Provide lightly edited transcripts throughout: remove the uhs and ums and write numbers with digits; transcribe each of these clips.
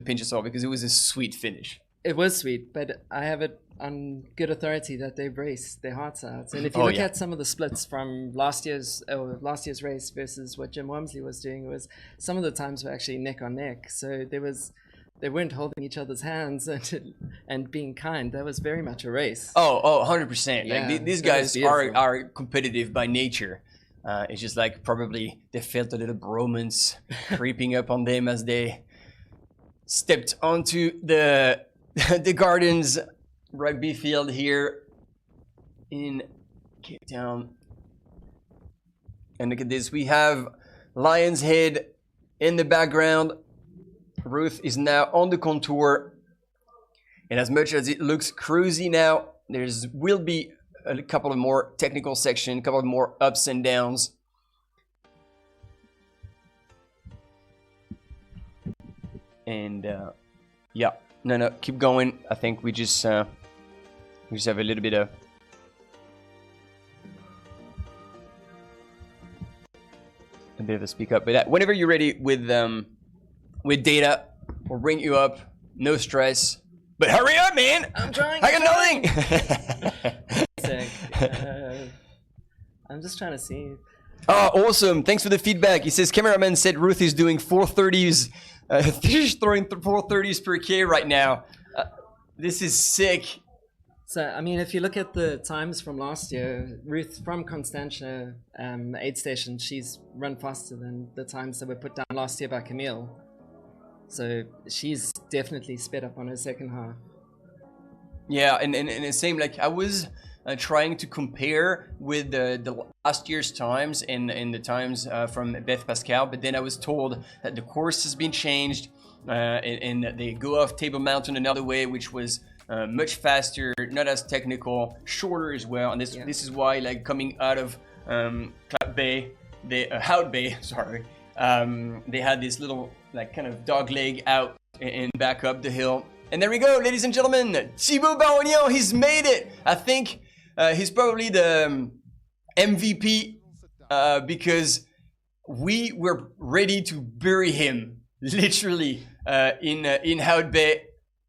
pinch of salt because it was a sweet finish. It was sweet, but I have it on good authority that they've raced their hearts out. And if you look at some of the splits from last year's race versus what Jim Wormsley was doing, was some of the times were actually neck on neck. So they weren't holding each other's hands and being kind. That was very much a race. 100%. Yeah, like these guys are competitive by nature. It's just like probably they felt a little bromance creeping up on them as they stepped onto the Gardens rugby field here in Cape Town. And look at this, we have Lion's Head in the background. Ruth is now on the contour, and as much as it looks cruisy now, will be a couple of more technical sections, a couple of more ups and downs. And yeah, no, keep going. I think we just have a little bit of a speak up. But whenever you're ready with data, we'll bring you up. No stress. But hurry up, man! I'm trying. I got nothing. I'm just trying to see. Oh, awesome! Thanks for the feedback. He says cameraman said Ruth is doing 430s. She's throwing 430s per K right now. This is sick. So, I mean, if you look at the times from last year, Ruth from Constantia aid station, she's run faster than the times that were put down last year by Camille. So she's definitely sped up on her second half. Yeah, and the same, like I was trying to compare with the last year's times and the times from Beth Pascal, but then I was told that the course has been changed and that they go off Table Mountain another way, which was much faster, not as technical, shorter as well. And this is why, like, coming out of Hout Bay, sorry, they had this little like kind of dog leg out and back up the hill. And there we go, ladies and gentlemen, Thibaut Barognon, he's made it. I think he's probably the MVP because we were ready to bury him, literally, in Hout Bay.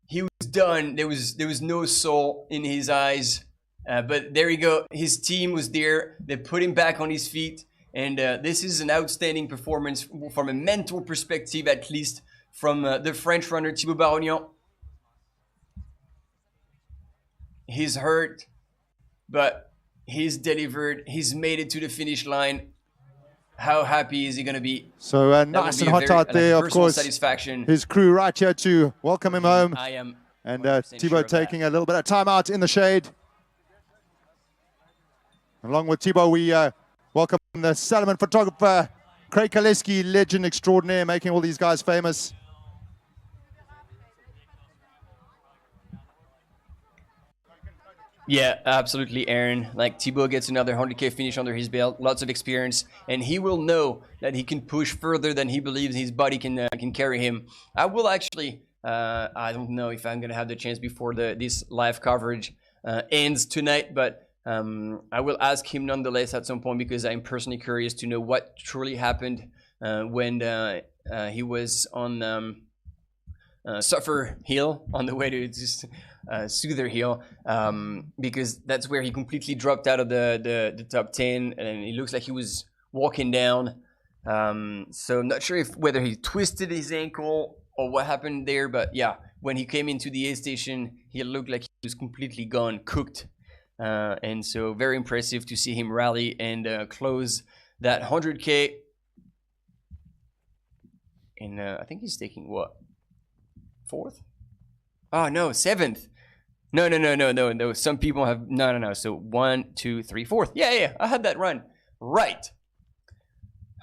He was done. There was no soul in his eyes. But there you go. His team was there. They put him back on his feet. And this is an outstanding performance from a mental perspective, at least, from the French runner Thibaut Barognon. He's hurt, but he's delivered. He's made it to the finish line. How happy is he going to be? So nice and hot out there, of course. Satisfaction. His crew right here to welcome him home. I am. And Thibaut taking a little bit of time out in the shade. Along with Thibaut, we welcome the Salomon photographer, Craig Kaleski, legend extraordinaire, making all these guys famous. Yeah, absolutely, Aaron. Like, Thibaut gets another 100K finish under his belt, lots of experience, and he will know that he can push further than he believes his body can carry him. I will actually, I don't know if I'm going to have the chance before this live coverage ends tonight, but I will ask him nonetheless at some point because I'm personally curious to know what truly happened when he was on Suffer Hill on the way to just Soother Hill, because that's where he completely dropped out of the top 10 and it looks like he was walking down. So I'm not sure whether he twisted his ankle or what happened there, but yeah, when he came into the aid station, he looked like he was completely gone, cooked. And so very impressive to see him rally and close that 100K. And I think he's taking what? 4th? Oh no, 7th. No. Some people have no. So 1, 2, 3, 4th. Yeah. I had that run right.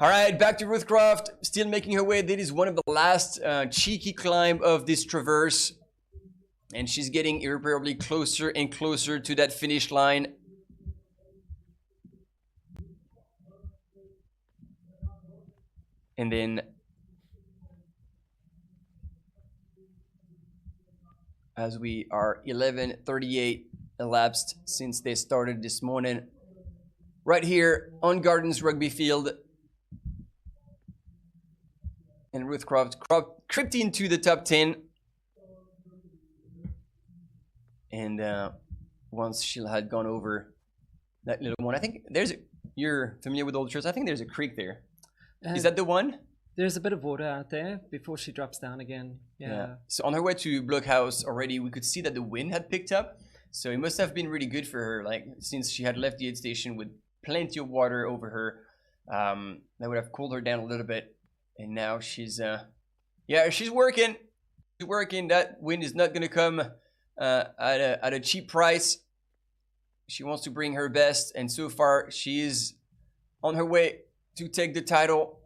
All right, back to Ruth Croft, still making her way. That is one of the last cheeky climb of this traverse. And she's getting irreparably closer and closer to that finish line. And then, as we are 11:38 elapsed since they started this morning, right here on Gardens Rugby Field. And Ruth Croft crept into the top 10. And once she had gone over that little one, I think you're familiar with ultras. I think there's a creek there. Is that the one? There's a bit of water out there before she drops down again. Yeah. So on her way to Blockhouse already, we could see that the wind had picked up. So it must have been really good for her, like since she had left the aid station with plenty of water over her. That would have cooled her down a little bit. And now she's she's working. She's working. That wind is not going to come at a cheap price. She wants to bring her best, and so far she is on her way to take the title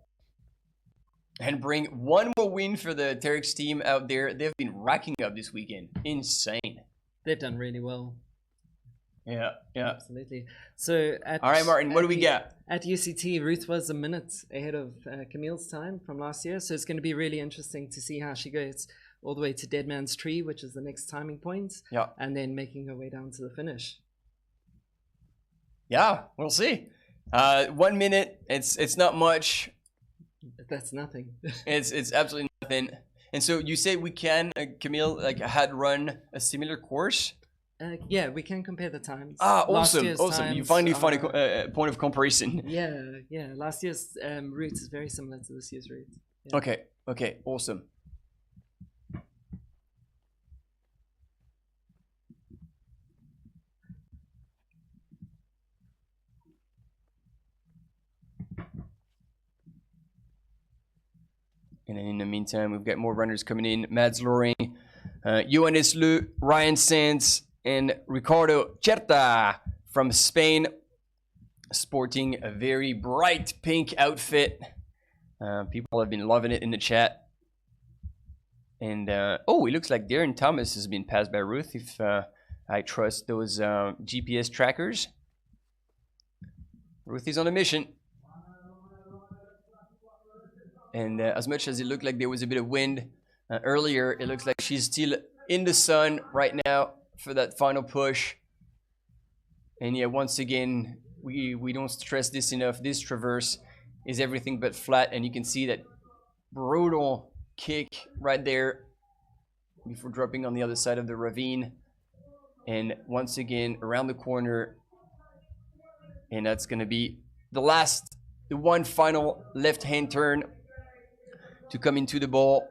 and bring one more win for the Terex team out there. They've been racking up this weekend. Insane. They've done really well. Yeah. Absolutely. So all right, Martin, what do we got? At UCT, Ruth was a minute ahead of Camille's time from last year. So it's going to be really interesting to see how she goes all the way to Dead Man's Tree, which is the next timing point. Yeah. And then making her way down to the finish. Yeah, we'll see. 1 minute, it's not much. That's nothing. It's absolutely nothing. And so you say we can, Camille, had run a similar course? Yeah, we can compare the times. Awesome. Times You finally find a point of comparison. Yeah. Last year's route is very similar to this year's route. Yeah. Okay, awesome. And then in the meantime, we've got more runners coming in. Mads Loring, Johannes Le, Ryan Sands, and Ricardo Certa from Spain, sporting a very bright pink outfit. People have been loving it in the chat. And, it looks like Darren Thomas has been passed by Ruth, if I trust those GPS trackers. Ruth is on a mission. And as much as it looked like there was a bit of wind earlier, it looks like she's still in the sun right now for that final push. And yeah, once again, we don't stress this enough. This traverse is everything but flat, and you can see that brutal kick right there before dropping on the other side of the ravine. And once again, around the corner, and that's going to be the one final left-hand turn to come into the ball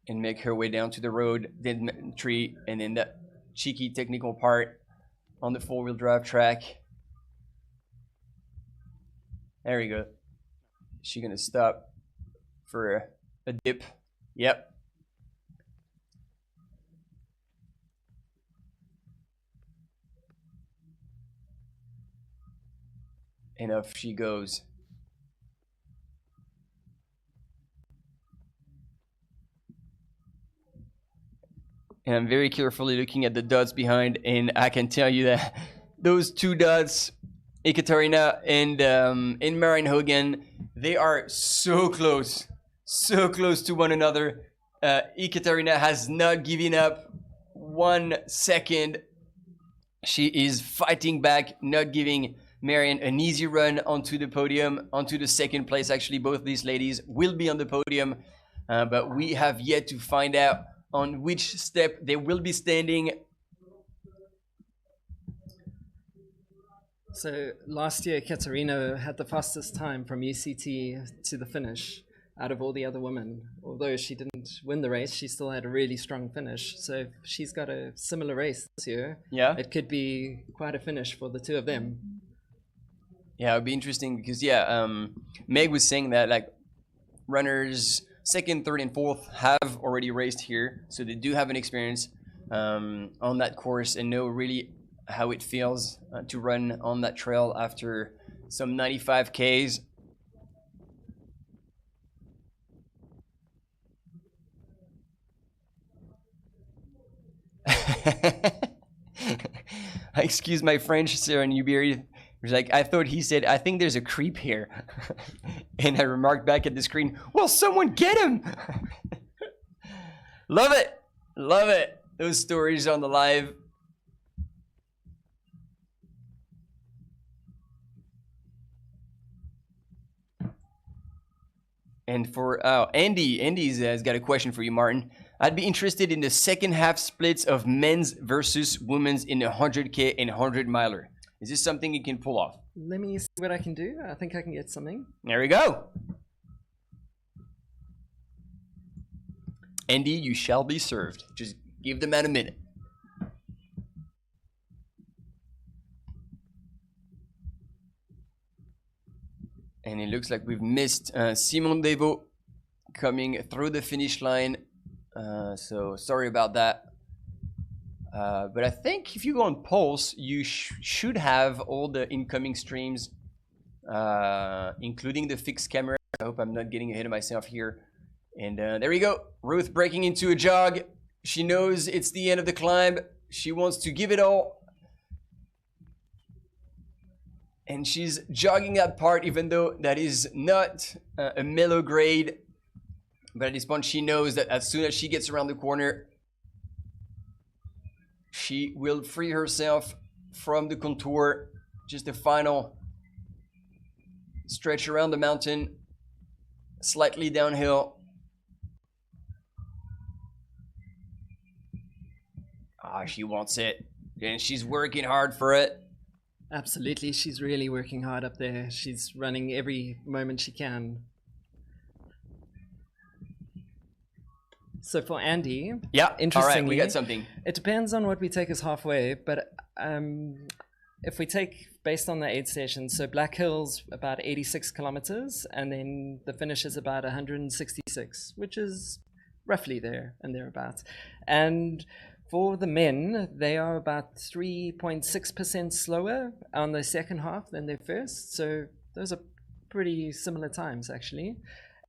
and make her way down to the road, then tree, and then that cheeky technical part on the four-wheel drive track. There we go. She's gonna stop for a dip. Yep. And off she goes. And I'm very carefully looking at the dots behind, and I can tell you that those two dots, Ekaterina and Maren Hogan, they are so close to one another. Ekaterina has not given up 1 second. She is fighting back, not giving Marion an easy run onto the podium, onto the second place. Actually, both these ladies will be on the podium, but we have yet to find out on which step they will be standing. So last year, Katerina had the fastest time from UCT to the finish out of all the other women. Although she didn't win the race, she still had a really strong finish. So if she's got a similar race this year, it could be quite a finish for the two of them. Yeah, it would be interesting because, Meg was saying that, like, runners second, third, and fourth have already raced here. So they do have an experience on that course and know really how it feels to run on that trail after some 95 Ks. Excuse my French, Sarah Newberry. He's like, I thought he said, I think there's a creep here. And I remarked back at the screen, well, someone get him. Love it. Love it. Those stories on the live. And for Andy's has got a question for you, Martin. I'd be interested in the second half splits of men's versus women's in the 100K and 100 miler. Is this something you can pull off? Let me see what I can do. I think I can get something. There we go. Andy, you shall be served. Just give the man a minute. And it looks like we've missed Simon Devo coming through the finish line. So sorry about that. But I think if you go on Pulse, you should have all the incoming streams, including the fixed camera. I hope I'm not getting ahead of myself here. And there we go. Ruth breaking into a jog. She knows it's the end of the climb. She wants to give it all. And she's jogging that part, even though that is not a mellow grade. But at this point, she knows that as soon as she gets around the corner, she will free herself from the contour. Just a final stretch around the mountain, slightly downhill. She wants it, and she's working hard for it. Absolutely, she's really working hard up there. She's running every moment she can. So for Andy, yeah, interestingly, all right, we got something. It depends on what we take as halfway, but if we take based on the aid station, so Black Hill's about 86 kilometers, and then the finish is about 166, which is roughly there and thereabouts. And for the men, they are about 3.6% slower on the second half than their first. So those are pretty similar times, actually.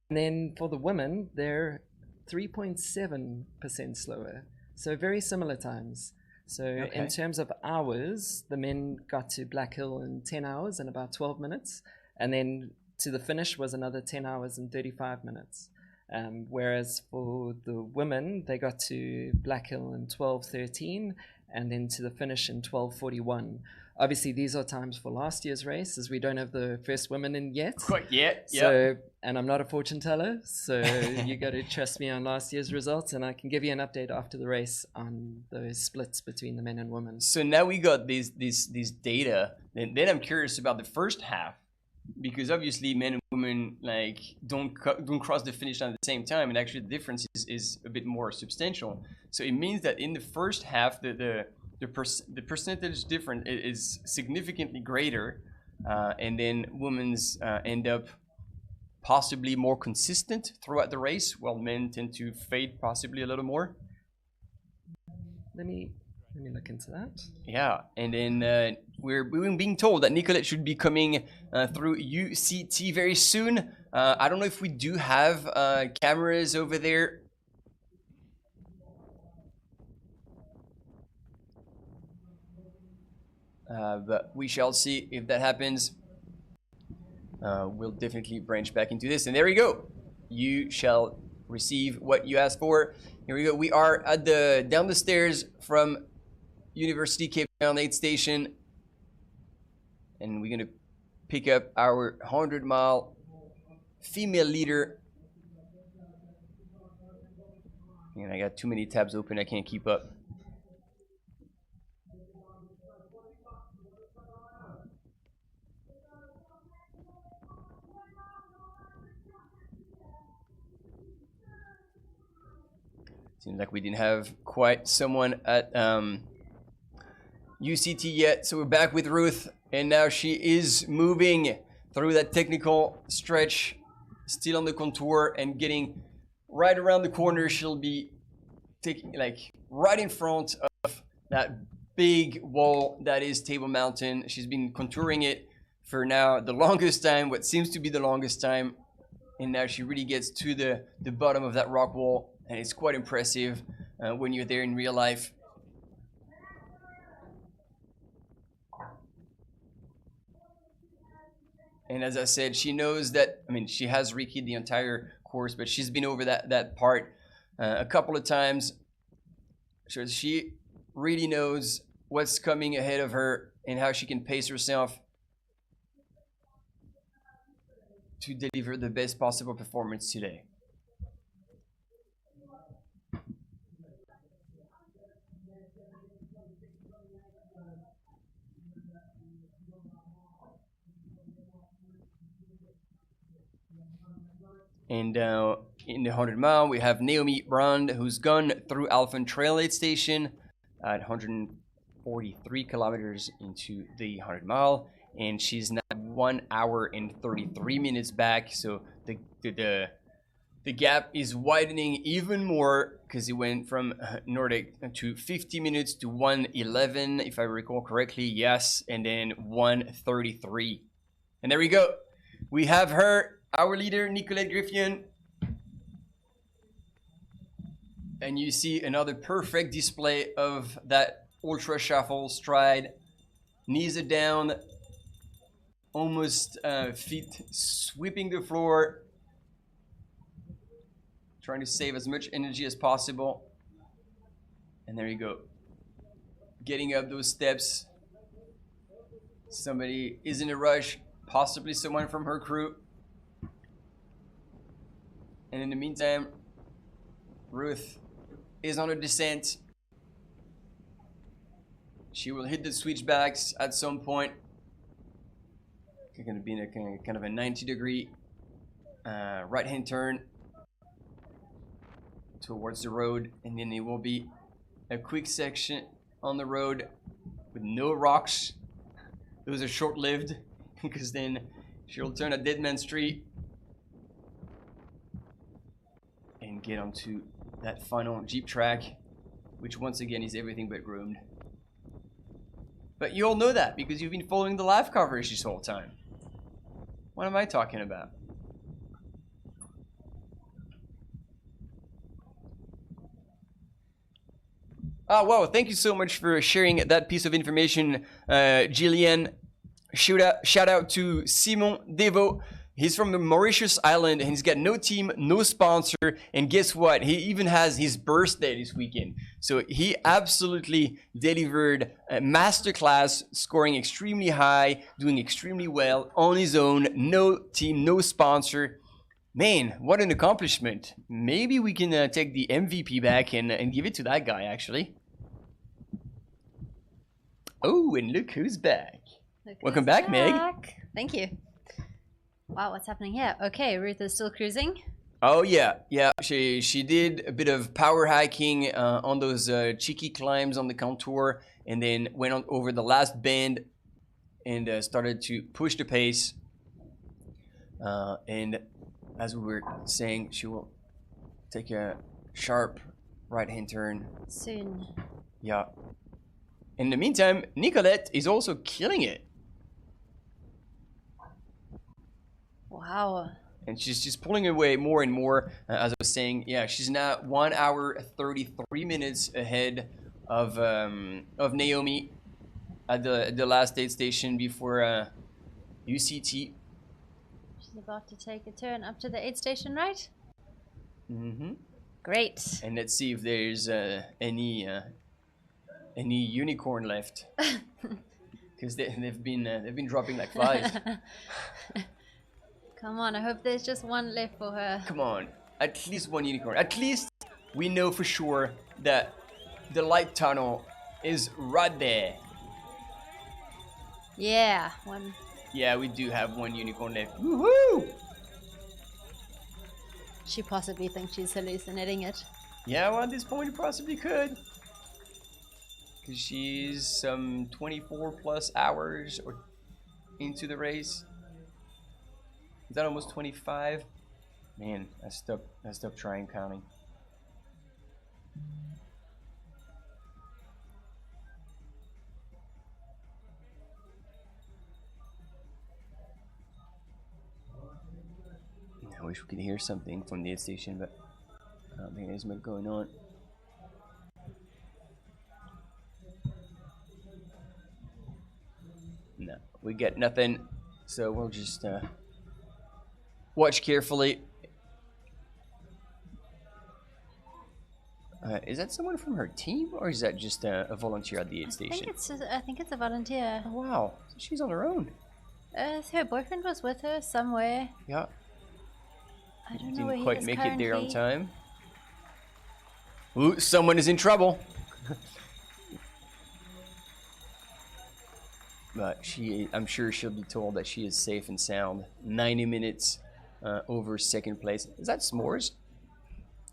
And then for the women, they're 3.7% slower. So very similar times. So in terms of hours, the men got to Black Hill in 10 hours and about 12 minutes. And then to the finish was another 10 hours and 35 minutes. Whereas for the women, they got to Black Hill in 12:13 and then to the finish in 12:41. Obviously, these are times for last year's race, as we don't have the first women in yet. Quite yet, so, and I'm not a fortune teller, so you got to trust me on last year's results, and I can give you an update after the race on those splits between the men and women. So now we got these data, and then I'm curious about the first half. Because obviously men and women like don't cross the finish line at the same time, and actually the difference is a bit more substantial. So it means that in the first half, the percentage difference is significantly greater, and then women's end up possibly more consistent throughout the race, while men tend to fade possibly a little more. Let me look into that. Yeah, and then we're being told that Nicolette should be coming through UCT very soon. I don't know if we do have cameras over there. But we shall see if that happens. We'll definitely branch back into this. And there we go. You shall receive what you asked for. Here we go. We are at down the stairs from University Cape Town aid station, and we're gonna pick up our 100-mile female leader. And I got too many tabs open, I can't keep up. Seems like we didn't have quite someone at UCT yet, so we're back with Ruth, and now she is moving through that technical stretch, still on the contour and getting right around the corner. She'll be taking like right in front of that big wall that is Table Mountain. She's been contouring it for now the longest time, what seems to be the longest time, and now she really gets to the bottom of that rock wall, and it's quite impressive when you're there in real life. And as I said, she knows that, I mean, she has rekeyed the entire course, but she's been over that part a couple of times. So she really knows what's coming ahead of her and how she can pace herself. to deliver the best possible performance today. And in the 100 mile, we have Naomi Brand, who's gone through Alphen Trail Aid Station at 143 kilometers into the 100 mile. And she's now 1 hour and 33 minutes back. So the gap is widening even more because it went from Nordic to 50 minutes to 1:11, if I recall correctly. Yes, and then 1:33. And there we go. We have her, our leader, Nicolette Griffion. And you see another perfect display of that ultra shuffle stride. Knees are down, almost feet sweeping the floor. Trying to save as much energy as possible. And there you go. Getting up those steps. Somebody is in a rush, possibly someone from her crew. And in the meantime, Ruth is on a descent. She will hit the switchbacks at some point. They're going to be in a kind of a 90-degree right-hand turn towards the road, and then it will be a quick section on the road with no rocks. Those are short-lived because then she'll turn a Dead Man Street and get onto that final Jeep track, which once again is everything but groomed. But you all know that because you've been following the live coverage this whole time. What am I talking about? Oh, wow, thank you so much for sharing that piece of information, Jillian. Shout out to Simon Devo. He's from the Mauritius Island and he's got no team, no sponsor. And guess what? He even has his birthday this weekend. So he absolutely delivered a masterclass, scoring extremely high, doing extremely well on his own. No team, no sponsor. Man, what an accomplishment. Maybe we can take the MVP back and give it to that guy, actually. Oh, and look who's back. Welcome back, Meg. Thank you. Wow, what's happening here? Okay, Ruth is still cruising. Oh, yeah. Yeah, she did a bit of power hiking on those cheeky climbs on the contour and then went on over the last bend and started to push the pace. And as we were saying, she will take a sharp right-hand turn. Soon. Yeah. In the meantime, Nicolette is also killing it. Wow. And she's just pulling away more and more. As I was saying, yeah, she's now 1 hour 33 minutes ahead of Naomi at the last aid station before UCT. She's about to take a turn up to the aid station, right? Mm-hmm. Great. And let's see if there's any unicorn left, because they've been dropping like flies. Come on, I hope there's just one left for her. Come on, at least one unicorn. At least we know for sure that the light tunnel is right there. Yeah, one. Yeah, we do have one unicorn left. Woohoo! She possibly thinks she's hallucinating it. Yeah, well, at this point, it possibly could. Because she's some 24 plus hours or into the race. Is that almost 25? Man, I stopped trying counting. I wish we could hear something from the aid station, but I don't think there's much going on. No, we get nothing, so we'll just watch carefully. Is that someone from her team, or is that just a volunteer at the aid station? I think it's a volunteer. Oh, wow, she's on her own. Her boyfriend was with her somewhere. Yeah. I don't know where Didn't he quite is make it there on currently. time. Ooh, someone is in trouble. But I'm sure she'll be told that she is safe and sound. 90 minutes over second place. Is that s'mores?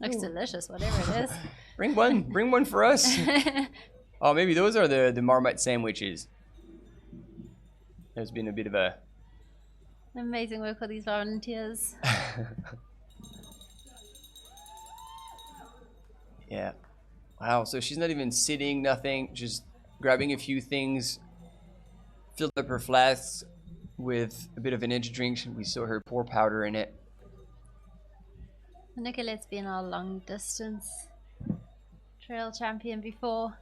Looks delicious, whatever it is. Bring one for us. Oh, maybe those are the Marmite sandwiches. There's been a bit of a... Amazing work for these volunteers. Yeah. Wow, so she's not even sitting, nothing, just grabbing a few things, filled up her flasks with a bit of an energy drink. We saw her pour powder in it. Nicolette's been our long distance trail champion before,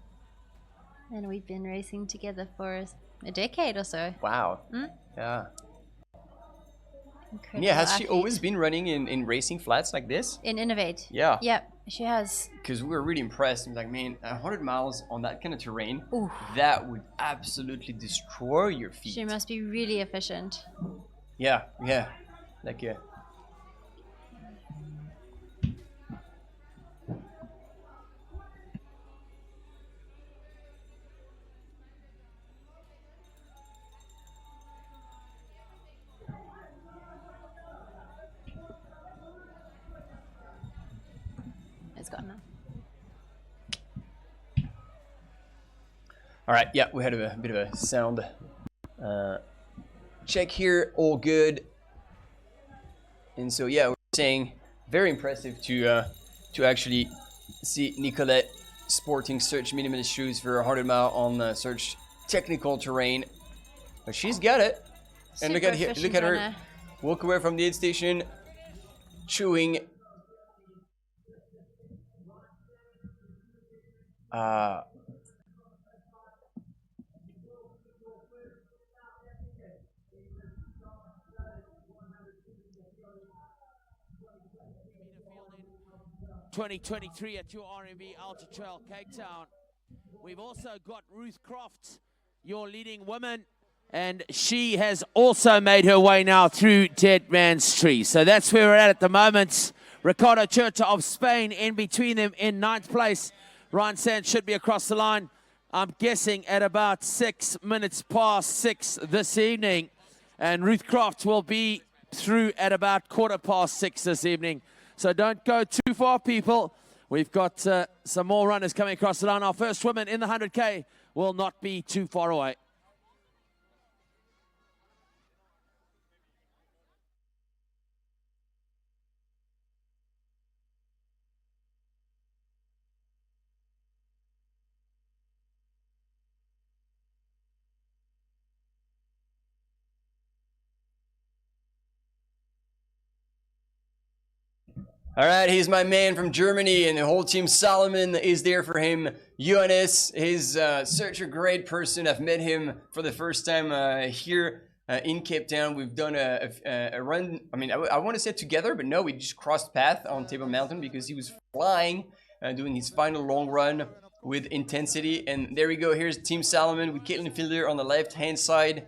and we've been racing together for a decade or so. Wow. Mm? Yeah. Incredible Yeah, has she athlete. always been running in racing flats like this? In Innovate? Yeah. Yep, she has. Because we were really impressed. I was like, man, 100 miles on that kind of terrain, Oof. that would absolutely destroy your feet. She must be really efficient. Yeah, yeah. Like, yeah. It's gone now. All right, yeah, we had a bit of a sound check here, all good. And so, yeah, we're saying very impressive to actually see Nicolette sporting such minimalist shoes for a 100 mile on such technical terrain. But she's got it. And look Super at here, efficient look at her runner. walk away from the aid station, chewing. ...2023 at your RMB Ultra-trail Cape Town. We've also got Ruth Croft, your leading woman, and she has also made her way now through Dead Man's Tree. So that's where we're at the moment. Ricardo Churcha of Spain in between them in 9th place. Ryan Sands should be across the line, I'm guessing, at about 6 minutes past 6 this evening. And Ruth Croft will be through at about 6:15 this evening. So don't go too far, people. We've got some more runners coming across the line. Our first woman in the 100K will not be too far away. All right, he's my man from Germany, and the whole team Solomon is there for him. Johannes is such a great person. I've met him for the first time here in Cape Town. We've done a run. I mean, I want to say together, but no, we just crossed path on Table Mountain because he was flying, doing his final long run with intensity. And there we go. Here's Team Solomon with Caitlin Fielder on the left-hand side.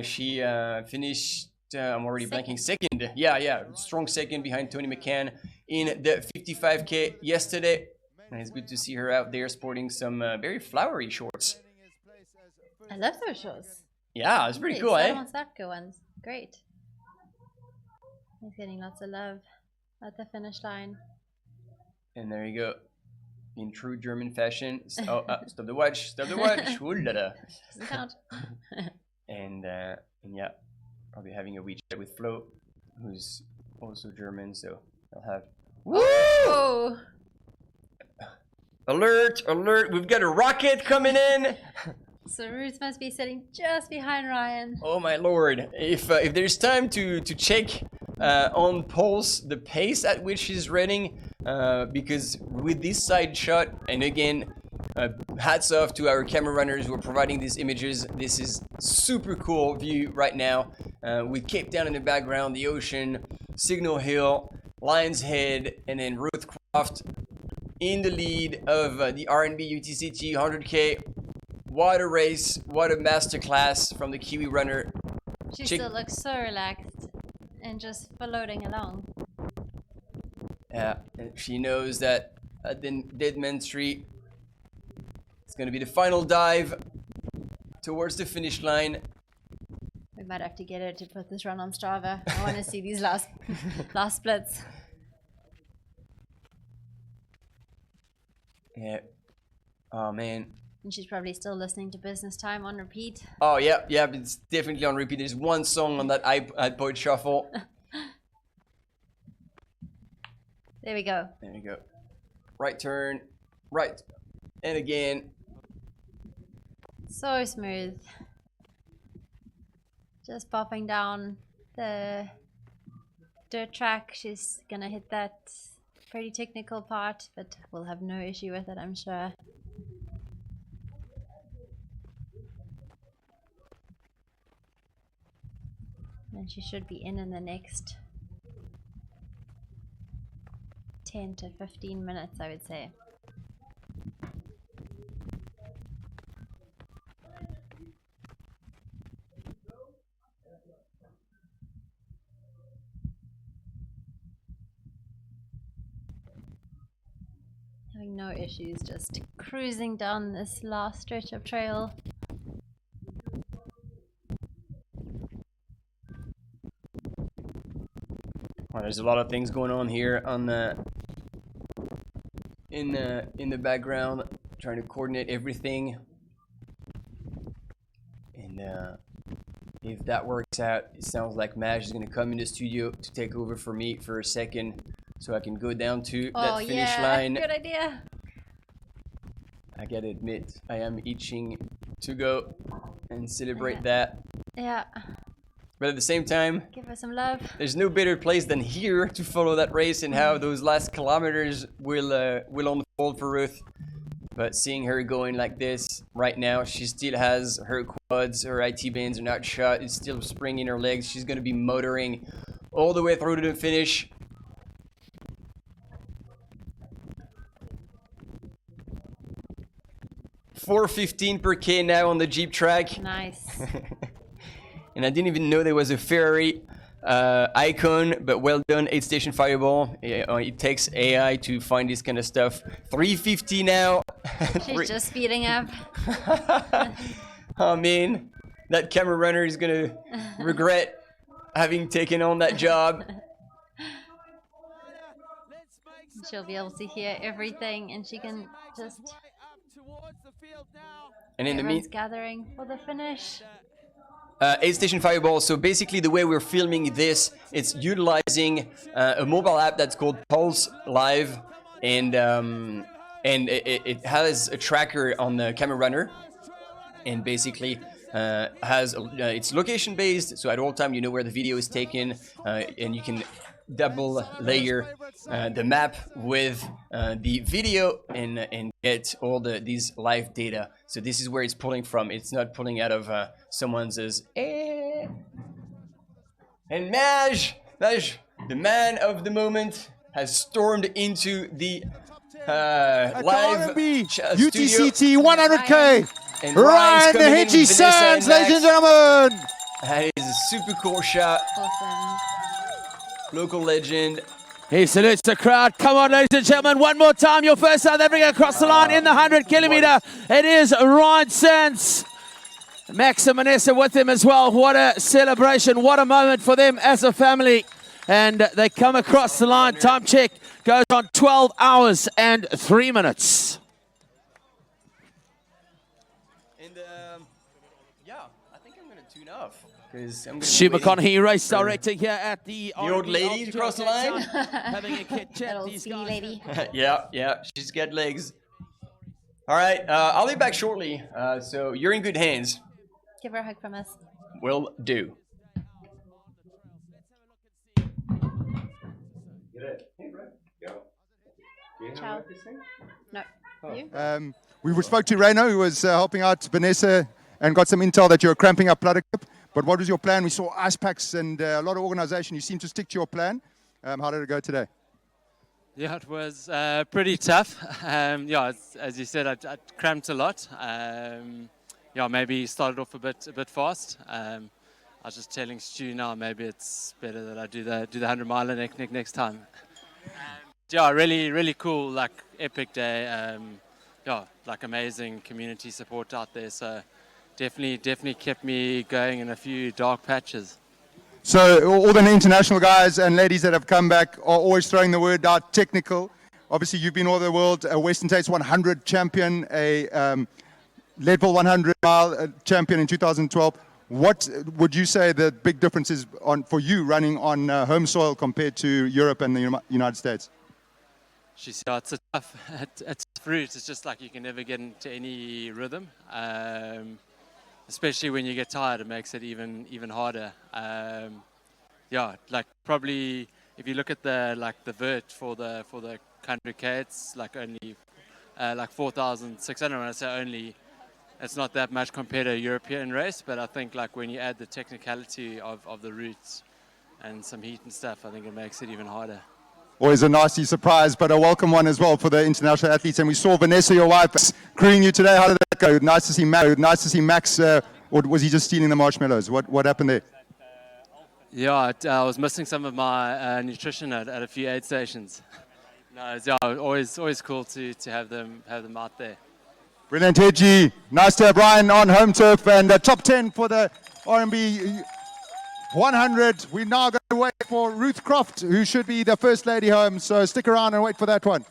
She finished... I'm already blanking. Second. Yeah. Strong second behind Toni McCann in the 55K yesterday. And it's good to see her out there sporting some very flowery shorts. I love those shorts. Yeah, it's pretty cool, Solomon Statko ones. Great. He's getting lots of love at the finish line. And there you go. In true German fashion. Stop the watch. Stop the watch. Ooh la la. Doesn't count. And yeah. Probably having a wee chat with Flo, who's also German, so I'll have... Woo! Oh! Alert, alert, we've got a rocket coming in! So Ruth must be sitting just behind Ryan. Oh my lord, if there's time to check on Pulse the pace at which he's running, because with this side shot, and again, hats off to our camera runners who are providing these images. This is super cool view right now with Cape Town in the background, the ocean, Signal Hill, Lion's Head, and then Ruth Croft in the lead of the RMB UTCT 100K. What a race, what a masterclass from the Kiwi runner. She still looks so relaxed and just floating along. Yeah, and she knows that at the Dead Man Street, it's gonna be the final dive towards the finish line. We might have to get her to put this run on Strava. I want to see these last splits. Yeah. Oh man. And she's probably still listening to Business Time on repeat. Oh yeah, yeah, it's definitely on repeat. There's one song on that iPod shuffle. There we go. There you go. Right turn, right, and again. So smooth. Just popping down the dirt track. She's gonna hit that pretty technical part, but we'll have no issue with it, I'm sure. And she should be in the next 10 to 15 minutes, I would say. Having no issues, just cruising down this last stretch of trail. Well, there's a lot of things going on here on the in the background, trying to coordinate everything. And if that works out, it sounds like Maj is gonna come in the studio to take over for me for a second, so I can go down to that finish line. Good idea. I gotta admit, I am itching to go and celebrate that. Yeah. But at the same time, Give her some love. there's no better place than here to follow that race and how those last kilometers will unfold for Ruth. But seeing her going like this right now, she still has her quads, her IT bands are not shut. It's still spring in her legs. She's going to be motoring all the way through to the finish. $4.15 per K now on the Jeep track. Nice. And I didn't even know there was a Ferrari icon, but well done, 8-station Fireball. It takes AI to find this kind of stuff. 350 now. She's just speeding up. Oh man, that camera runner is gonna regret having taken on that job. She'll be able to hear everything, and she can just. And in the Everyone's gathering for the finish. 8-station Fireball. So basically the way we're filming this, it's utilizing a mobile app that's called Pulse Live, and it has a tracker on the camera runner, and basically has it's location based, so at all time you know where the video is taken, and you can double layer the map with the video and get all these live data. So this is where it's pulling from. It's not pulling out of someone's And Maj, the man of the moment, has stormed into the live RMB UTCT UT100 and Ryan the coming in Hedgie with Vanessa Sands, and ladies and Max. gentlemen. That is a super cool shot. Awesome. Local legend. He salutes the crowd. Come on, ladies and gentlemen, one more time. Your first South African across the line in the 100 kilometer. It is Ryan Sands. Max and Vanessa with him as well. What a celebration. What a moment for them as a family. And they come across the line. Time check goes on 12 hours and 3 minutes. And yeah, I think I'm gonna tune off because I'm gonna. Stu McConaughey, race director here at the old lady across the line. Having a kid That chat. old These skinny guys. lady. Yeah, she's got legs. All right, I'll be back shortly. So you're in good hands. Give her a hug from us. Will do. Ciao. No. You? We spoke to Reno, who was helping out Vanessa, and got some intel that you're cramping up Plutter Cup. But what was your plan? We saw ice packs and a lot of organization. You seem to stick to your plan. How did it go today? Yeah, it was pretty tough. Yeah, as you said, I cramped a lot. Yeah, maybe started off a bit fast. I was just telling Stu now, maybe it's better that I do the 100 miler next time. Yeah, really cool, like epic day. Yeah, like amazing community support out there. So definitely kept me going in a few dark patches. So all the international guys and ladies that have come back are always throwing the word out, technical. Obviously, you've been all over the world, a Western States 100 champion, a Leadville 100 mile champion in 2012. What would you say the big difference is for you running on home soil compared to Europe and the United States? It's a tough, it's fruit. It's just like you can never get into any rhythm. Especially when you get tired, it makes it even harder. Yeah, like probably if you look at the vert for the 100K, it's like only like 4,600. When I say only, it's not that much compared to a European race, but I think like when you add the technicality of the routes and some heat and stuff, I think it makes it even harder. Always a nasty surprise, but a welcome one as well for the international athletes. And we saw Vanessa, your wife, crewing you today. How did that go? Nice to see Max. Or was he just stealing the marshmallows? What happened there? Yeah, I was missing some of my nutrition at a few aid stations. No, it's always cool to have them out there. Brilliant, Hedgie. Nice to have Ryan on home turf and top 10 for the RMB 100. We're now going to wait for Ruth Croft, who should be the first lady home. So stick around and wait for that one.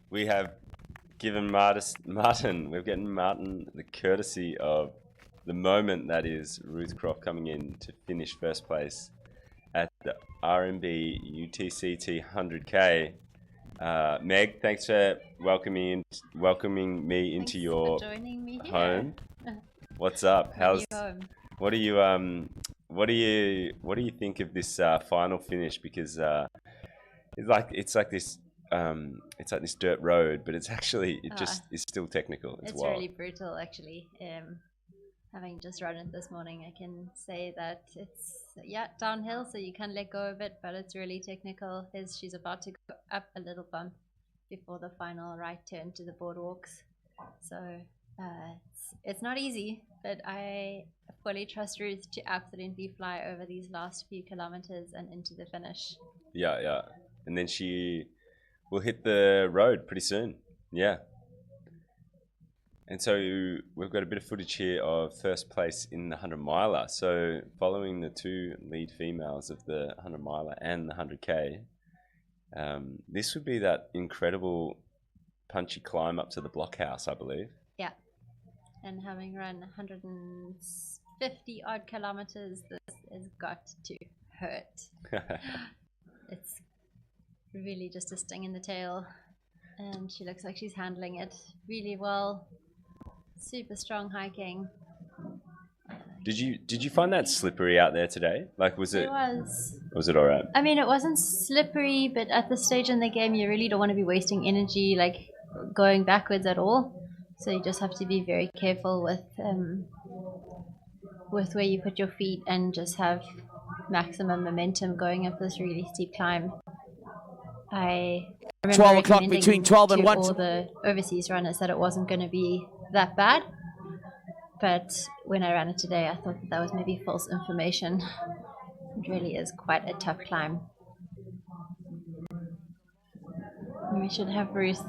We have given Martin the courtesy of the moment that is Ruth Croft coming in to finish first place at the RMB UTCT 100K. Meg, thanks for welcoming me into your home. What's up? What do you think of this final finish? Because it's like this dirt road, but it's actually is still technical. It's wild. Really brutal, actually. Having just run it this morning, I can say that it's downhill, so you can let go of it, but it's really technical. She's about to go up a little bump before the final right turn to the boardwalks. So it's not easy, but I fully trust Ruth to absolutely fly over these last few kilometers and into the finish. Yeah. And then she will hit the road pretty soon. Yeah. And so we've got a bit of footage here of first place in the 100 miler. So following the two lead females of the 100 miler and the 100K, this would be that incredible punchy climb up to the blockhouse, I believe. Yeah. And having run 150 odd kilometers, this has got to hurt. It's really just a sting in the tail. And she looks like she's handling it really well. Super strong hiking. Did you find that slippery out there today? Like, was it all right? I mean, it wasn't slippery, but at this stage in the game, you really don't want to be wasting energy, like going backwards at all. So you just have to be very careful with where you put your feet and just have maximum momentum going up this really steep climb. I remember 12 o'clock between 12 and 1. All the overseas runners that it wasn't going to be that bad, but when I ran it today, I thought that was maybe false information. It really is quite a tough climb. And we should have Ruth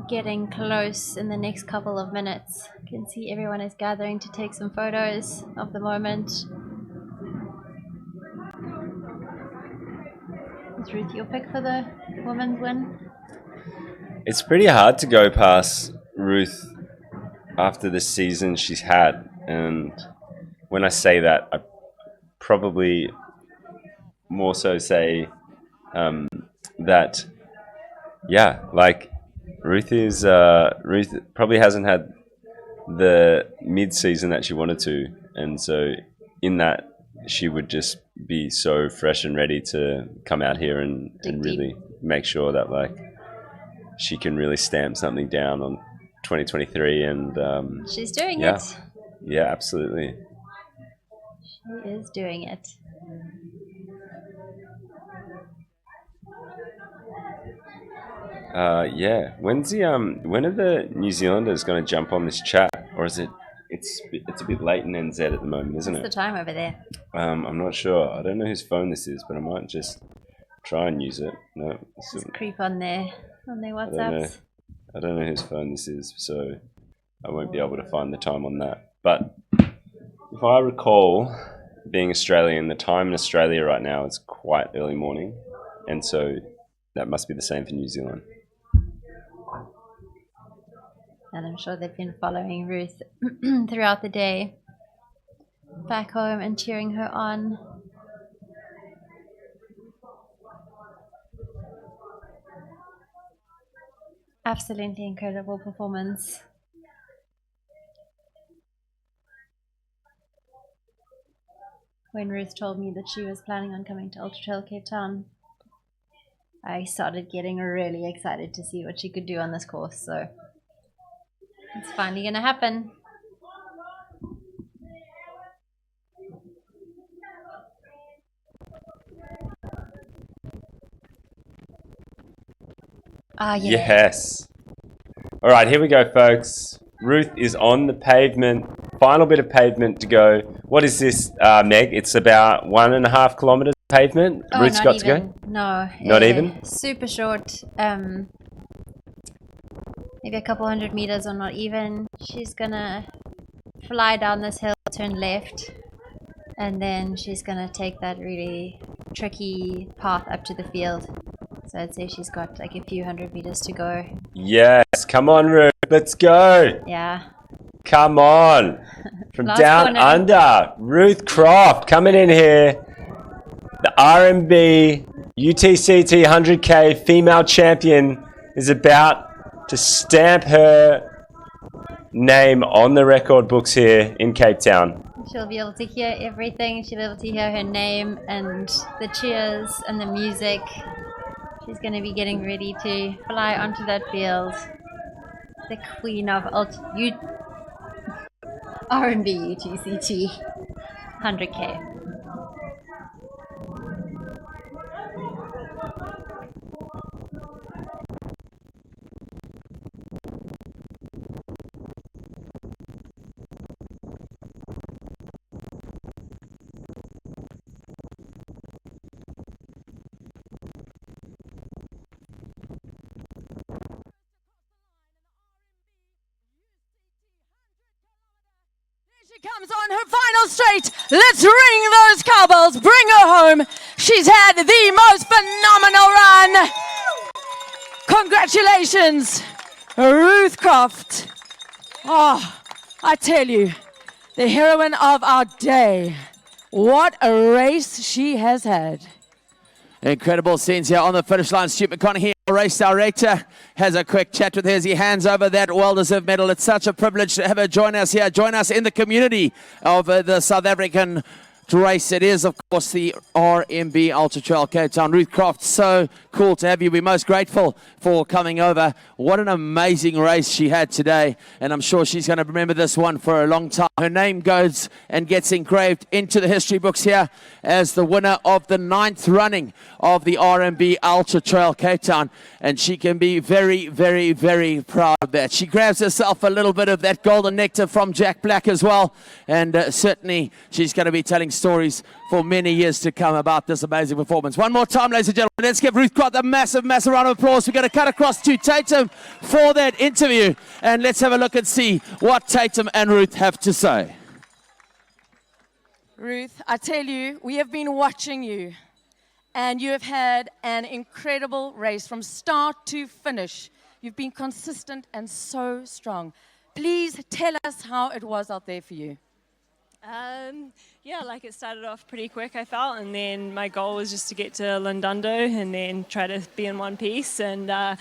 getting close in the next couple of minutes. You can see everyone is gathering to take some photos of the moment. Is Ruth your pick for the women's win? It's pretty hard to go past Ruth after the season she's had. And when I say that, I probably more so say that, yeah, like Ruth probably hasn't had the mid-season that she wanted to. And so in that, she would just be so fresh and ready to come out here and really make sure that, like, she can really stamp something down 2023, and she's doing yeah. it. Yeah, absolutely. She is doing it. Yeah. When are the New Zealanders going to jump on this chat, or is it? It's a bit late in NZ at the moment, isn't it? What's the time over there? I'm not sure. I don't know whose phone this is, but I might just try and use it. No, Just creep on their WhatsApps. I don't know whose phone this is, so I won't be able to find the time on that. But if I recall, being Australian, the time in Australia right now is quite early morning, and so that must be the same for New Zealand. And I'm sure they've been following Ruth throughout the day, back home and cheering her on. Absolutely incredible performance. When Ruth told me that she was planning on coming to Ultra-trail Cape Town, I started getting really excited to see what she could do on this course, so it's finally going to happen. Ah, yeah. Yes. All right, here we go, folks. Ruth is on the pavement. Final bit of pavement to go. What is this, Meg? It's about 1.5 kilometers of pavement. Oh, Ruth's got even. to go? No. Not even? Super short. Maybe a couple 100 meters or not even. She's gonna fly down this hill, turn left, and then she's gonna take that really tricky path up to the field. So I'd say she's got like a few 100 meters to go. Yes, come on, Ruth. Let's go. Yeah. Come on. From down corner. under, Ruth Croft coming in here. The RMB UTCT 100K female champion is about to stamp her name on the record books here in Cape Town. She'll be able to hear everything. She'll be able to hear her name and the cheers and the music. She's going to be getting ready to fly onto that field. The queen of RMB UTCT 100K. She comes on her final straight. Let's ring those cowbells. Bring her home. She's had the most phenomenal run. Congratulations, Ruth Croft. Oh, I tell you, the heroine of our day. What a race she has had. Incredible scenes here on the finish line. Stu McConaughey, our race director, has a quick chat with her as he hands over that well-deserved medal. It's such a privilege to have her join us here, join us in the community of the South African race. It is, of course, the RMB Ultra-trail Cape Town. Ruth Croft, so cool to have you. We're most grateful for coming over. What an amazing race she had today, and I'm sure she's going to remember this one for a long time. Her name goes and gets engraved into the history books here as the winner of the 9th running of the RMB Ultra-trail Cape Town, and she can be very, very, very proud of that. She grabs herself a little bit of that golden nectar from Jack Black as well, and certainly she's going to be telling stories for many years to come about this amazing performance. One more time, ladies and gentlemen, let's give Ruth Croft a massive, massive round of applause. We're going to cut across to Tatum for that interview, and let's have a look and see what Tatum and Ruth have to say. Ruth, I tell you, we have been watching you, and you have had an incredible race from start to finish. You've been consistent and so strong. Please tell us how it was out there for you. Yeah, like it started off pretty quick, I felt, and then my goal was just to get to Lindundo and then try to be in one piece, and then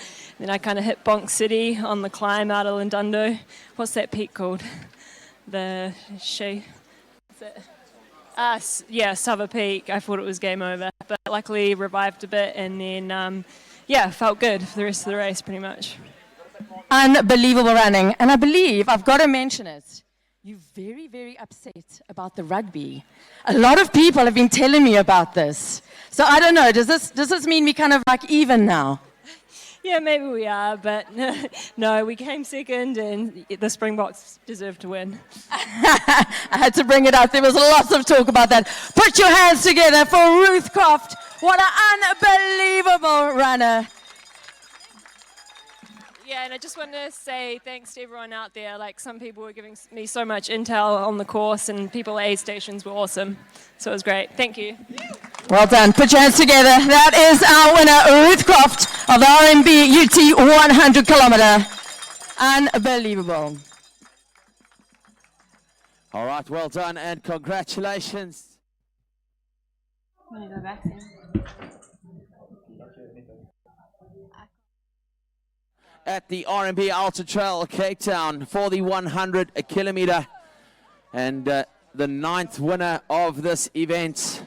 I kind of hit Bonk City on the climb out of Lindundo. What's that peak called? The Shea? Yeah, Sava Peak. I thought it was game over, but luckily revived a bit, and then yeah, felt good for the rest of the race pretty much. unbelievable running. And I believe, I've got to mention it, you're very, very upset about the rugby. A lot of people have been telling me about this. So I don't know, does this mean we kind of like even now? Yeah, maybe we are, but no, we came second and the Springboks deserve to win. I had to bring it up. There was lots of talk about that. Put your hands together for Ruth Croft. What an unbelievable runner. Yeah, and I just want to say thanks to everyone out there. Like, some people were giving me so much intel on the course, and people at aid stations were awesome. So it was great. Thank you. Well done. Put your hands together. That is our winner, Ruth Croft of the RMB UT100 kilometer. Unbelievable. All right, well done and congratulations. Want to go back then? At the RMB Ultra-trail Cape Town for the 100 kilometer. And the 9th winner of this event.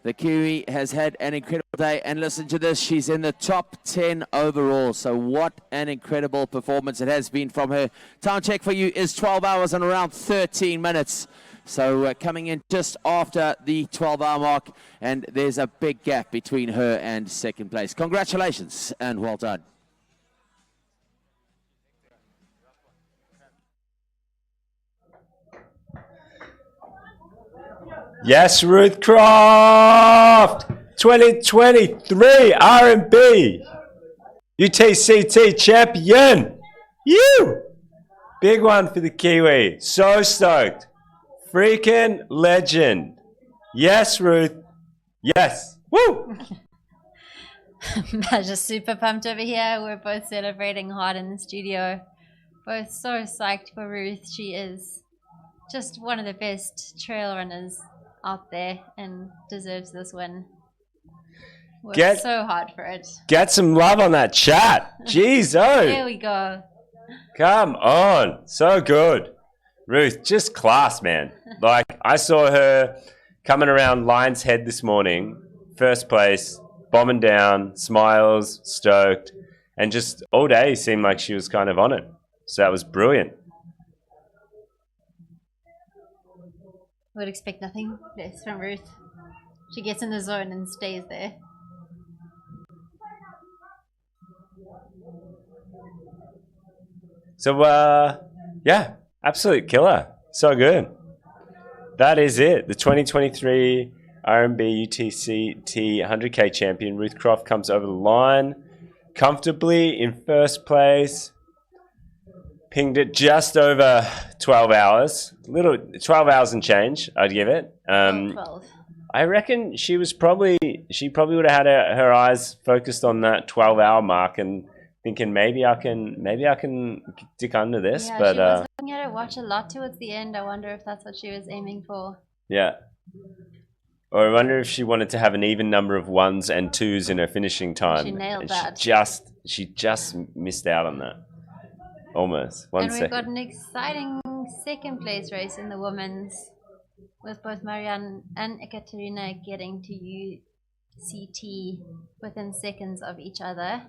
The Kiwi has had an incredible day, and listen to this, she's in the top 10 overall. So what an incredible performance it has been from her. Time check for you is 12 hours and around 13 minutes. So coming in just after the 12-hour mark, and there's a big gap between her and second place. Congratulations and well done. Yes, Ruth Croft, 2023 RMB UTCT champion. You, big one for the Kiwi. So stoked, freaking legend. Yes, Ruth. Yes. Woo. I'm just super pumped over here. We're both celebrating hard in the studio. Both so psyched for Ruth. She is just one of the best trail runners out there and deserves this win. Worked so hard for it. Get some love on that chat. Jeez, oh. There we go. Come on. So good. Ruth, just class, man. Like, I saw her coming around Lion's Head this morning, first place, bombing down, smiles, stoked, and just all day seemed like she was kind of on it. So that was brilliant. Would expect nothing less from Ruth. She gets in the zone and stays there. So, yeah, absolute killer. So good. That is it. The 2023 RMB UTCT 100K champion, Ruth Croft, comes over the line comfortably in first place. Pinged it just over 12 hours. 12 hours and change, I'd give it. 12. I reckon she probably would have had her eyes focused on that 12-hour mark and thinking maybe I can dig under this. Yeah, but she was looking at her watch a lot towards the end. I wonder if that's what she was aiming for. Yeah. Or I wonder if she wanted to have an even number of 1s and 2s in her finishing time. She nailed that. She just missed out on that. Almost. And we've got an exciting second place race in the women's, with both Marianne and Ekaterina getting to UCT within seconds of each other.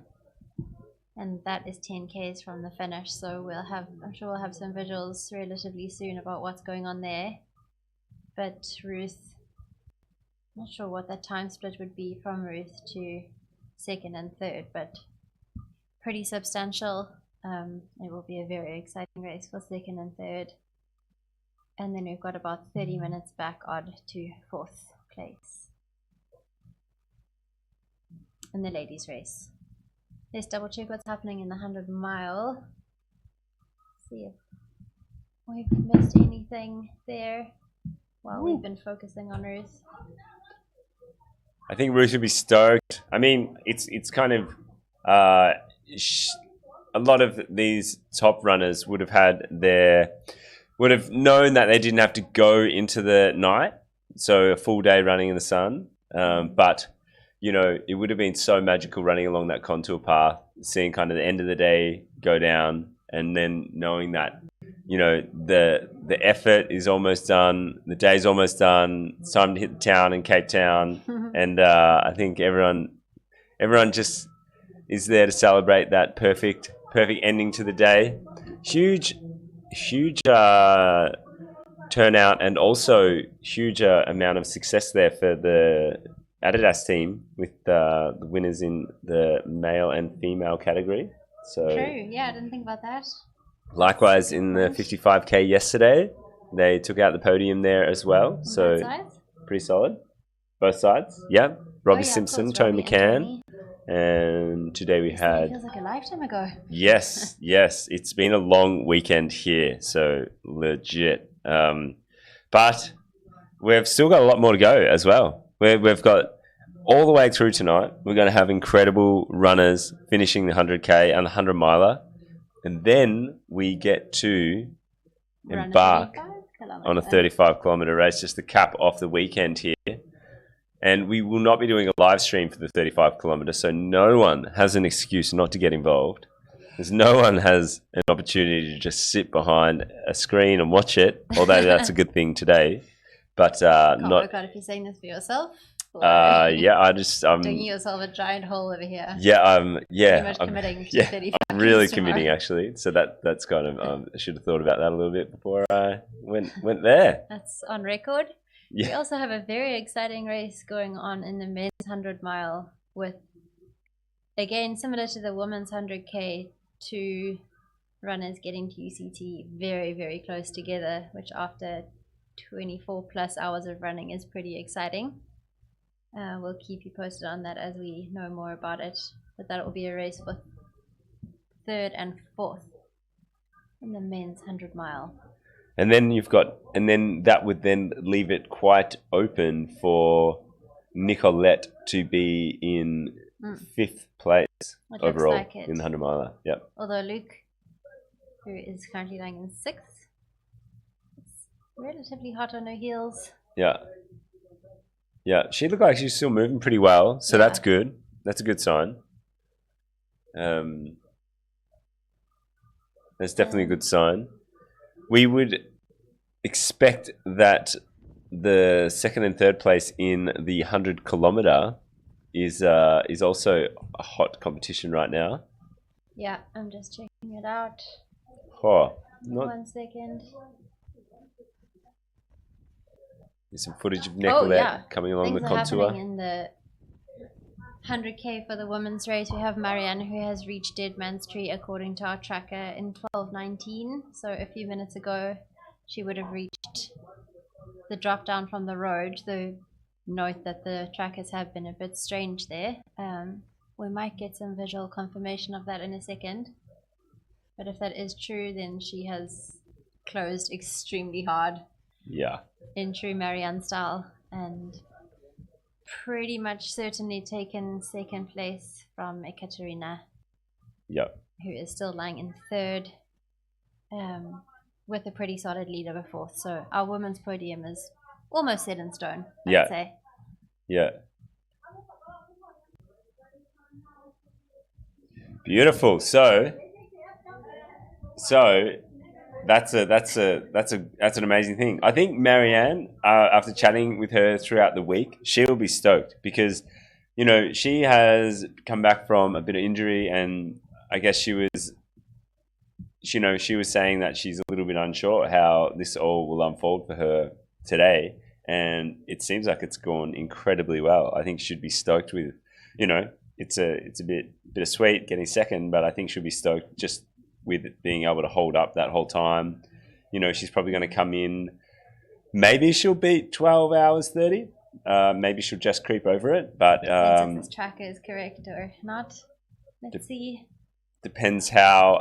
And that is 10 Ks from the finish. So I'm sure we'll have some visuals relatively soon about what's going on there. But Ruth, not sure what that time split would be from Ruth to second and third, but pretty substantial. It will be a very exciting race for second and third. And then we've got about 30 minutes back odd to fourth place in the ladies' race. Let's double check what's happening in the 100 mile. See if we've missed anything there while we've been focusing on Ruth. I think Ruth would be stoked. I mean, it's kind of a lot of these top runners would have known that they didn't have to go into the night, so a full day running in the sun. But you know, it would have been so magical running along that contour path, seeing kind of the end of the day go down, and then knowing that, you know, the effort is almost done, the day's almost done, it's time to hit the town in Cape Town, and I think everyone just is there to celebrate that perfect perfect ending to the day. Huge turnout, and also huge amount of success there for the Adidas team with the winners in the male and female category. So True. Yeah, I didn't think about that. likewise in the 55K yesterday, they took out the podium there as well. On So both sides? pretty solid. Both sides. Yeah. Robbie Oh, yeah, Simpson, of course, Toni Robbie and McCann. Toni. And today we It had... feels like a lifetime ago. Yes. It's been a long weekend here. So legit. But we've still got a lot more to go as well. We've got all the way through tonight. We're going to have incredible runners finishing the 100K and the 100 miler. And then we get to embark on a 35 kilometer race just to cap off the weekend here. And we will not be doing a live stream for the 35 kilometer, so no one has an excuse not to get involved. Because no one has an opportunity to just sit behind a screen and watch it, although that's a good thing today. But Can't not. work out if you're saying this for yourself. Yeah, I'm doing yourself a giant hole over here. Yeah, Pretty much committing to 35 I'm really tomorrow. committing actually. So that's kind of I should have thought about that a little bit before I went there. That's on record. Yeah. We also have a very exciting race going on in the men's 100 mile with, again, similar to the women's 100K, 2 runners getting to UCT very, very close together, which after 24 plus hours of running is pretty exciting. We'll keep you posted on that as we know more about it, but that will be a race for 3rd and 4th in the men's 100 mile. And then that would then leave it quite open for Nicolette to be in 5th place It overall looks like it. in the 100 miler. Yep. Although Luke, who is currently lying in 6th, is relatively hot on her heels. Yeah. Yeah, she looked like she's still moving pretty well, so that's good. That's a good sign. That's definitely a good sign. We would expect that the 2nd and 3rd place in the 100 kilometer is also a hot competition right now. Yeah, I'm just checking it out. Oh, 1 second. There's some footage of Nicolette coming along Things the are contour. happening in the 100K for the women's race. We have Marianne, who has reached Dead Man's Tree according to our tracker in 12:19. So a few minutes ago, she would have reached the drop down from the road. Though note that the trackers have been a bit strange there. We might get some visual confirmation of that in a second. But if that is true, then she has closed extremely hard. Yeah. In true Marianne style, and pretty much certainly taken 2nd place from Ekaterina. Yep. Who is still lying in 3rd, with a pretty solid lead of a 4th. So our women's podium is almost set in stone, I'd say. Yeah. Beautiful. So that's an amazing thing. I think Marianne, after chatting with her throughout the week, she'll be stoked because, she has come back from a bit of injury, and I guess she was saying that she's a little bit unsure how this all will unfold for her today, and it seems like it's gone incredibly well. I think she'd be stoked with, it's a bit bittersweet getting 2nd, but I think she'll be stoked just with being able to hold up that whole time. She's probably going to come in. Maybe she'll beat 12 hours 30. Maybe she'll just creep over it. But if this tracker is correct or not. Let's see. Depends how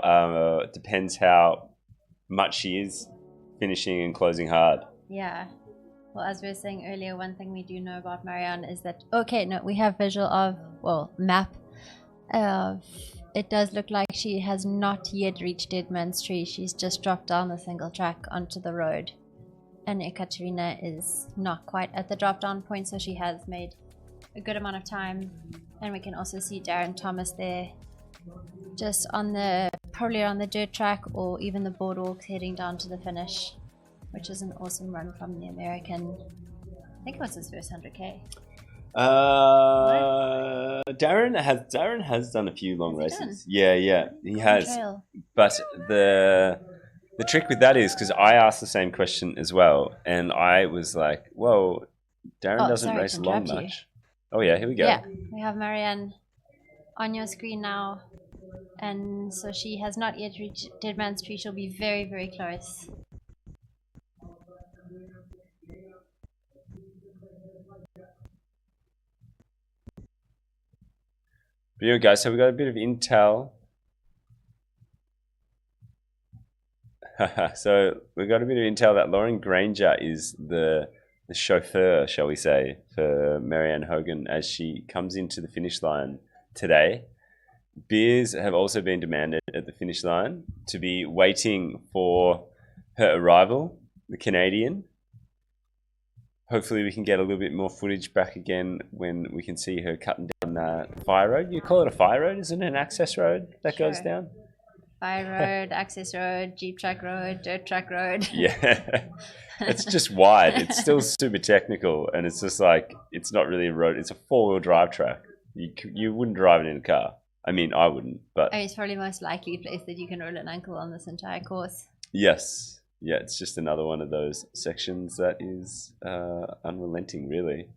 much she is finishing and closing hard. Yeah. Well, as we were saying earlier, one thing we do know about Marianne is that we have visual map. It does look like she has not yet reached Dead Man's Tree. She's just dropped down the single track onto the road. And Ekaterina is not quite at the drop down point, so she has made a good amount of time. And we can also see Darren Thomas there, just probably on the dirt track or even the boardwalk heading down to the finish, which is an awesome run from the American. I think it was his first 100K. Darren has done a few long races. Yeah, he has. Trail. But the trick with that is because I asked the same question as well, and I was like, "Well, Darren doesn't race long much." Oh yeah, here we go. Yeah, we have Marianne on your screen now, and so she has not yet reached Dead Man's Tree. She'll be very, very close. But here we go. So we got a bit of intel. So we got a bit of intel that Lauren Granger is the chauffeur, shall we say, for Marianne Hogan as she comes into the finish line today. Beers have also been demanded at the finish line to be waiting for her arrival, the Canadian. Hopefully we can get a little bit more footage back again when we can see her cutting down that fire road. You call it a fire road, isn't it? An access road that goes down? Fire road, access road, jeep track road, dirt track road. Yeah, it's just wide. It's still super technical, and it's just like, it's not really a road. It's a four-wheel drive track. You wouldn't drive it in a car. I mean, I wouldn't, but... I mean, it's probably the most likely place that you can roll an ankle on this entire course. Yes. Yeah, it's just another one of those sections that is unrelenting, really.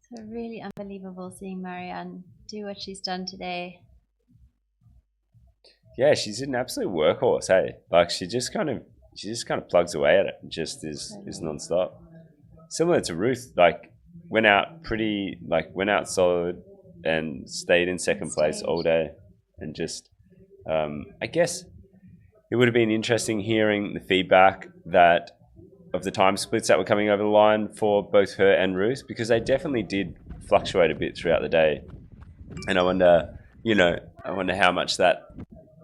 So really unbelievable seeing Marianne do what she's done today. Yeah, she's an absolute workhorse, hey. Like she just kind of plugs away at it and just is non-stop. Similar to Ruth, like went out solid and stayed in second place all day, and just I guess it would have been interesting hearing the feedback of the time splits that were coming over the line for both her and Ruth, because they definitely did fluctuate a bit throughout the day. And I wonder how much that,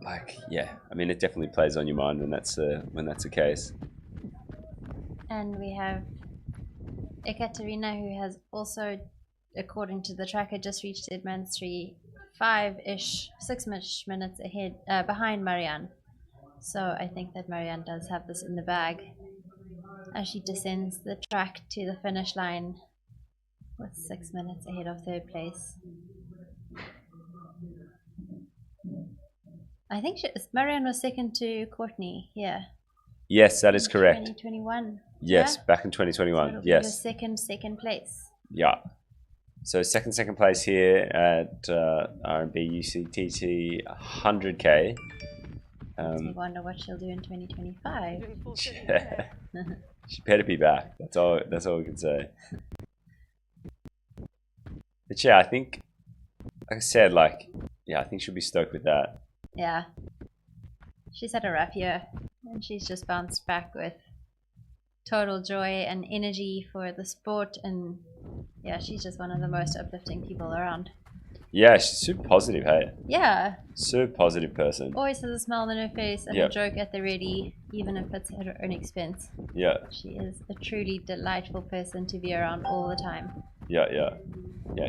like, yeah, I mean, it definitely plays on your mind when that's the case. And we have Ekaterina, who has also, according to the tracker, just reached Dead Man's Tree 6-ish minutes ahead, behind Marianne. So I think that Marianne does have this in the bag as she descends the track to the finish line with 6 minutes ahead of third place. I think Marianne was second to Courtney here. Yes, that is correct. 2021. Yes, yeah? back in 2021. So yes. Second place. Yeah. So second place here at RMB UTCT 100K. I wonder what she'll do in 2025. Yeah. She better be back. That's all we can say. But yeah, I think, like I said, I think she'll be stoked with that. Yeah. She's had a rough year, and she's just bounced back with total joy and energy for the sport, and yeah, she's just one of the most uplifting people around. Yeah, she's super positive, hey? Yeah. Super positive person. Always has a smile on her face and a joke at the ready, even if it's at her own expense. Yeah. She is a truly delightful person to be around all the time. Yeah,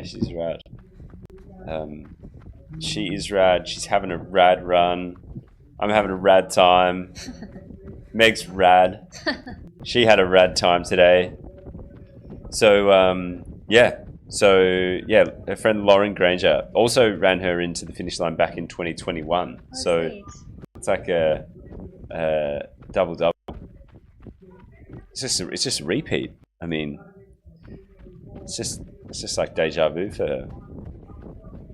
she's rad. She is rad. She's having a rad run. I'm having a rad time. Meg's rad. She had a rad time today. So, yeah. So, yeah, her friend Lauren Granger also ran her into the finish line back in 2021. Oh, so, sweet. It's like a double-double. It's just a repeat. I mean, it's just like deja vu for her.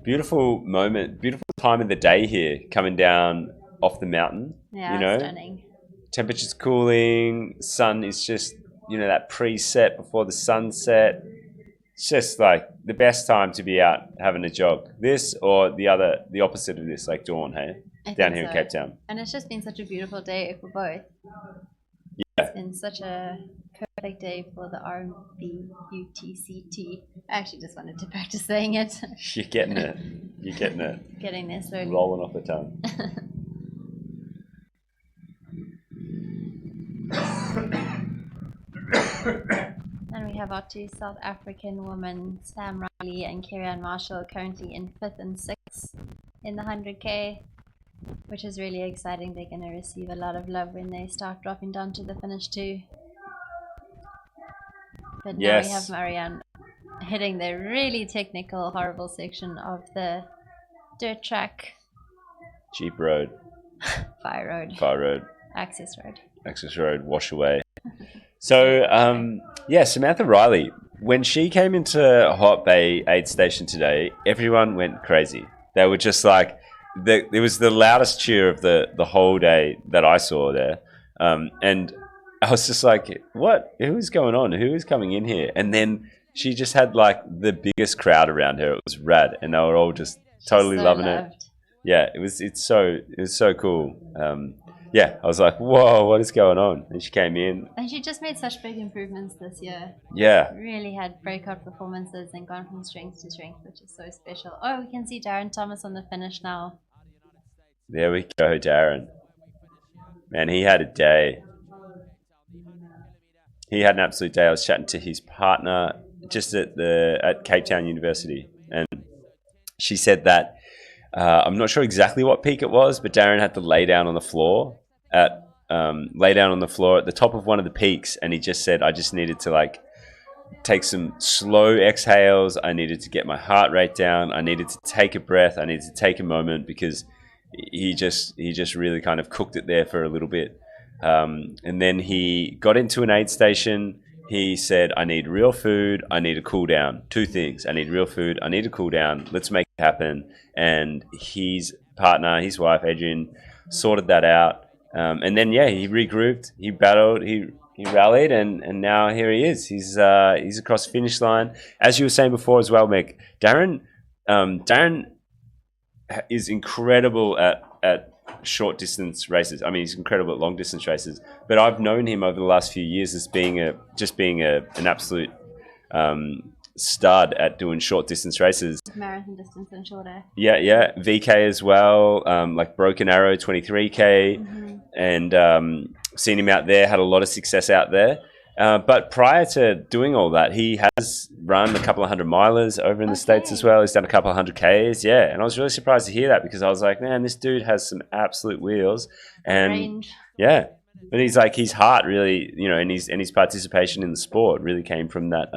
Beautiful moment, beautiful time of the day here, coming down off the mountain. Yeah, stunning. Temperature's cooling, sun is just, that preset before the sunset. It's just like the best time to be out having a jog. This or the opposite of this, like dawn, hey? Down here in Cape Town. And it's just been such a beautiful day for both. Yeah. It's been such a perfect day for the RMB UTCT. I actually just wanted to practice saying it. You're getting it. You're getting it. Getting there slowly. Rolling off the tongue. And we have our two South African women, Sam Reilly and Kieran Marshall, currently in 5th and 6th in the 100K, which is really exciting. They're going to receive a lot of love when they start dropping down to the finish too. But now we have Marianne hitting the really technical, horrible section of the dirt track. Jeep road. Fire road. Fire road. Access road. Access road, wash away. So, yeah, Samantha Reilly, when she came into Hot Bay aid station today, everyone went crazy. They were just like, it was the loudest cheer of the whole day that I saw there. And I was just like, what? Who's going on? Who is coming in here? And then she just had like the biggest crowd around her. It was rad. And they were all just totally loving it. Yeah, it was so cool. Yeah, I was like, whoa, what is going on? And she came in. And she just made such big improvements this year. Yeah. Really had breakout performances and gone from strength to strength, which is so special. Oh, we can see Darren Thomas on the finish now. There we go, Darren. Man, he had a day. He had an absolute day. I was chatting to his partner just at Cape Town University, and she said that I'm not sure exactly what peak it was, but Darren had to lay down on the floor at the top of one of the peaks, and he just said, I just needed to like take some slow exhales. I needed to get my heart rate down. I needed to take a breath. I needed to take a moment, because he just really kind of cooked it there for a little bit. And then he got into an aid station. He said, I need real food. I need a cool down. Two things. I need real food. I need a cool down. Let's make it happen. And his partner, his wife, Adrian, sorted that out. And then, yeah, he regrouped. He battled. He rallied. And now here he is. He's across the finish line. As you were saying before as well, Meg, Darren is incredible at short distance races. I mean, he's incredible at long distance races, but I've known him over the last few years as being an absolute stud at doing short distance races. Marathon distance and shorter. Yeah. VK as well, like Broken Arrow 23K, and seen him out there, had a lot of success out there. But prior to doing all that, he has run a couple of 100-milers over in the States as well. He's done a couple of 100Ks, yeah. And I was really surprised to hear that, because I was like, man, this dude has some absolute wheels. And range. Yeah, but he's like, his heart really, and his participation in the sport really came from that,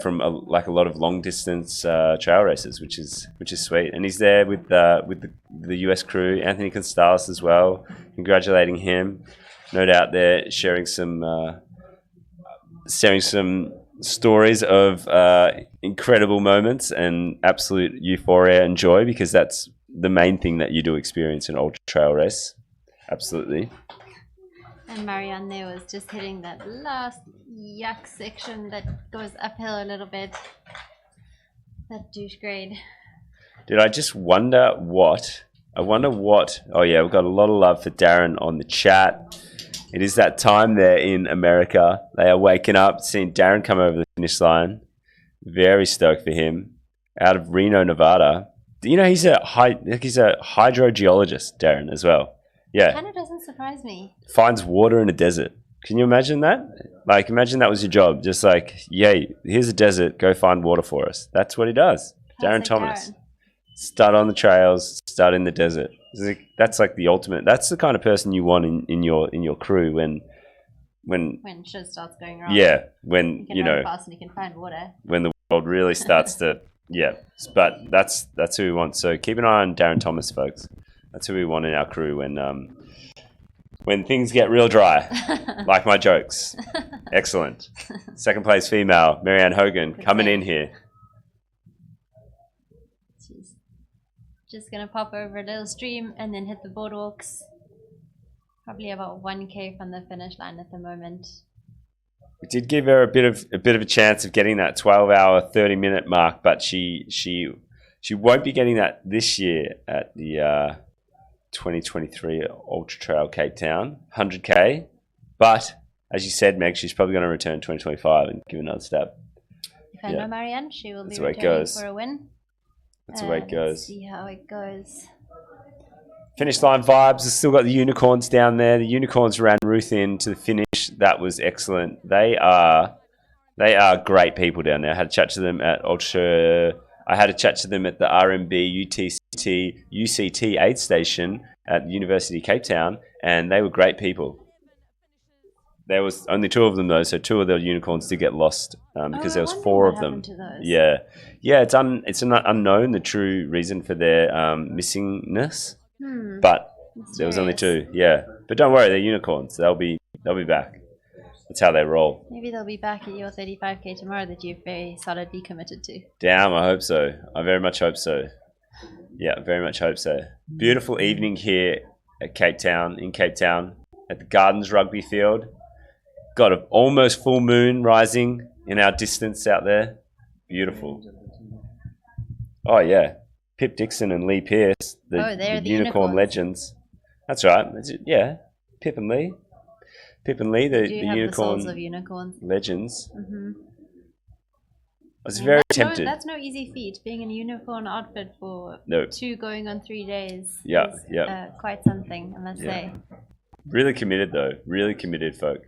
from a lot of long distance trail races, which is sweet. And he's there with the US crew, Anthony Constalis as well, congratulating him. No doubt they're sharing some stories of incredible moments and absolute euphoria and joy, because that's the main thing that you do experience in ultra trail race. Absolutely. And Marianne there was just hitting that last yuck section that goes uphill a little bit. That douche grade. Dude, I just wonder what... Oh yeah, we've got a lot of love for Darren on the chat. It is that time there in America. They are waking up, seeing Darren come over the finish line. Very stoked for him. Out of Reno, Nevada. He's a hydrogeologist, Darren, as well. Yeah. Kind of doesn't surprise me. Finds water in a desert. Can you imagine that? Like, imagine that was your job. Just like, yay, here's a desert. Go find water for us. That's what he does. Darren Thomas. Start on the trails. Start in the desert. That's like the ultimate. That's the kind of person you want in your crew when shit starts going wrong. Yeah, when you can run fast and you can find water. When the world really starts to but that's who we want. So keep an eye on Darren Thomas, folks. That's who we want in our crew when things get real dry, like my jokes. Excellent. Second place female, Marianne Hogan, coming in here. Just gonna pop over a little stream and then hit the boardwalks. Probably about 1K from the finish line at the moment. We did give her a bit of a chance of getting that 12-hour, 30-minute mark, but she won't be getting that this year at the 2023 Ultra-Trail Cape Town 100K. But as you said, Meg, she's probably going to return 2025 and give another stab. If I know Marianne, she will That's be returning for a win. That's the way it goes. Let's see how it goes. Finish line vibes. We've still got the unicorns down there. The unicorns ran Ruth in to the finish. That was excellent. They are great people down there. I had a chat to them at the RMB UTCT aid station at the University of Cape Town, and they were great people. There was only 2 of them though, so 2 of the unicorns did get lost because there was 4 of them. Yeah, it's an unknown, the true reason for their missingness, but there was only 2. Yeah, but don't worry, they're unicorns. They'll be back. That's how they roll. Maybe they'll be back at your 35k tomorrow that you've very solidly committed to. Damn, I hope so. I very much hope so. Yeah, very much hope so. Beautiful evening here at Cape Town, at the Gardens Rugby Field. Got an almost full moon rising in our distance out there. Beautiful. Oh yeah, Pip Dixon and Lee Pearce, the unicorn legends. That's right. Yeah, Pip and Lee, the unicorn the of unicorns. legends. I was very tempted. That's no easy feat. Being in a unicorn outfit for 2 going on 3 days. Yeah. Quite something, I must say. Really committed though. Really committed folk.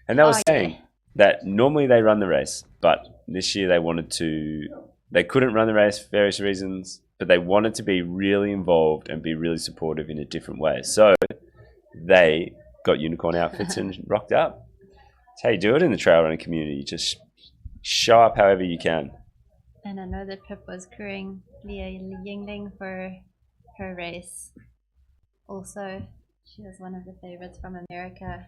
And they were saying that normally they run the race, but this year they couldn't run the race for various reasons, but they wanted to be really involved and be really supportive in a different way. So they got unicorn outfits and rocked up. That's how you do it in the trail running community. You just show up however you can. And I know that Pip was crewing Leah Yingling for her race. Also, she was one of the favorites from America.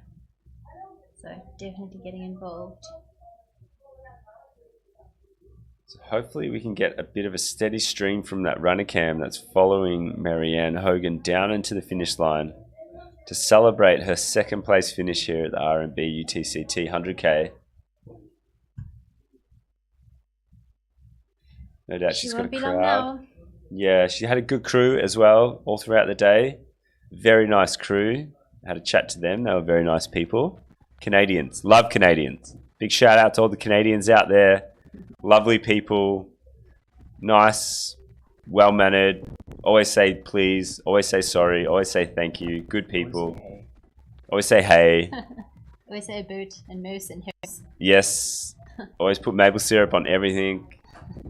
So definitely getting involved. So hopefully we can get a bit of a steady stream from that runner cam that's following Marianne Hogan down into the finish line to celebrate her 2nd place finish here at the RMB UTCT 100k. No doubt she's got a crowd. Yeah, she had a good crew as well all throughout the day. Very nice crew. Had a chat to them. They were very nice people. Canadians. Love Canadians. Big shout out to all the Canadians out there. Lovely people. Nice. Well-mannered. Always say please. Always say sorry. Always say thank you. Good people. Always say hey. Always say boot and moose and hers. Yes. Always put maple syrup on everything.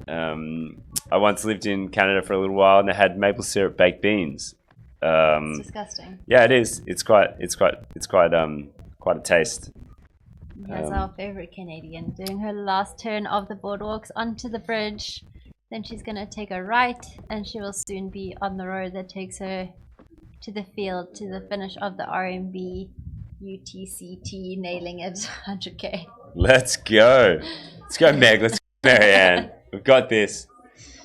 I once lived in Canada for a little while and they had maple syrup baked beans. It's disgusting. Yeah, it is. It's quite a taste. Here's our favorite Canadian doing her last turn of the boardwalks onto the bridge. Then she's going to take a right and she will soon be on the road that takes her to the field, to the finish of the RMB UTCT, nailing it 100k. Let's go. Let's go, Meg. Let's go, Marianne. We've got this.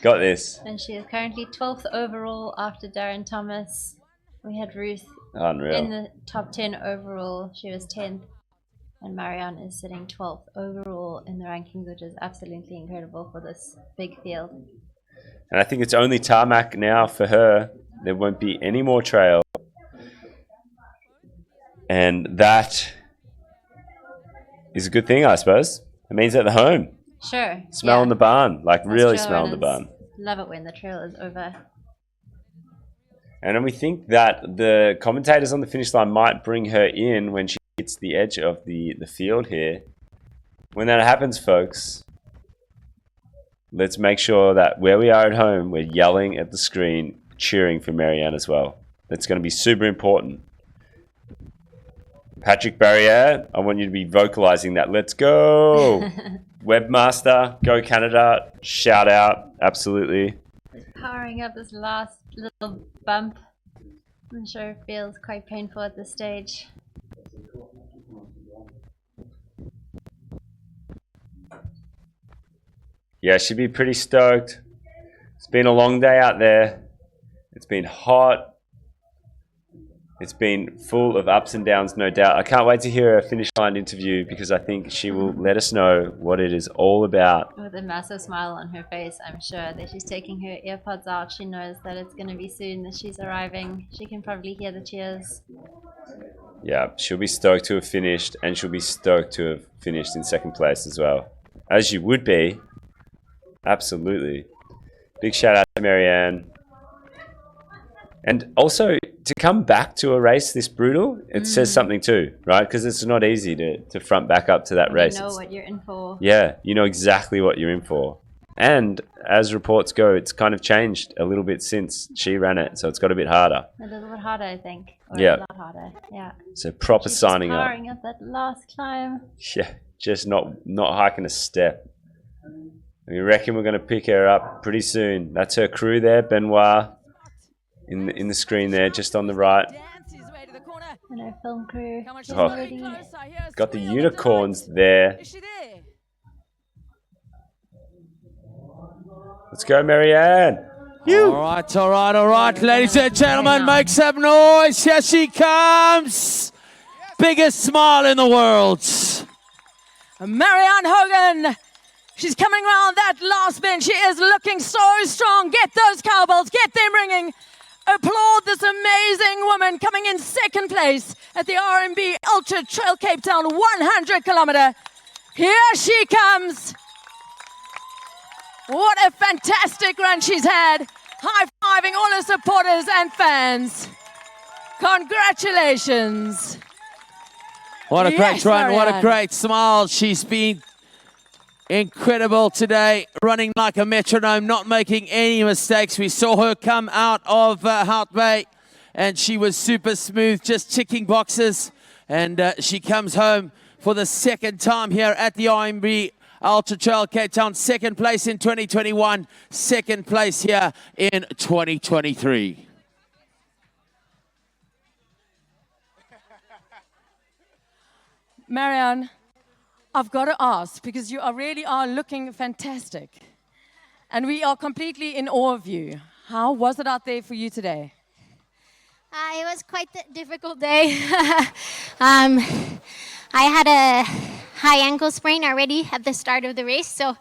Got this. And she is currently 12th overall after Darren Thomas. We had Ruth Unreal. in the top 10 overall. She was 10th. And Marianne is sitting 12th overall in the rankings, which is absolutely incredible for this big field. And I think it's only tarmac now for her. There won't be any more trail. And that is a good thing, I suppose. It means at the home. Sure. Smelling the barn. Like really smelling the barn. Love it when the trail is over. And then we think that the commentators on the finish line might bring her in when she hits the edge of the field here. When that happens, folks, let's make sure that where we are at home, we're yelling at the screen, cheering for Marianne as well. That's going to be super important. Patrick Barriere, I want you to be vocalizing that. Let's go! Webmaster, go Canada, shout out, absolutely. Powering up this last little bump. I'm sure it feels quite painful at this stage. Yeah, she'd be pretty stoked. It's been a long day out there. It's been hot. It's been full of ups and downs, no doubt. I can't wait to hear her finish line interview because I think she will let us know what it is all about. With a massive smile on her face, I'm sure that she's taking her earpods out. She knows that it's going to be soon that she's arriving. She can probably hear the cheers. Yeah, she'll be stoked to have finished, and she'll be stoked to have finished in second place as well. As you would be. Absolutely. Big shout out to Marianne. And also, to come back to a race this brutal, it says something too, right? Because it's not easy to front back up to that race. You know what you're in for. Yeah, you know exactly what you're in for. And as reports go, it's kind of changed a little bit since she ran it, so it's got a bit harder. A little bit harder, I think. Or Yeah. a lot harder. Yeah. So proper She's signing just up. powering up that last climb. Yeah, just not hiking a step. We reckon we're going to pick her up pretty soon. That's her crew there, Benoit, in the screen there, just on the right. And our film crew. Oh, got the unicorns there. Let's go, Marianne. All right, ladies and gentlemen, make some noise. Here she comes. Biggest smile in the world. Marianne Hogan. She's coming around that last bend. She is looking so strong. Get those cowbells. Get them ringing. Applaud this amazing woman coming in second place at the RMB Ultra-trail Cape Town 100 kilometer. Here she comes. What a fantastic run she's had. High-fiving all her supporters and fans. Congratulations. What a Yes, great run. What a Marianne. great smile. She's been incredible today, running like a metronome, not making any mistakes. We saw her come out of Hout Bay, and she was super smooth, just ticking boxes. And she comes home for the second time here at the RMB Ultra-trail Cape Town. Second place in 2021, second place here in 2023. Marianne, I've got to ask, because you really are looking fantastic. And we are completely in awe of you. How was it out there for you today? It was quite a difficult day. I had a high ankle sprain already at the start of the race, so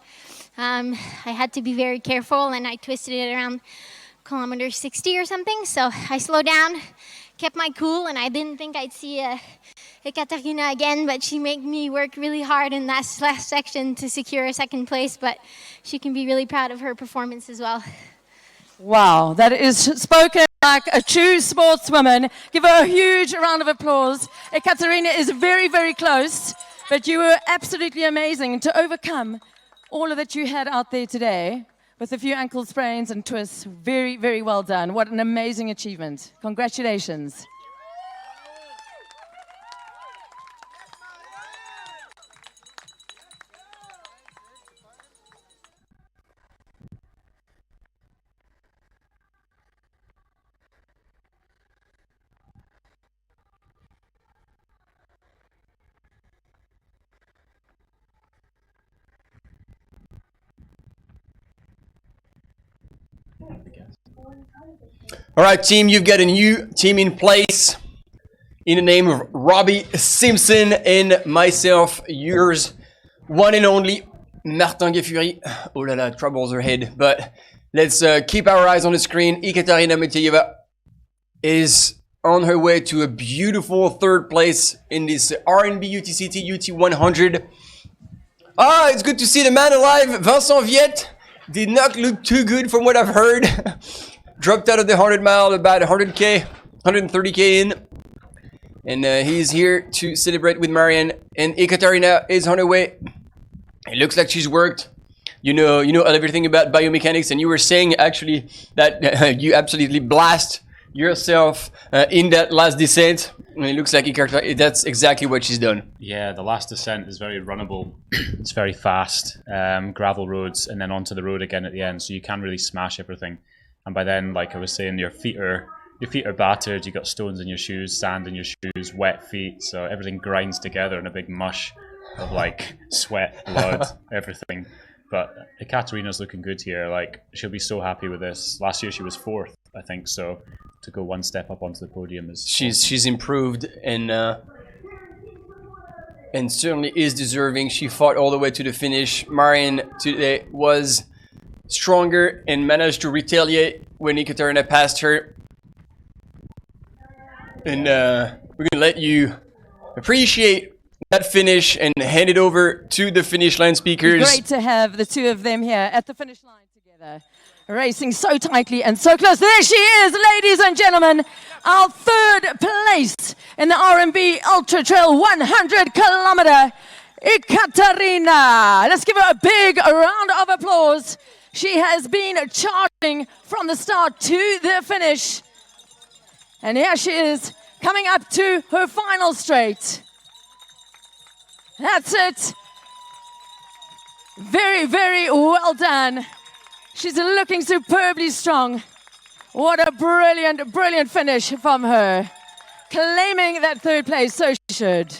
I had to be very careful, and I twisted it around kilometer 60 or something. So I slowed down, kept my cool, and I didn't think I'd see Ekaterina again, but she made me work really hard in that last section to secure a second place, but she can be really proud of her performance as well. Wow, that is spoken like a true sportswoman. Give her a huge round of applause. Ekaterina is very, very close, but you were absolutely amazing to overcome all of that you had out there today with a few ankle sprains and twists. Very, very well done. What an amazing achievement. Congratulations. All right, team, you've got a new team in place in the name of Robbie Simpson and myself, yours, one and only, Martin Gaffuri. Oh la la, troubles ahead. But let's keep our eyes on the screen. Ekaterina Mateyeva is on her way to a beautiful third place in this RMB UTCT UT100. Ah, it's good to see the man alive. Vincent Viette did not look too good from what I've heard. Dropped out of the 100 mile about 100k, 130k in. And he's here to celebrate with Marianne. And Ekaterina is on her way. It looks like she's worked. You know everything about biomechanics. And you were saying actually that you absolutely blast yourself in that last descent. And it looks like Ekaterina, that's exactly what she's done. Yeah, the last descent is very runnable. It's very fast, gravel roads, and then onto the road again at the end. So you can really smash everything. And by then, like I was saying, your feet are battered. You got stones in your shoes, sand in your shoes, wet feet. So everything grinds together in a big mush of like sweat, blood, everything. But Ekaterina's looking good here. Like she'll be so happy with this. Last year she was 4th, I think. So to go one step up onto the podium is she's improved and certainly is deserving. She fought all the way to the finish. Marianne today was stronger and managed to retaliate when Ekaterina passed her. And we're gonna let you appreciate that finish and hand it over to the finish line speakers. Great to have the two of them here at the finish line together, racing so tightly and so close. There she is, ladies and gentlemen, our 3rd place in the RMB Ultra-trail 100 kilometer. Ekaterina. Let's give her a big round of applause. She has been charging from the start to the finish. And here she is, coming up to her final straight. That's it. Very, very well done. She's looking superbly strong. What a brilliant, brilliant finish from her. Claiming that third place, so she should.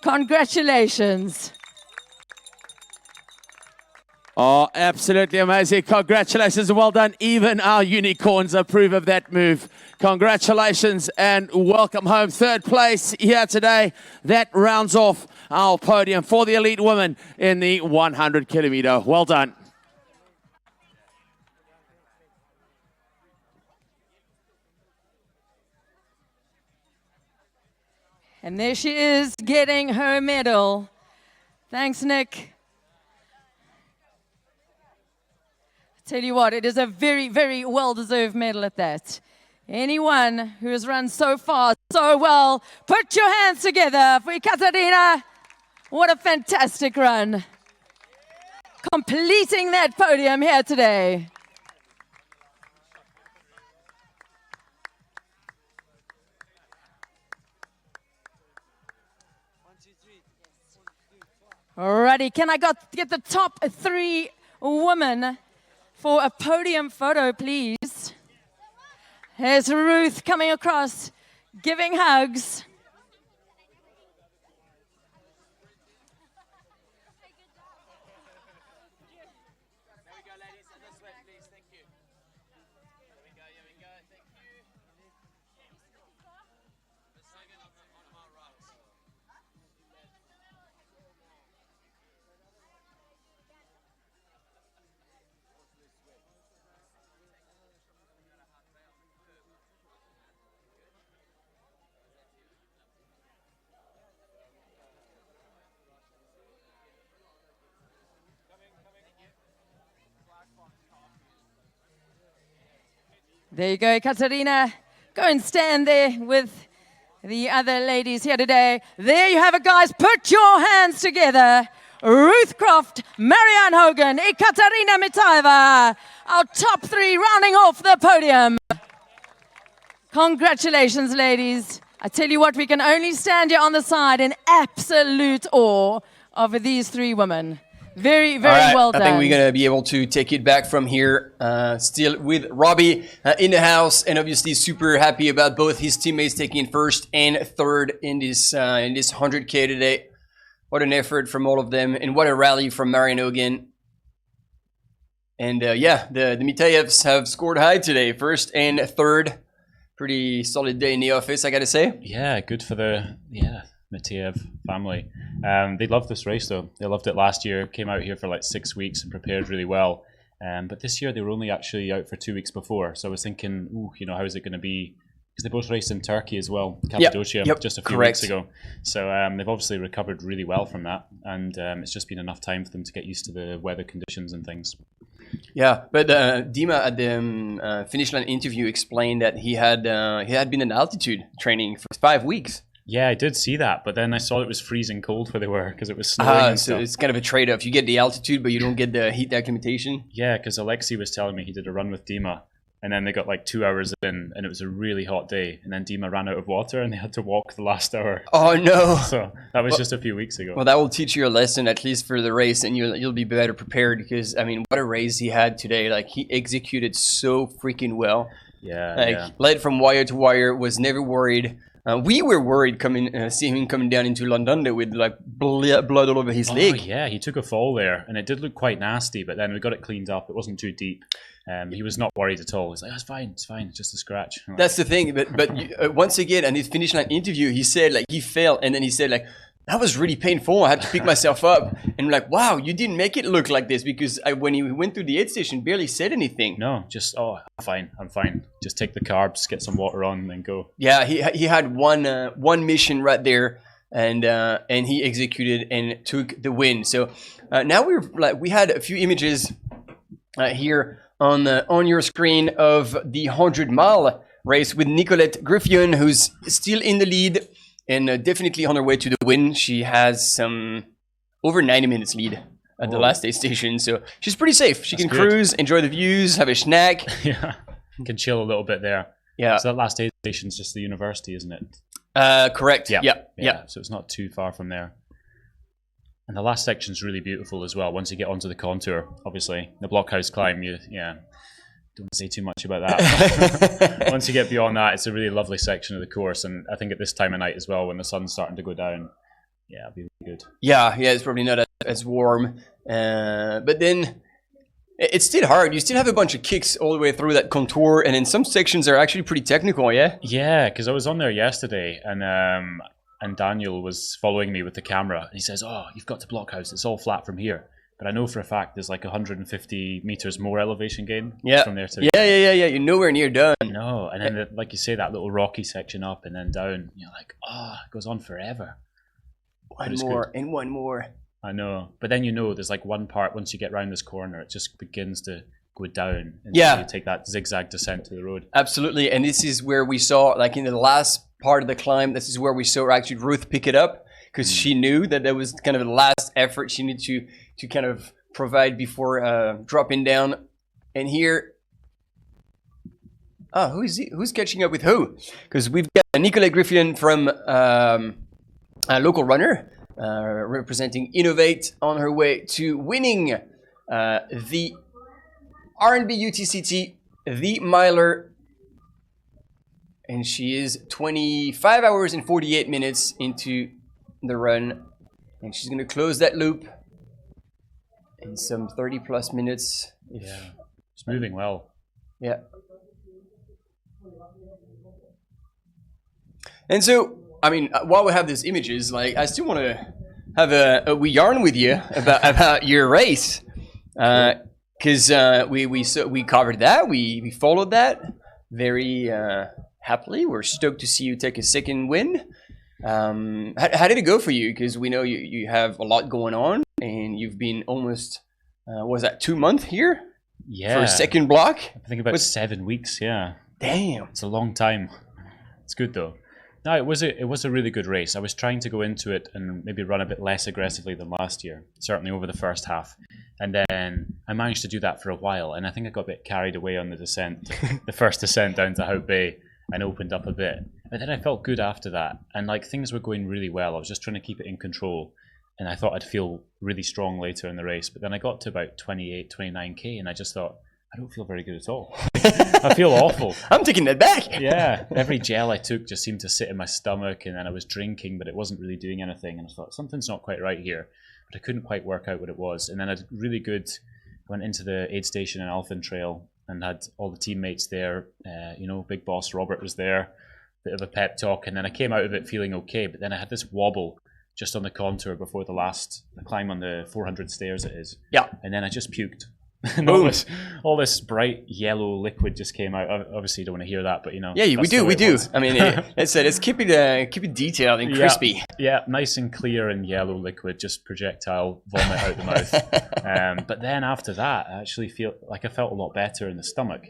Congratulations. Oh, absolutely amazing. Congratulations and well done. Even our unicorns approve of that move. Congratulations and welcome home. Third place here today. That rounds off our podium for the elite women in the 100 kilometer. Well done. And there she is getting her medal. Thanks, Nick. Tell you what, it is a very, very well-deserved medal at that. Anyone who has run so far, so well, put your hands together for Ekaterina. What a fantastic run. Completing that podium here today. Alrighty, can I get the top 3 women for a podium photo, please? Here's Ruth coming across, giving hugs. There you go, Katarina. Go and stand there with the other ladies here today. There you have it, guys. Put your hands together. Ruth Croft, Marianne Hogan, Ekaterina Mitaeva, our top 3 rounding off the podium. Congratulations, ladies. I tell you what, we can only stand here on the side in absolute awe of these 3 women. Very, very well done. I think we're going to be able to take it back from here. Still with Robbie in the house, and obviously super happy about both his teammates taking first and third in this 100K today. What an effort from all of them, and what a rally from Marianne Hogan. And yeah, the Mitaevs have scored high today, first and third. Pretty solid day in the office, I got to say. Yeah, good for the Mitaev family. They loved this race though. They loved it last year, came out here for like 6 weeks and prepared really well. But this year they were only actually out for 2 weeks before. So I was thinking, ooh, you know, how is it going to be? Because they both raced in Turkey as well, Cappadocia, just a few weeks ago. So they've obviously recovered really well from that. And it's just been enough time for them to get used to the weather conditions and things. Yeah, but Dima at the finish line interview explained that he had been in altitude training for 5 weeks. Yeah, I did see that, but then I saw it was freezing cold where they were because it was snowing and so stuff. it's kind of a trade-off. You get the altitude, but you don't get the heat acclimatation. Yeah, because Alexei was telling me he did a run with Dima, and then they got like 2 hours in, and it was a really hot day, and then Dima ran out of water, and they had to walk the last hour. Oh no! So that was just a few weeks ago. Well, that will teach you a lesson, at least for the race, and you'll be better prepared, because, I mean, what a race he had today. Like, he executed so freaking well. Yeah, like, led from wire to wire, was never worried. We were worried seeing him coming down into London with like blood all over his leg. Yeah, he took a fall there, and it did look quite nasty, but then we got it cleaned up. It wasn't too deep. He was not worried at all. He was like, it's fine, it's just a scratch. That's the thing, but once again, in his finish line interview, he said like he fell, and then he said like, that was really painful. I had to pick myself up. And I'm like, wow, you didn't make it look like this, because when he went through the aid station, barely said anything. No, just, I'm fine. Just take the carbs, get some water on, and then go. Yeah, he had one mission right there, and he executed and took the win. So now we had a few images here on your screen of the 100-mile race with Nicolette Griffion, who's still in the lead. And definitely on her way to the win. She has some over 90 minutes lead at the last aid station. So she's pretty safe. She can cruise, enjoy the views, have a snack. Yeah, you can chill a little bit there. Yeah. So that last aid station's just the university, isn't it? Correct. Yeah. So it's not too far from there. And the last section's really beautiful as well. Once you get onto the contour, obviously the blockhouse climb, don't say too much about that. Once you get beyond that, it's a really lovely section of the course. And I think at this time of night as well, when the sun's starting to go down, it'll be really good. Yeah, it's probably not as warm. But then it's still hard. You still have a bunch of kicks all the way through that contour, and then some sections are actually pretty technical, yeah? Yeah, because I was on there yesterday, and Daniel was following me with the camera, and he says, "Oh, you've got to Blockhouse. It's all flat from here." But I know for a fact there's like 150 meters more elevation gain from there to yeah. You're nowhere near done. No, and then like you say, that little rocky section up and then down, you're like, it goes on forever. One more and one more. I know, but then there's like one part once you get round this corner, it just begins to go down. And so you take that zigzag descent to the road. Absolutely, and this is where we saw, like in the last part of the climb, this is where we saw actually Ruth pick it up, because she knew that that was kind of the last effort she needed to kind of provide before dropping down. And here, who's catching up with who? Because we've got Nicola Griffin from a local runner, representing Innovate, on her way to winning the RMB UTCT, the miler, and she is 25 hours and 48 minutes into the run, and she's gonna close that loop in some 30 plus minutes. It's moving well. Yeah. And so, I mean, while we have these images, like, I still want to have a wee yarn with you about your race, because we covered that, we followed that very happily. We're stoked to see you take a second win. How did it go for you? Because we know you have a lot going on, and you've been almost was that 2 months here? Yeah, for a second block. I think about 7 weeks. Yeah, damn, it's a long time. It's good though. No, it was a really good race. I was trying to go into it and maybe run a bit less aggressively than last year, certainly over the first half. And then I managed to do that for a while, and I think I got a bit carried away on the descent, the first descent down to Hout Bay, and opened up a bit. But then I felt good after that, and like things were going really well. I was just trying to keep it in control, and I thought I'd feel really strong later in the race. But then I got to about 28, 29K, and I just thought, I don't feel very good at all. I feel awful. I'm taking that back. Yeah, every gel I took just seemed to sit in my stomach, and then I was drinking, but it wasn't really doing anything. And I thought, something's not quite right here. But I couldn't quite work out what it was. And then I went into the aid station in Alphen Trail and had all the teammates there. Big boss Robert was there, bit of a pep talk. And then I came out of it feeling okay. But then I had this wobble just on the contour before the climb on the 400 stairs it is. Yeah. And then I just puked. And all this bright yellow liquid just came out. Obviously, you don't want to hear that, but Yeah, we do. I mean, let's keep it detailed and crispy. Yeah, nice and clear and yellow liquid, just projectile vomit out the mouth. But then after that, I actually I felt a lot better in the stomach.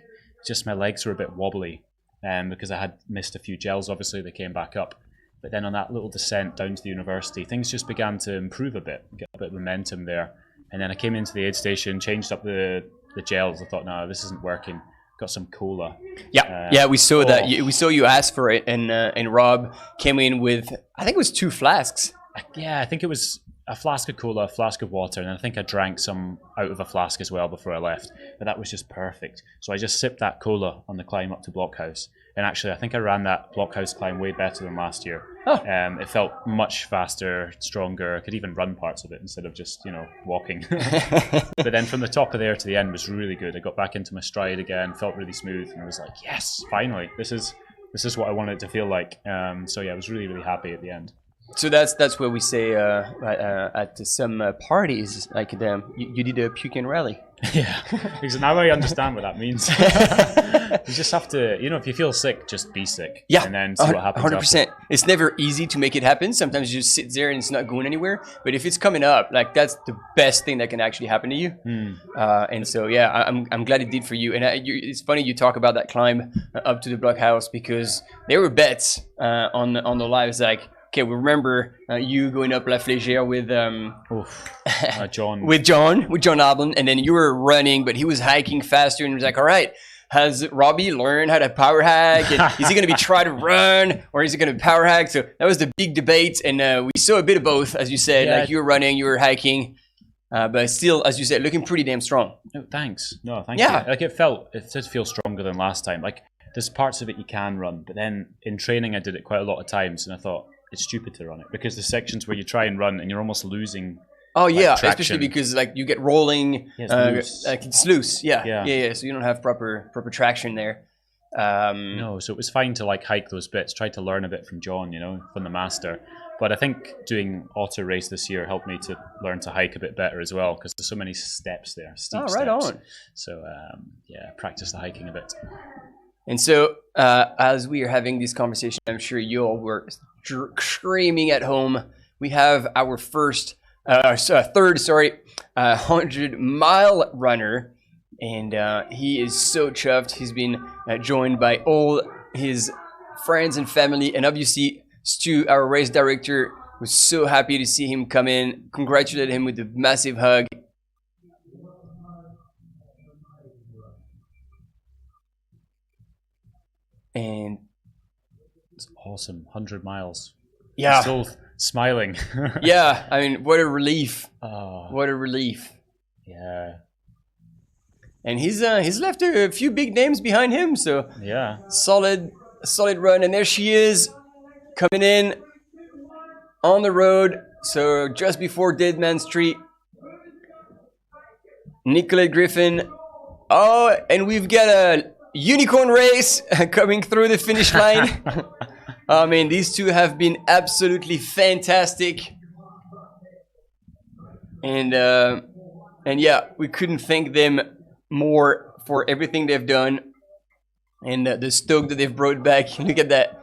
Just my legs were a bit wobbly, because I had missed a few gels. Obviously, they came back up. But then on that little descent down to the university, things just began to improve a bit, get a bit of momentum there. And then I came into the aid station, changed up the gels. I thought, no, this isn't working. Got some cola. Yeah, we saw that. We saw you ask for it, and Rob came in with, I think it was 2 flasks. Yeah, I think it was a flask of cola, a flask of water, and I think I drank some out of a flask as well before I left. But that was just perfect. So I just sipped that cola on the climb up to Blockhouse. And actually, I think I ran that Blockhouse climb way better than last year. It felt much faster, stronger. I could even run parts of it instead of just, walking. But then from the top of there to the end was really good. I got back into my stride again, felt really smooth, and I was like, yes, finally, this is what I wanted it to feel like. So yeah, I was really, really happy at the end. So that's where we say at some parties, like you did a puke and rally. Yeah, because now I understand what that means. You just have to, if you feel sick, just be sick. Yeah, and then see what happens. 100%. It's never easy to make it happen. Sometimes you just sit there and it's not going anywhere. But if it's coming up, like that's the best thing that can actually happen to you. And so yeah, I'm glad it did for you. And it's funny you talk about that climb up to the blockhouse, because there were bets on the lives like, okay, we remember you going up La Flégère with John. with John Ablin, and then you were running, but he was hiking faster, and he was like, all right, has Robbie learned how to power hack? And is he going to be try to run, or is he going to power hack? So that was the big debate, and we saw a bit of both, as you said. Yeah. Like you were running, you were hiking, but still, as you said, looking pretty damn strong. No, thanks. No, thank you. Like it did feel stronger than last time. Like there's parts of it you can run, but then in training I did it quite a lot of times, and I thought it's stupid to run it because the sections where you try and run and you're almost losing. Oh yeah, traction. especially because like you get rolling, loose. like it's loose. Yeah. So you don't have proper traction there. No, so it was fine to like hike those bits. Tried to learn a bit from John, from the master. But I think doing auto race this year helped me to learn to hike a bit better as well because there's so many steps there, steep steps. On. So practice the hiking a bit. And so as we are having this conversation, I'm sure you all were screaming at home. We have our third 100-mile runner, and he is so chuffed. He's been joined by all his friends and family, and obviously Stu, our race director, was so happy to see him come in. Congratulated him with a massive hug. And it's awesome, 100 miles. Yeah. He's still smiling. Yeah, I mean, what a relief. Oh. What a relief. Yeah. And he's left a few big names behind him, so yeah. Solid run. And there she is, coming in on the road. So just before Dead Man Street. Nicolette Griffin. Oh, and we've got a unicorn race coming through the finish line. I mean, these two have been absolutely fantastic. And yeah, we couldn't thank them more for everything they've done and the stoke that they've brought back. Look at that.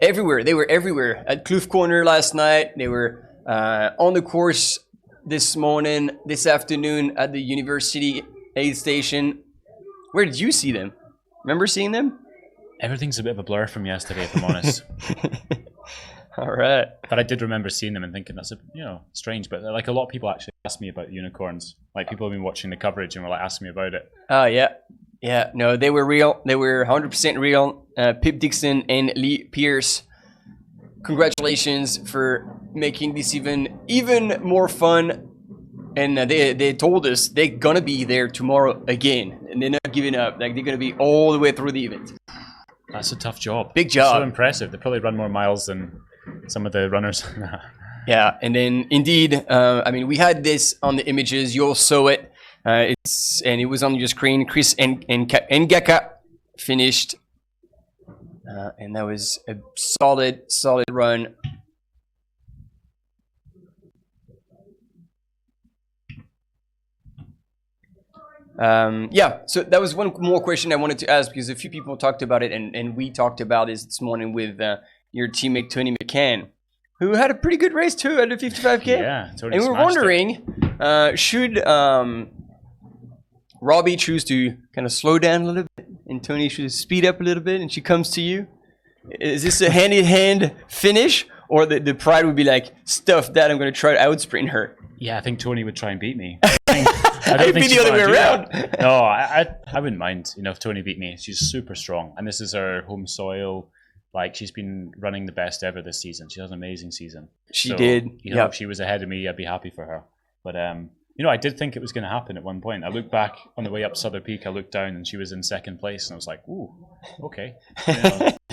Everywhere. They were everywhere. At Kloof Corner last night. They were on the course this morning, this afternoon at the University aid station. Where did you see them? Remember seeing them? Everything's a bit of a blur from yesterday, if I'm honest. All right. But I did remember seeing them and thinking that's strange. But like a lot of people actually asked me about unicorns. Like people have been watching the coverage and were like asking me about it. Oh yeah. No, they were real. They were 100% real. Pip Dixon and Lee Pierce. Congratulations for making this even more fun. And they told us they're gonna be there tomorrow again, and they're not giving up. Like they're gonna be all the way through the event. That's a tough job. Big job. So impressive. They probably run more miles than some of the runners. Yeah, and then indeed, I mean, we had this on the images. You all saw it. It was on your screen. Chris Ngaka finished, and that was a solid run. Yeah, so that was one more question I wanted to ask because a few people talked about it, and we talked about this morning with your teammate Toni McCann, who had a pretty good race too at the 55K. Yeah, Tony. And we were wondering, should Robbie choose to kind of slow down a little bit, and Toni should speed up a little bit, and she comes to you? Is this a hand-in-hand finish, or the pride would be like, stuff that, I'm going to try to outsprint her? Yeah, I think Toni would try and beat me. I don't think the other way around. No, I wouldn't mind, if Toni beat me. She's super strong, and this is her home soil. Like, she's been running the best ever this season. She has an amazing season. She did. If she was ahead of me, I'd be happy for her. But I did think it was going to happen at one point. I looked back on the way up Souther Peak. I looked down, and she was in second place, and I was like, "Ooh, okay,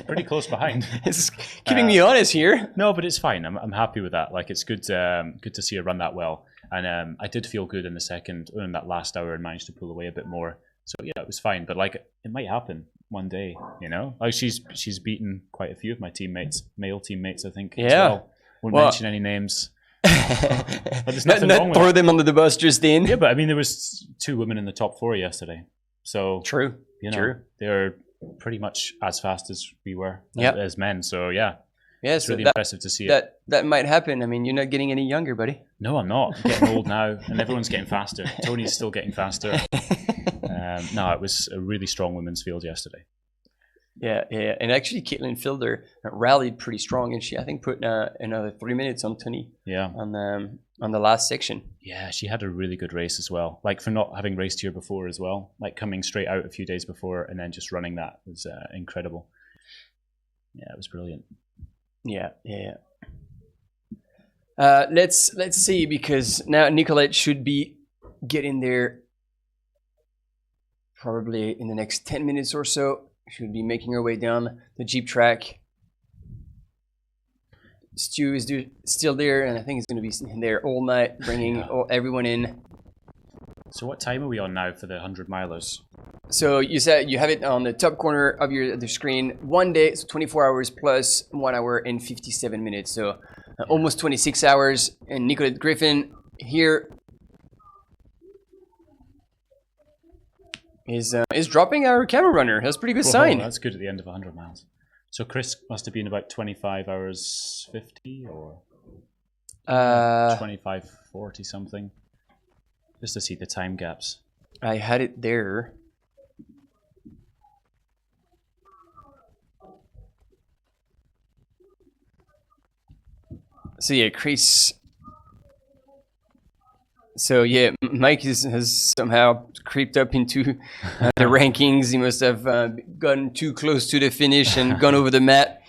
pretty close behind." It's keeping me honest here. No, but it's fine. I'm happy with that. Like, it's good to see her run that well. And I did feel good in that last hour, and managed to pull away a bit more. So yeah, it was fine. But like, it might happen one day, Like she's beaten quite a few of my teammates, male teammates, I think. Yeah. As well. Won't mention any names. But there's nothing wrong with throw that. them under the bus just in. Yeah, but I mean, there was 2 women in the top 4 yesterday. So true. True. They're pretty much as fast as we were as men. So yeah. Yeah, it's really impressive to see it. That might happen. I mean, you're not getting any younger, buddy. No, I'm not. I'm getting old now, and everyone's getting faster. Tony's still getting faster. No, it was a really strong women's field yesterday. Yeah, yeah, and actually Caitlin Fielder rallied pretty strong, and she I think put another 3 minutes on Toni. Yeah. On the last section. Yeah, she had a really good race as well. Like for not having raced here before as well, like coming straight out a few days before and then just running that was incredible. Yeah, it was brilliant. Yeah, yeah. Let's see, because now Nicolette should be getting there probably in the next 10 minutes or so. Should be making her way down the Jeep track. Stu is still there, and I think he's going to be there all night, bringing everyone in. So what time are we on now for the 100 milers? So you said you have it on the top corner of the screen. 1 day, so 24 hours plus 1 hour and 57 minutes. So almost 26 hours. And Nicolette Griffin here is dropping our camera runner. That's a pretty good sign. That's good at the end of 100 miles. So Chris must have been about 25 hours 50 or 25:40 something. Just to see the time gaps. I had it there. So yeah, Chris. So yeah, Mike has somehow creeped up into the rankings. He must have gotten too close to the finish and gone over the mat.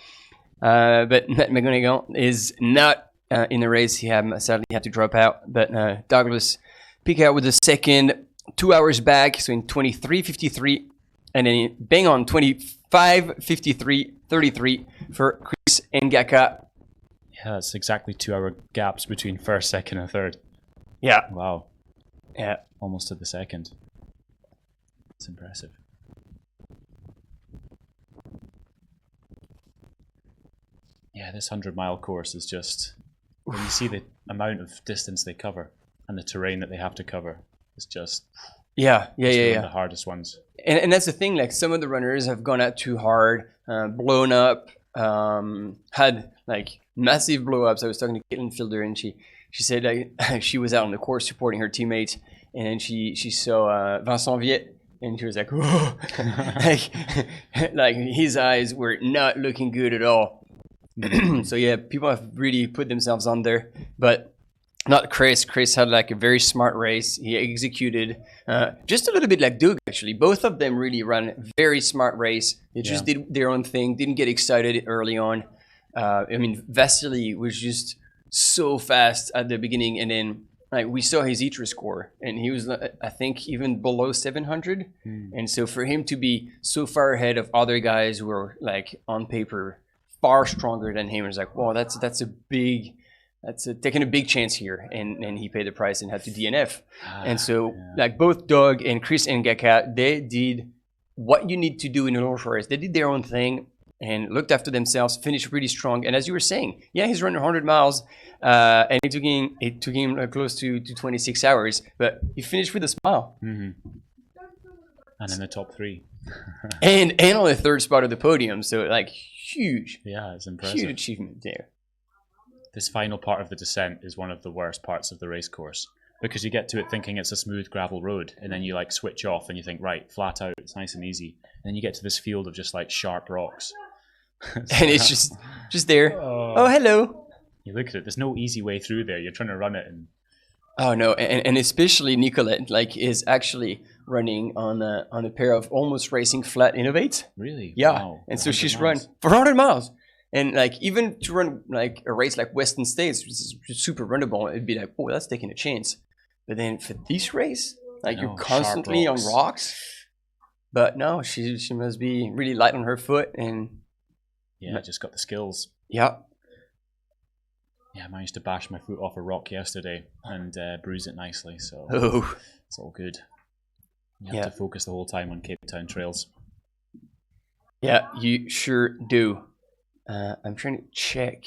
But Matt McGonigal is not in the race. He sadly had to drop out. But Douglas pick out with the second, 2 hours back, so in 23:53, and then bang on 25:53:33 for Chris Ngaka. Yeah, that's exactly 2 hour gaps between first, second, and third. Yeah. Wow. Yeah. Almost to the second. It's impressive. Yeah, this 100-mile course is just, when you see the amount of distance they cover and the terrain that they have to cover, it's just one of the hardest ones. And that's the thing, like some of the runners have gone out too hard, blown up, had like massive blow-ups. I was talking to Caitlin Fielder, and she said she was out on the course supporting her teammates, and then she saw Vincent Viet, and she was like, whoa. like his eyes were not looking good at all. So yeah, people have really put themselves on there, but not Chris. Chris had like a very smart race. He executed just a little bit like Doug, actually. Both of them really ran a very smart race. They just did their own thing, didn't get excited early on. I mean, Vasily was just so fast at the beginning, and then like we saw his ITRA score, and he was, I think, even below 700. And so for him to be so far ahead of other guys who were like on paper far stronger than him, was like, wow, that's taking a big chance here, and he paid the price and had to DNF. And so like both Doug and Chris Ngaka, they did what you need to do in an ultra race. They did their own thing and looked after themselves, finished really strong. And as you were saying, yeah, he's running 100 miles, and it took him close to 26 hours, but he finished with a smile. And in the top three. and on the third spot of the podium, so like huge. Yeah, it's impressive. Huge achievement there. This final part of the descent is one of the worst parts of the race course, because you get to it thinking it's a smooth gravel road, and then you like switch off and you think, right, flat out, it's nice and easy. And then you get to this field of just like sharp rocks. And it's just there. Oh, hello. You look at it, there's no easy way through there. You're trying to run it, and oh no, and especially Nicolette like is actually running on a pair of almost racing flat Innovate. Really? Yeah. Wow. And so she's run for 100 miles. And like even to run like a race like Western States, which is super runnable, it'd be like, oh, that's taking a chance. But then for this race, like you're constantly on rocks. But no, she must be really light on her foot, and just got the skills. Yeah. Yeah, I managed to bash my foot off a rock yesterday and bruise it nicely, so it's all good. You have to focus the whole time on Cape Town trails. Yeah, you sure do. I'm trying to check.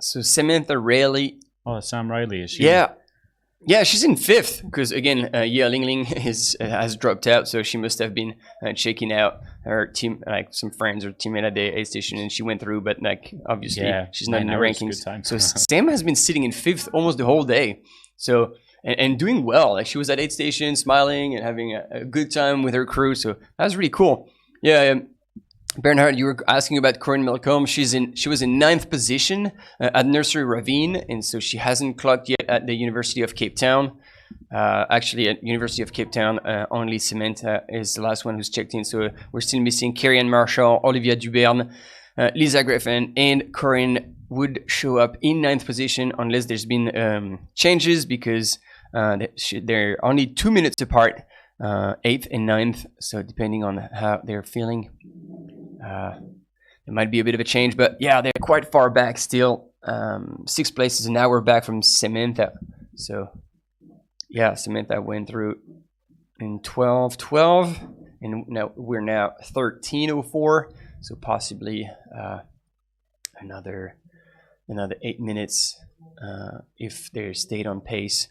So Samantha Reilly. Oh, Sam Riley, is she? Yeah. Yeah, she's in 5th because again, Ling Ling has dropped out, so she must have been checking out her team, like some friends or teammate at the aid station, and she went through. But like obviously, she's not in the rankings. So Sam has been sitting in 5th almost the whole day. So and doing well. Like she was at aid station, smiling and having a good time with her crew. So that was really cool. Yeah. Bernhard, you were asking about Corinne Milcombe. She was in 9th position at Nursery Ravine, and so she hasn't clocked yet at the University of Cape Town. Actually, at University of Cape Town, only Samantha is the last one who's checked in. So we're still missing Carrie-Anne Marchand, Olivia Duberne, Lisa Griffin, and Corinne would show up in 9th position unless there's been changes, because they're only 2 minutes apart, 8th and 9th. So depending on how they're feeling, there might be a bit of a change. But yeah, they're quite far back still. 6 places, and now we're back from Samantha. So yeah, Samantha went through in 12:12, and now we're 13:04. So possibly another 8 minutes if they stayed on pace,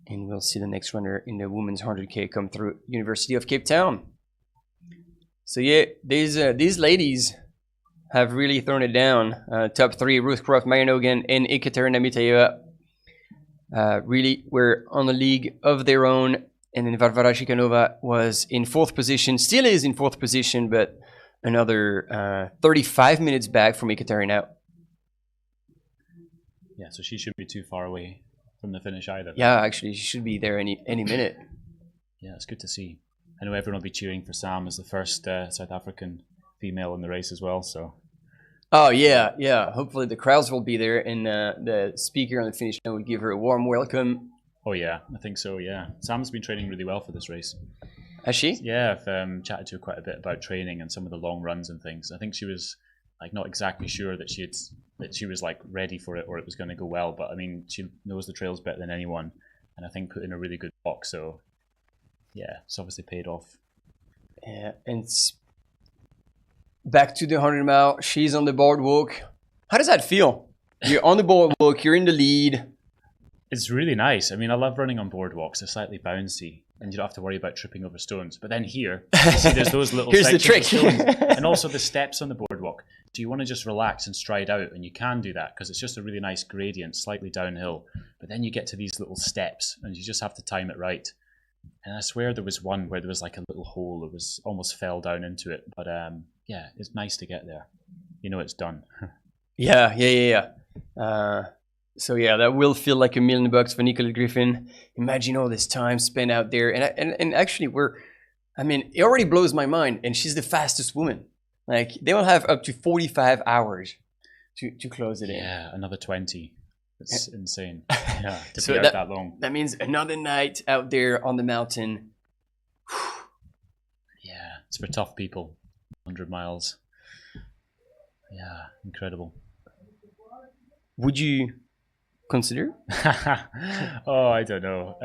and we'll see the next runner in the women's 100K come through University of Cape Town. So yeah, these ladies have really thrown it down. Top 3, Ruth Croft, Marian Hogan, and Ekaterina Mitayeva. Really were on a league of their own. And then Varvara Chikanova was in 4th position, still is in 4th position, but another 35 minutes back from Ekaterina. Yeah, so she shouldn't be too far away from the finish either. Yeah, actually, she should be there any minute. Yeah, it's good to see. I know everyone will be cheering for Sam as the first South African female in the race as well. So. Oh yeah. Hopefully the crowds will be there, and the speaker on the finish line will give her a warm welcome. Oh yeah, I think so. Yeah, Sam's been training really well for this race. Has she? Yeah, I've chatted to her quite a bit about training and some of the long runs and things. I think she was like not exactly sure that she was like ready for it or it was going to go well, but I mean she knows the trails better than anyone, and I think put in a really good box. So yeah, it's obviously paid off. Yeah, and back to the 100 mile. She's on the boardwalk. How does that feel? You're on the boardwalk. You're in the lead. It's really nice. I mean, I love running on boardwalks. They're slightly bouncy, and you don't have to worry about tripping over stones. But then here, you see there's those little Here's the trick. Stones, and also the steps on the boardwalk. So you want to just relax and stride out, and you can do that because it's just a really nice gradient, slightly downhill. But then you get to these little steps, and you just have to time it right. And I swear there was one where there was like a little hole that was almost fell down into it. But yeah, it's nice to get there. You know it's done. Yeah. So yeah, that will feel like $1 million for Nicola Griffin. Imagine all this time spent out there, and actually it already blows my mind. And she's the fastest woman. Like they will have up to 45 hours to close it in. Yeah, another 20. It's insane. Yeah, to be out that long. That means another night out there on the mountain. Yeah, it's for tough people. 100 miles. Yeah, incredible. Would you consider? Oh, I don't know.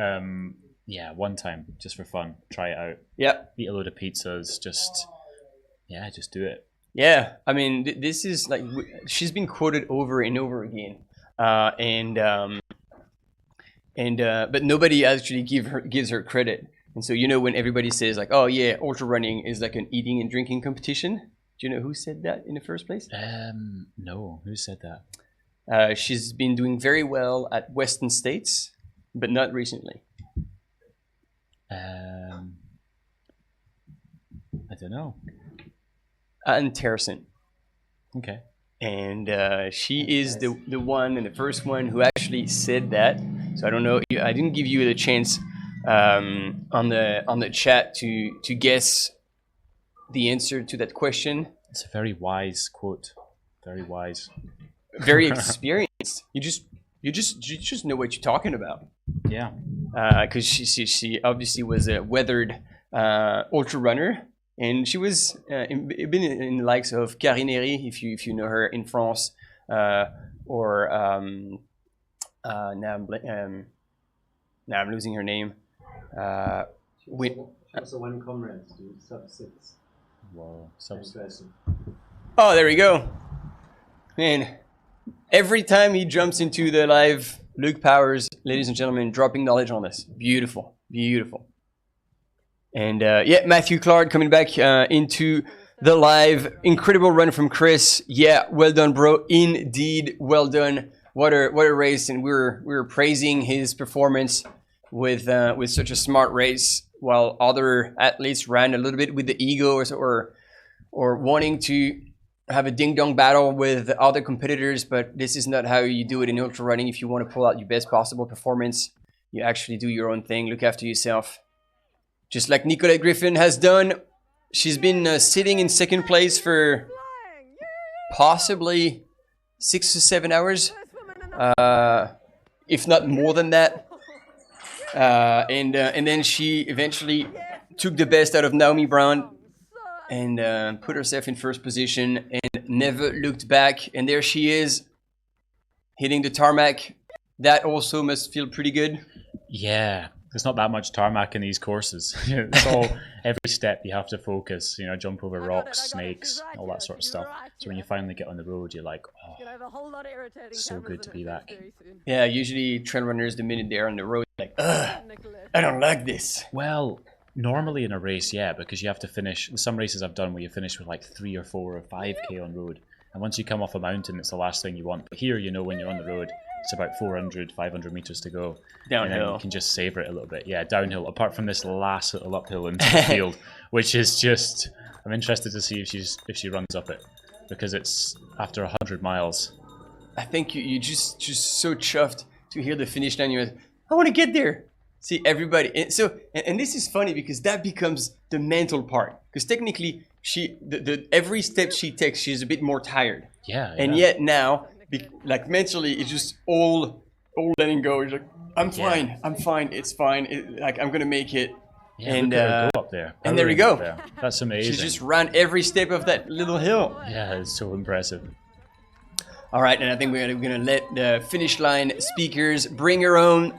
Yeah, one time, just for fun. Try it out. Yeah. Eat a load of pizzas. Just do it. Yeah, I mean, this is like, she's been quoted over and over again. But nobody actually gives her credit. And so, when everybody says like, oh yeah, ultra running is like an eating and drinking competition. Do you know who said that in the first place? No, who said that? She's been doing very well at Western States, but not recently. I don't know. Anne Terson. Okay. And she is the one and the first one who actually said that. So I don't know. I didn't give you the chance on the chat to guess the answer to that question. It's a very wise quote. Very wise. Very experienced. You just know what you're talking about. Yeah. Because she obviously was a weathered ultra runner, and she was been in the likes of Karine Herry, if you know her in France, or now I'm losing her name. Also one comrade to sub-6. Wow, sub-6. Oh, there we go. Man, every time he jumps into the live, Luke Powers, ladies and gentlemen, dropping knowledge on us. Beautiful, beautiful. And yeah, Matthew Clark coming back into the live. Incredible run from Chris. Yeah, well done, bro. Indeed, well done. what a race, and we were praising his performance with such a smart race, while other athletes ran a little bit with the ego or wanting to have a ding-dong battle with other competitors. But this is not how you do it in ultra running. If you want to pull out your best possible performance, you actually do your own thing, look after yourself, just like Nicolette Griffin has done. She's been sitting in second place for possibly 6 to 7 hours, if not more than that. And then she eventually took the best out of Naomi Brown and put herself in first position and never looked back. And there she is, hitting the tarmac. That also must feel pretty good. Yeah, there's not that much tarmac in these courses. It's all, every step you have to focus, you know, jump over rocks, snakes, all that sort of stuff. So when you finally get on the road, you're like, oh, so good to be back. Yeah, usually trail runners, the minute they're on the road, like, ugh, I don't like this. Well, normally in a race, yeah, because you have to finish. Some races I've done where you finish with like 3 or 4 or 5K on road. And once you come off a mountain, it's the last thing you want. But here, you know, when you're on the road, it's about 400, 500 meters to go. Downhill. And then you can just savor it a little bit. Yeah, downhill, apart from this last little uphill into the field, which is just, I'm interested to see if she runs up it, because it's after 100 miles. I think you just so chuffed to hear the finish line. You're like, I want to get there. See, everybody. And this is funny because that becomes the mental part. Because technically, every step she takes, she's a bit more tired. Yeah. And yet now, like mentally, it's just all letting go. It's like, I'm fine. I'm fine. It's fine. Like, I'm gonna make it. Yeah, and look at her go up there. And there we go. That's amazing. She just ran every step of that little hill. Yeah, it's so impressive. All right, and I think we're gonna let the finish line speakers bring her own.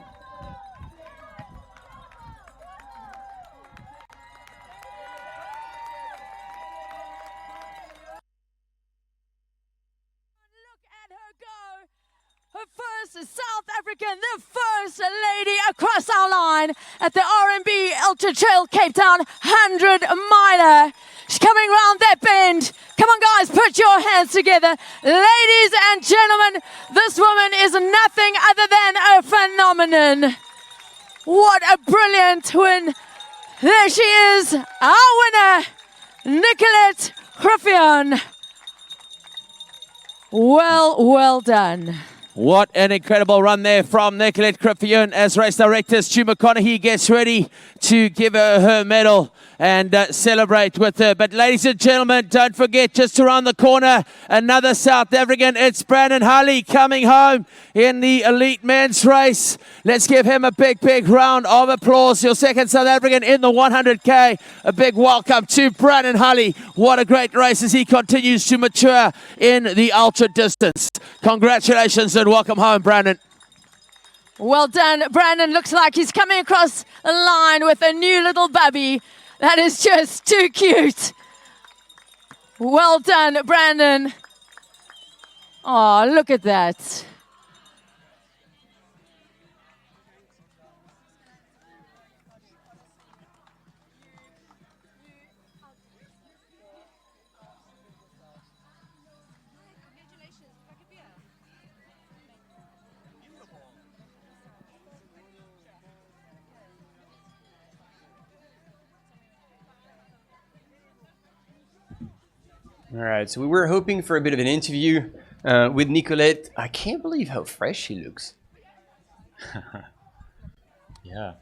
South African, the first lady across our line at the RMB Ultra-trail Cape Town 100 miler. She's coming around that bend. Come on, guys, put your hands together. Ladies and gentlemen, this woman is nothing other than a phenomenon. What a brilliant win. There she is, our winner, Nicolette Griffin. Well done. What an incredible run there from Nicolette Griffin as race director Stu McConaughey gets ready to give her medal and celebrate with her. But ladies and gentlemen, don't forget, just around the corner, another South African. It's Brandon Hulley coming home in the elite men's race. Let's give him a big round of applause. Your second South African in the 100K. A big welcome to Brandon Hulley. What a great race as he continues to mature in the ultra distance. Congratulations and welcome home, Brandon. Well done, Brandon. Looks like he's coming across a line with a new little bubby. That is just too cute. Well done, Brandon. Oh, look at that. All right, so we were hoping for a bit of an interview with Nicolette. I can't believe how fresh she looks. Yeah.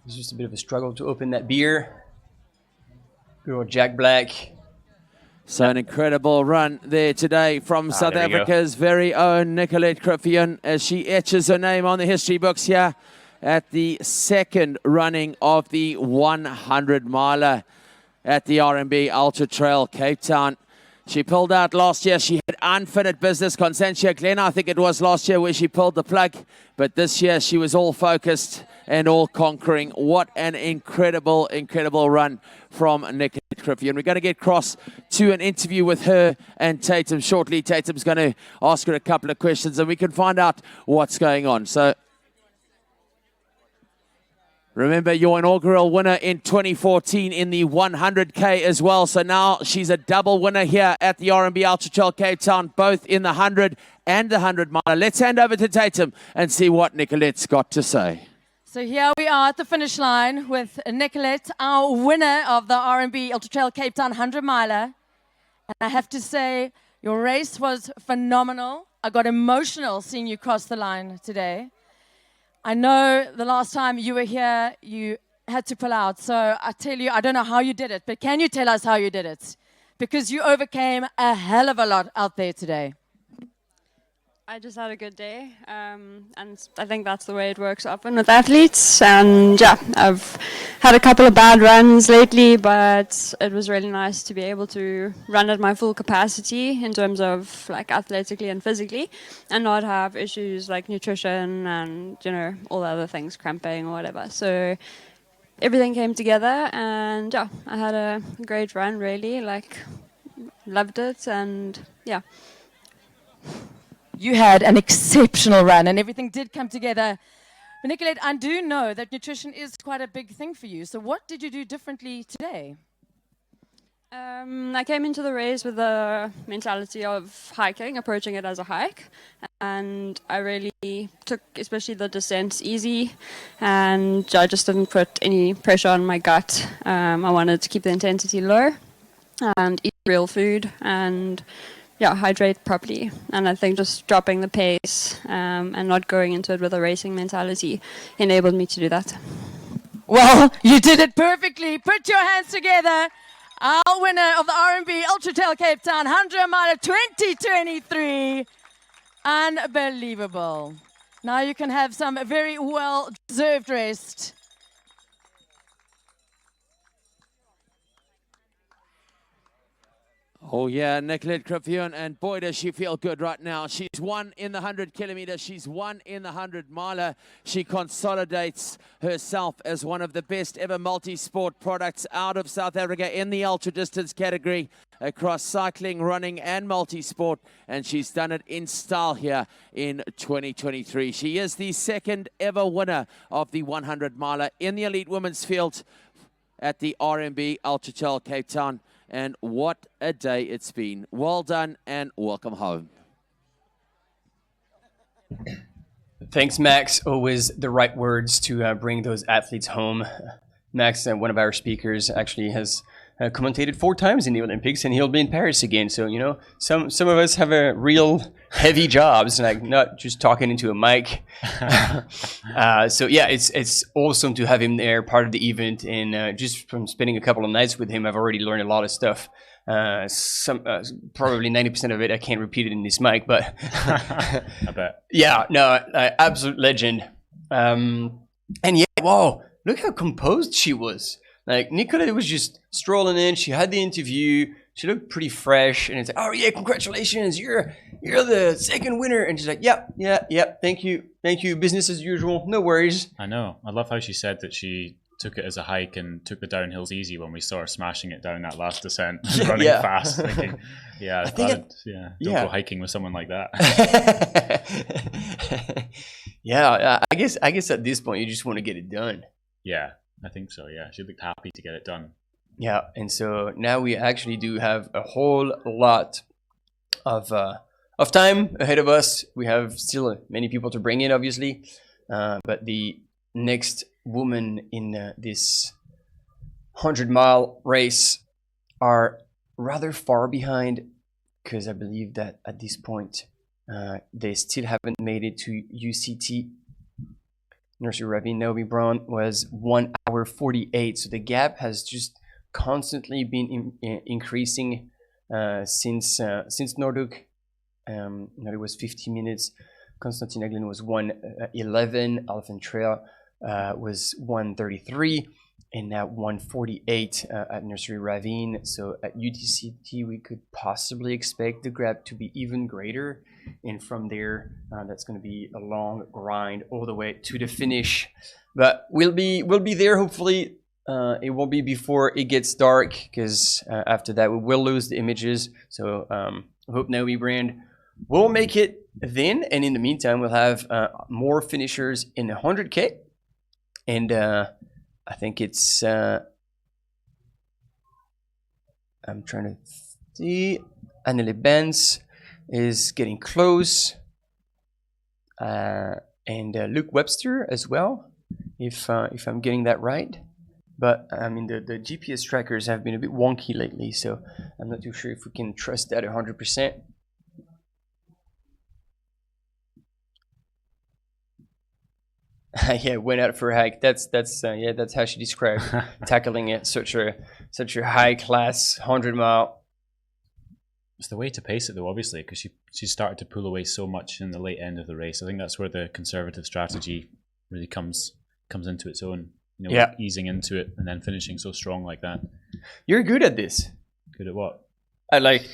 It's just a bit of a struggle to open that beer. Good old Jack Black. So an incredible run there today from South Africa's very own Nicolette Griffin as she etches her name on the history books here at the second running of the 100 miler at the RMB Ultra-trail Cape Town. She pulled out last year. She had unfinished business. Constantia Glen, I think it was last year where she pulled the plug. But this year she was all focused and all conquering. What an incredible run from Nicolette Griffin. We're going to get across to an interview with her and Tatum shortly. Tatum's going to ask her a couple of questions and we can find out what's going on. So Remember, your inaugural winner in 2014 in the 100K as well. So now she's a double winner here at the RMB Ultra-trail Cape Town, both in the 100 and the 100 miler. Let's hand over to Tatum and see what Nicolette's got to say. So here we are at the finish line with Nicolette, our winner of the RMB Ultra-trail Cape Town 100 miler. And I have to say, your race was phenomenal. I got emotional seeing you cross the line today. I know the last time you were here, you had to pull out. So I tell you, I don't know how you did it, but can you tell us how you did it? Because you overcame a hell of a lot out there today. I just had a good day, and I think that's the way it works often with athletes. And yeah, I've had a couple of bad runs lately, but it was really nice to be able to run at my full capacity in terms of like athletically and physically, and not have issues like nutrition and, you know, all the other things, cramping or whatever. So everything came together, and yeah, I had a great run, really, like loved it, and yeah. You had an exceptional run and everything did come together. But Nicolette, I do know that nutrition is quite a big thing for you. So what did you do differently today? I came into the race with the mentality of hiking, approaching it as a hike. And I really took, especially the descents, easy. And I just didn't put any pressure on my gut. I wanted to keep the intensity low and eat real food and yeah, hydrate properly. And I think just dropping the pace and not going into it with a racing mentality enabled me to do that. Well, you did it perfectly. Put your hands together. Our winner of the RMB Ultra-trail Cape Town 100 mile 2023. Unbelievable. Now you can have some very well-deserved rest. Oh yeah, Nicolette Creffion, and boy does she feel good right now. She's won in the 100 kilometers, she's won in the 100 miler. She consolidates herself as one of the best ever multi-sport products out of South Africa in the ultra distance category across cycling, running and multi-sport, and she's done it in style here in 2023. She is the second ever winner of the 100 miler in the elite women's field at the RMB Ultra-trail Cape Town. And what a day it's been. Well done and welcome home. Thanks, Max. Always the right words to bring those athletes home. Max, one of our speakers, actually has commentated 4 times in the Olympics, and he'll be in Paris again. So, you know, some of us have a real heavy jobs, like not just talking into a mic. So yeah, it's awesome to have him there, part of the event, and just from spending a couple of nights with him, I've already learned a lot of stuff. Probably 90% of it I can't repeat it in this mic, but I bet. Yeah, no, absolute legend. And yeah, wow, look how composed she was. Like, Nicolette was just strolling in. She had the interview. She looked pretty fresh. And it's like, oh, yeah, congratulations. You're the second winner. And she's like, yep. Thank you. Business as usual. No worries. I know. I love how she said that she took it as a hike and took the downhills easy when we saw her smashing it down that last descent, running fast, thinking, don't go hiking with someone like that. Yeah, I guess at this point, you just want to get it done. Yeah. I think so, yeah. She looked happy to get it done. Yeah, and so now we actually do have a whole lot of time ahead of us. We have still many people to bring in, obviously. But the next woman in this 100-mile race are rather far behind, because I believe that at this point, they still haven't made it to UCT. Nursery Ravine Naomi Braun was 1 hour 48, so the gap has just constantly been increasing since Nordic. Nordic was 50 minutes. Konstantin Eglin was 1:11. Elephant Trail was 1:33, and now 1:48 at Nursery Ravine. So at UTCT, we could possibly expect the gap to be even greater. And from there, that's going to be a long grind all the way to the finish. But we'll be there. Hopefully, it won't be before it gets dark, because after that we will lose the images. So I hope Naomi Brand will make it then. And in the meantime, we'll have more finishers in the 100K. And I think it's. I'm trying to see. Anneli Benz is getting close, and Luke Webster as well, if I'm getting that right. But I mean, the GPS trackers have been a bit wonky lately, so I'm not too sure if we can trust that 100%. Yeah, went out for a hike. That's how she described tackling it. Such a high class 100-mile. It's the way to pace it though, obviously, because she started to pull away so much in the late end of the race. I think that's where the conservative strategy really comes into its own. You know, yeah. Easing into it and then finishing so strong like that. You're good at this. Good at what? I like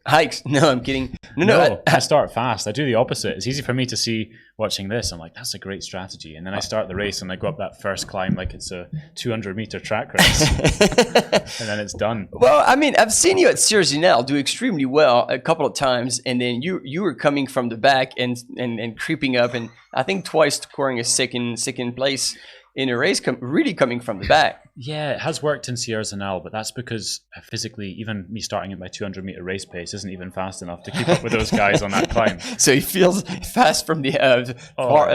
hikes. No, I'm kidding. No, I start fast. I do the opposite. It's easy for me to see watching this. I'm like, that's a great strategy. And then I start the race and I go up that first climb like it's a 200-meter track race. And then it's done. Well, I mean, I've seen you at Sierre-Zinal do extremely well a couple of times. And then you were coming from the back and creeping up. And I think twice scoring a second place in a race, really coming from the back. Yeah, it has worked in Sierre-Zinal, but that's because physically, even me starting at my 200-meter race pace isn't even fast enough to keep up with those guys on that climb. So he feels fast from the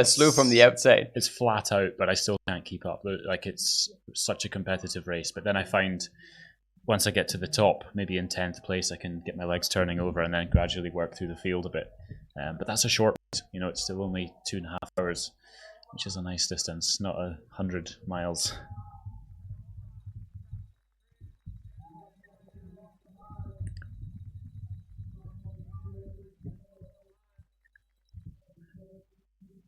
slow from the outside. It's flat out, but I still can't keep up. Like, it's such a competitive race. But then I find once I get to the top, maybe in 10th place, I can get my legs turning over and then gradually work through the field a bit. But that's a short race. You know, it's still only 2.5 hours, which is a nice distance, not 100 miles.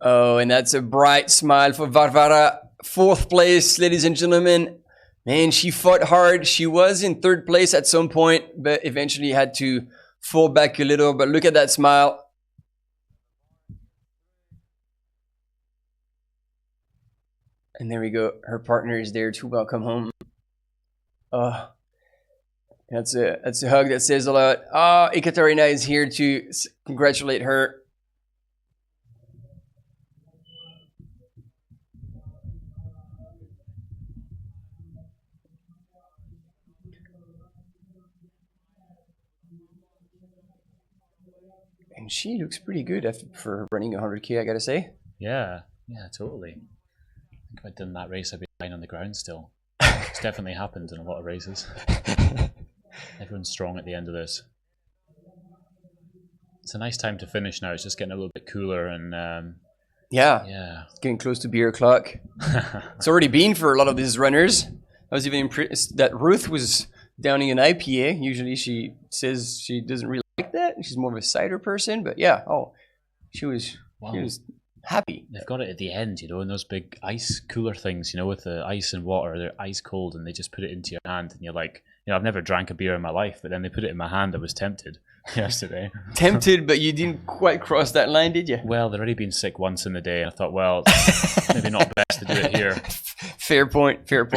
Oh, and that's a bright smile for Varvara. 4th place, ladies and gentlemen. Man, she fought hard. She was in 3rd place at some point, but eventually had to fall back a little. But look at that smile. And there we go. Her partner is there to welcome home. Oh, that's a hug that says a lot. Oh, Ekaterina is here to congratulate her. And she looks pretty good for running 100K, I gotta say. Yeah, totally. I think if I'd done that race, I'd be lying on the ground still. It's definitely happened in a lot of races. Everyone's strong at the end of this. It's a nice time to finish now. It's just getting a little bit cooler and yeah. It's getting close to beer o'clock. It's already been for a lot of these runners. I was even impressed that Ruth was downing an IPA. Usually she says she doesn't really like that. She's more of a cider person, but yeah. Oh, she was happy. They've got it at the end, in those big ice cooler things, with the ice and water. They're ice cold and they just put it into your hand and you're like, I've never drank a beer in my life, but then they put it in my hand. I was tempted yesterday. Tempted, but you didn't quite cross that line, did you? Well, they'd already been sick once in the day. I thought, well, maybe not best to do it here. Fair point. Just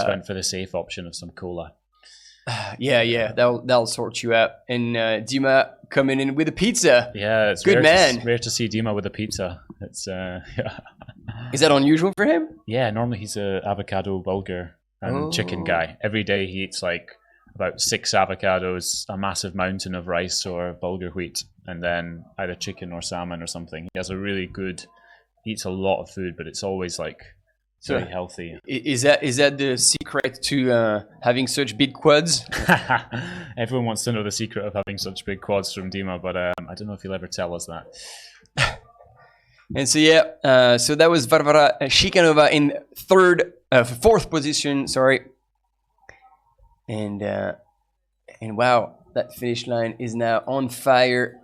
went for the safe option of some cola. Yeah, that'll sort you out. And Dima coming in with a pizza. Yeah, it's good, man. Rare to see Dima with a pizza. It's Is that unusual for him? Yeah, normally he's a avocado bulgur and chicken guy. Every day he eats like about 6 avocados, a massive mountain of rice or bulgur wheat, and then either chicken or salmon or something. He has a really good. He eats a lot of food, but it's always like very healthy. Is that the secret to having such big quads? Everyone wants to know the secret of having such big quads from Dima, but I don't know if he'll ever tell us that. And so so that was Varvara Shikanova in 4th position. Sorry. And wow, that finish line is now on fire.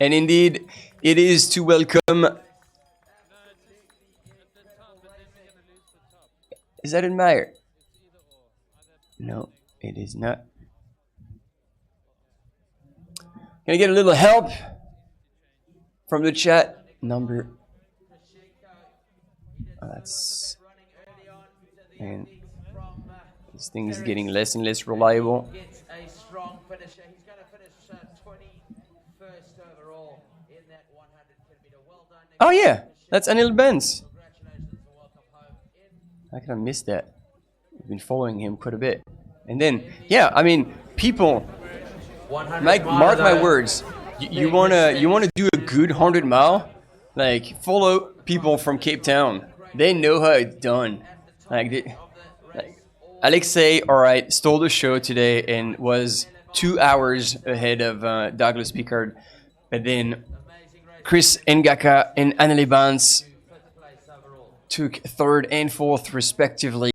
And indeed, it is to welcome. Is that in Meyer? No, it is not. Can I get a little help from the chat? Number. And this thing is getting less and less reliable. Oh yeah, that's Anil Benz. How can I miss that? I've been following him quite a bit. And then, yeah, I mean, people, mark my words. You wanna do a good 100-mile? Like, follow people from Cape Town. They know how it's done. Like Alexei, all right, stole the show today and was 2 hours ahead of Douglas Pickard. But then Chris Ngaka and Anneli Bans took third and fourth respectively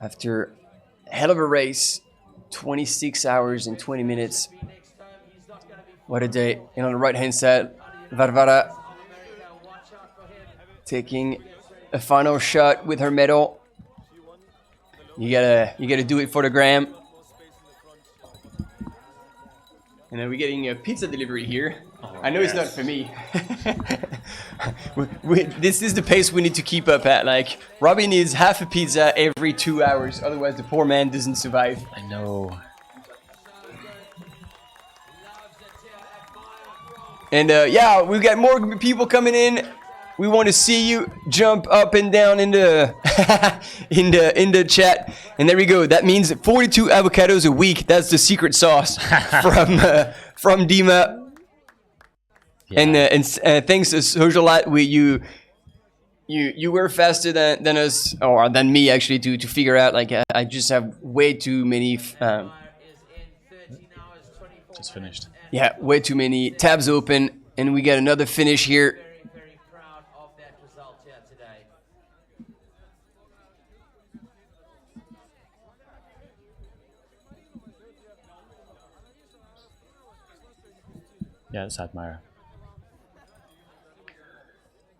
after a hell of a race, 26 hours and 20 minutes. What a day. And on the right hand side, Varvara taking a final shot with her medal. You gotta do it for the gram. And then we're getting a pizza delivery here. Oh, I know it's not for me. This is the pace we need to keep up at. Like, Robbie needs half a pizza every 2 hours, otherwise the poor man doesn't survive. I know. And yeah, we've got more people coming in. We want to see you jump up and down in the in the chat. And there we go. That means 42 avocados a week. That's the secret sauce from Dima. Yeah. And thanks to Socialite, you were faster than us, or than me actually, to figure out. Like I just have way too many. Just finished. Yeah, way too many tabs open, and we got another finish here. Yeah, it's Admire.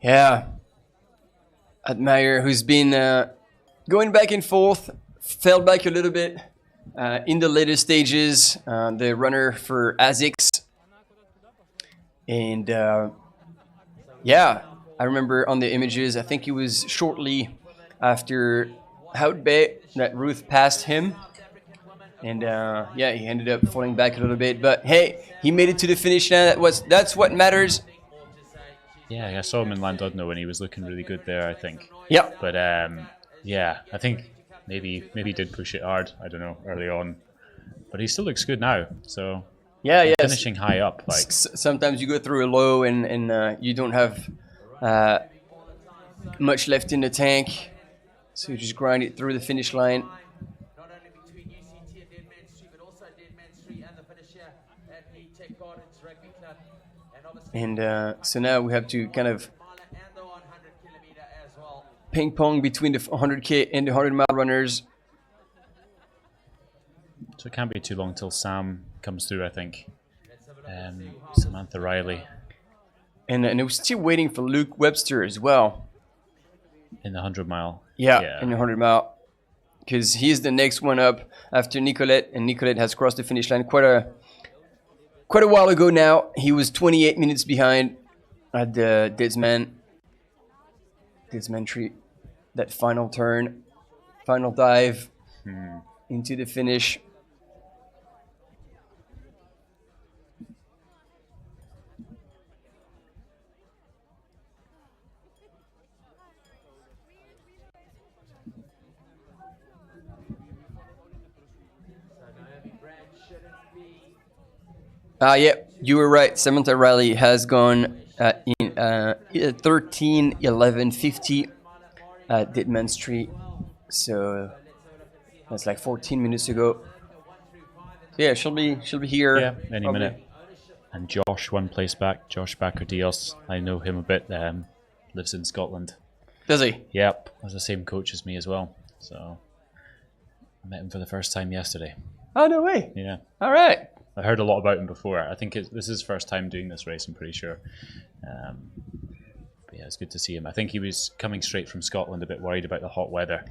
Yeah. Admire, who's been going back and forth, fell back a little bit in the later stages, the runner for ASICS. And yeah, I remember on the images, I think it was shortly after Houtbay that Ruth passed him. And yeah, he ended up falling back a little bit, but hey, he made it to the finish line. That's what matters. Yeah, I saw him in Landudno when he was looking really good there, I think. Yeah. But yeah, I think maybe he did push it hard. I don't know, early on, but he still looks good now. So yeah, finishing high up. Like sometimes you go through a low and you don't have much left in the tank, so you just grind it through the finish line. And so now we have to kind of ping pong between the 100K and the 100-mile runners. So it can't be too long till Sam comes through, I think. Samantha Reilly. And we're still waiting for Luke Webster as well. In the 100-mile. Yeah, in the 100-mile. Because he's the next one up after Nicolette. And Nicolette has crossed the finish line quite a while ago now. He was 28 minutes behind at the Desman tree. That final turn, final dive into the finish. Yeah, you were right. Samantha Reilly has gone in 13:11:50 at Ditman Street. So that's like 14 minutes ago. So yeah, she'll be here. Yeah, any minute. And Josh, one place back. Josh Bakker-Dios. I know him a bit. Lives in Scotland. Does he? Yep, has the same coach as me as well. So I met him for the first time yesterday. Oh, no way. Yeah. All right. I heard a lot about him before. I think this is his first time doing this race, I'm pretty sure. But yeah, it's good to see him. I think he was coming straight from Scotland, a bit worried about the hot weather.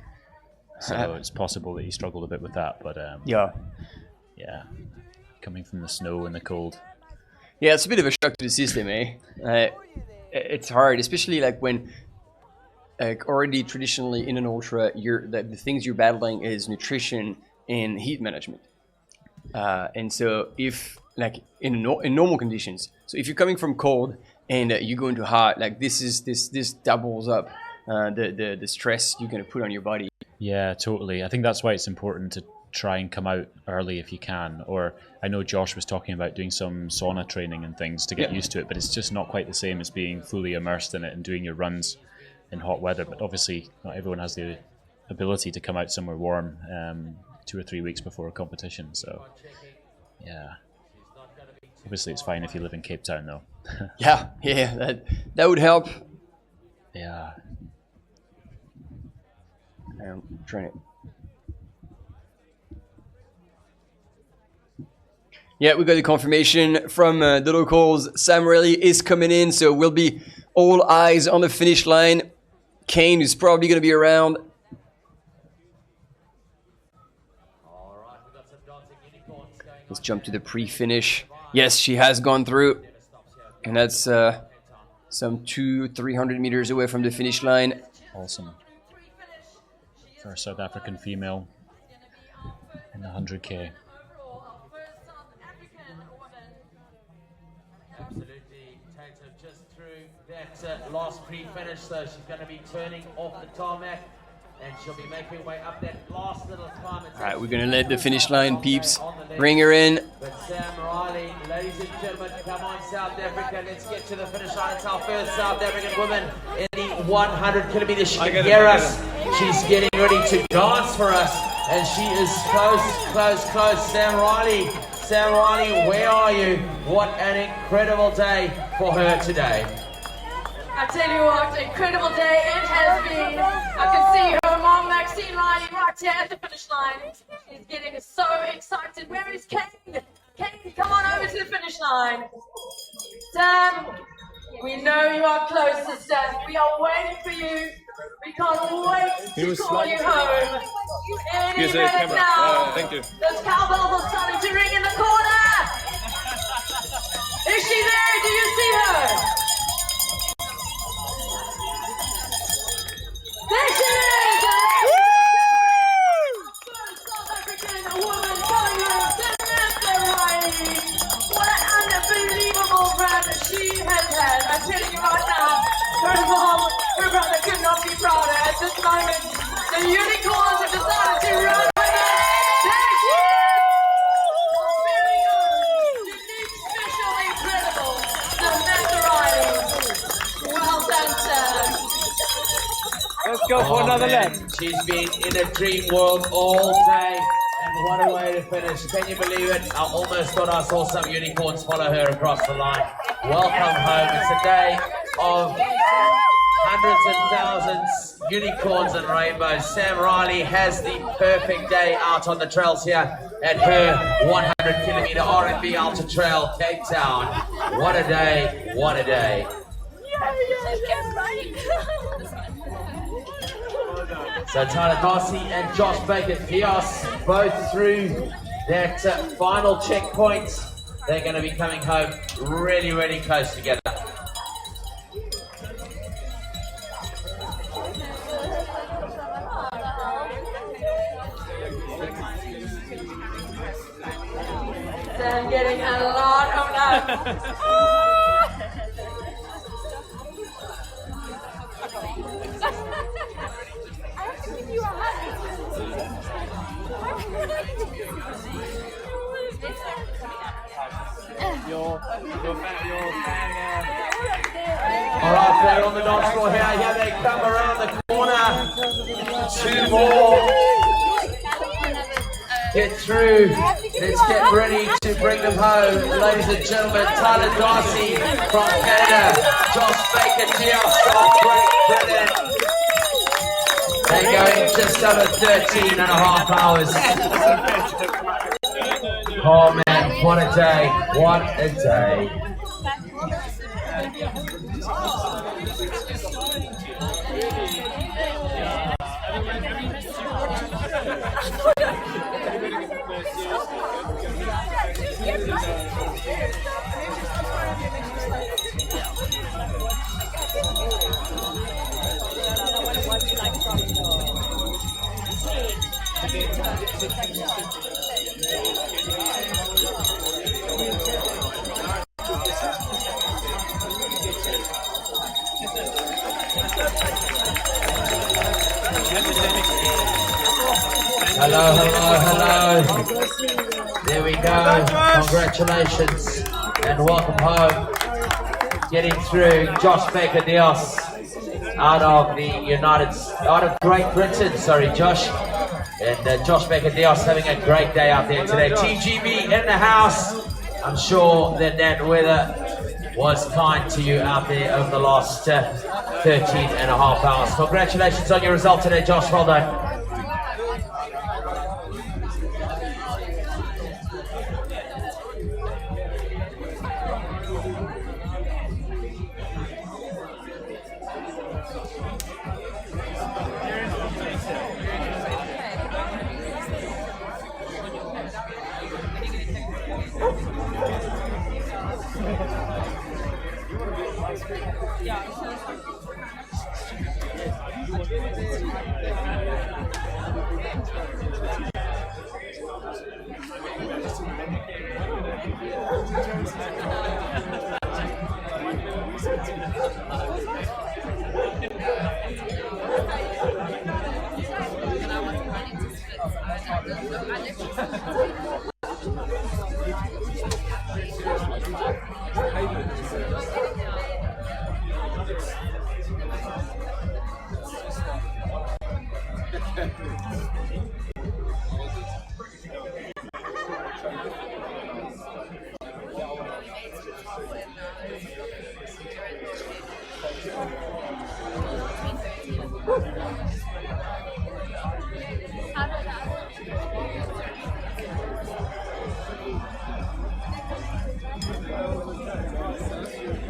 So it's possible that he struggled a bit with that. But yeah, coming from the snow and the cold. Yeah, it's a bit of a shock to the system, eh? It's hard, especially like when already traditionally in an ultra, the things you're battling is nutrition and heat management. And so if like in normal conditions. So if you're coming from cold and you go into hot, like this doubles up the stress you're gonna put on your body. Yeah, totally. I think that's why it's important to try and come out early if you can. Or I know Josh was talking about doing some sauna training and things to get used to it, but it's just not quite the same as being fully immersed in it and doing your runs in hot weather. But obviously not everyone has the ability to come out somewhere warm 2 or 3 weeks before a competition. So yeah, obviously it's fine if you live in Cape Town though. yeah, that would help. Yeah. I'm trying to. Yeah, we got the confirmation from the locals. Sam Reilly is coming in, so we'll be all eyes on the finish line. Kane is probably going to be around. Let's jump to the pre-finish. Yes, she has gone through, and that's some 200-300 meters away from the finish line. Awesome. For a South African female in the 100K. Absolutely. Tato just through that last pre-finish, so she's going to be turning off the tarmac and she'll be making her way up that last little climb. All right, we're going to let the finish line peeps bring her in. But Sam Reilly, ladies and gentlemen, come on South Africa, let's get to the finish line. It's our first South African woman in the 100 kilometers. She can hear us. She's getting ready to dance for us, and she is close. Sam Reilly, where are you? What an incredible day for her today. I tell you what, incredible day it has been. I can see her mom, Maxine Reilly, right here at the finish line. She's getting so excited. Where is Kane? Kane, come on over to the finish line. Sam, we know you are close, sister. We are waiting for you. We can't wait to call you home. Any minute now. Thank you. Those cowbells are starting to ring in the corner. Is she there? Do you see her? There she is! South African woman coming home, Samantha Reilly. What an unbelievable run she has had. I'm telling you right now, her mom, her brother could not be prouder at this moment. The unicorns have decided to run with her. There she is! Very good. Unique, special, incredible. Samantha Reilly. Well done, Sam. Let's go for another lap. She's been in a dream world all day, and what a way to finish. Can you believe it? I almost thought I saw some unicorns follow her across the line. Welcome home. It's a day of hundreds and thousands, unicorns and rainbows. Sam Reilly has the perfect day out on the trails here at her 100 kilometer RMB Ultra-trail Cape Town. What a day, what a day. So Tyler Darcy and Josh Baker Dios both through that final checkpoint. They're going to be coming home really, really close together. Sam getting a lot of love. Alright, they're on the dance floor here. Here they come around the corner. Two more. Get through. Let's get ready to bring them home. Ladies and gentlemen, Tyler Darcy from Canada. Josh Baker Dios from Great Britain. They're going just over 13 and a half hours. Oh man, what a day. What a day. Hello, hello, hello. There we go. Congratulations and welcome home. Getting through Josh Baker-Dios out of Great Britain. Sorry, Josh. And Josh Baker-Dios having a great day out there today. TGB in the house. I'm sure that weather was kind to you out there over the last 13 and a half hours. Congratulations on your result today, Josh. Well done.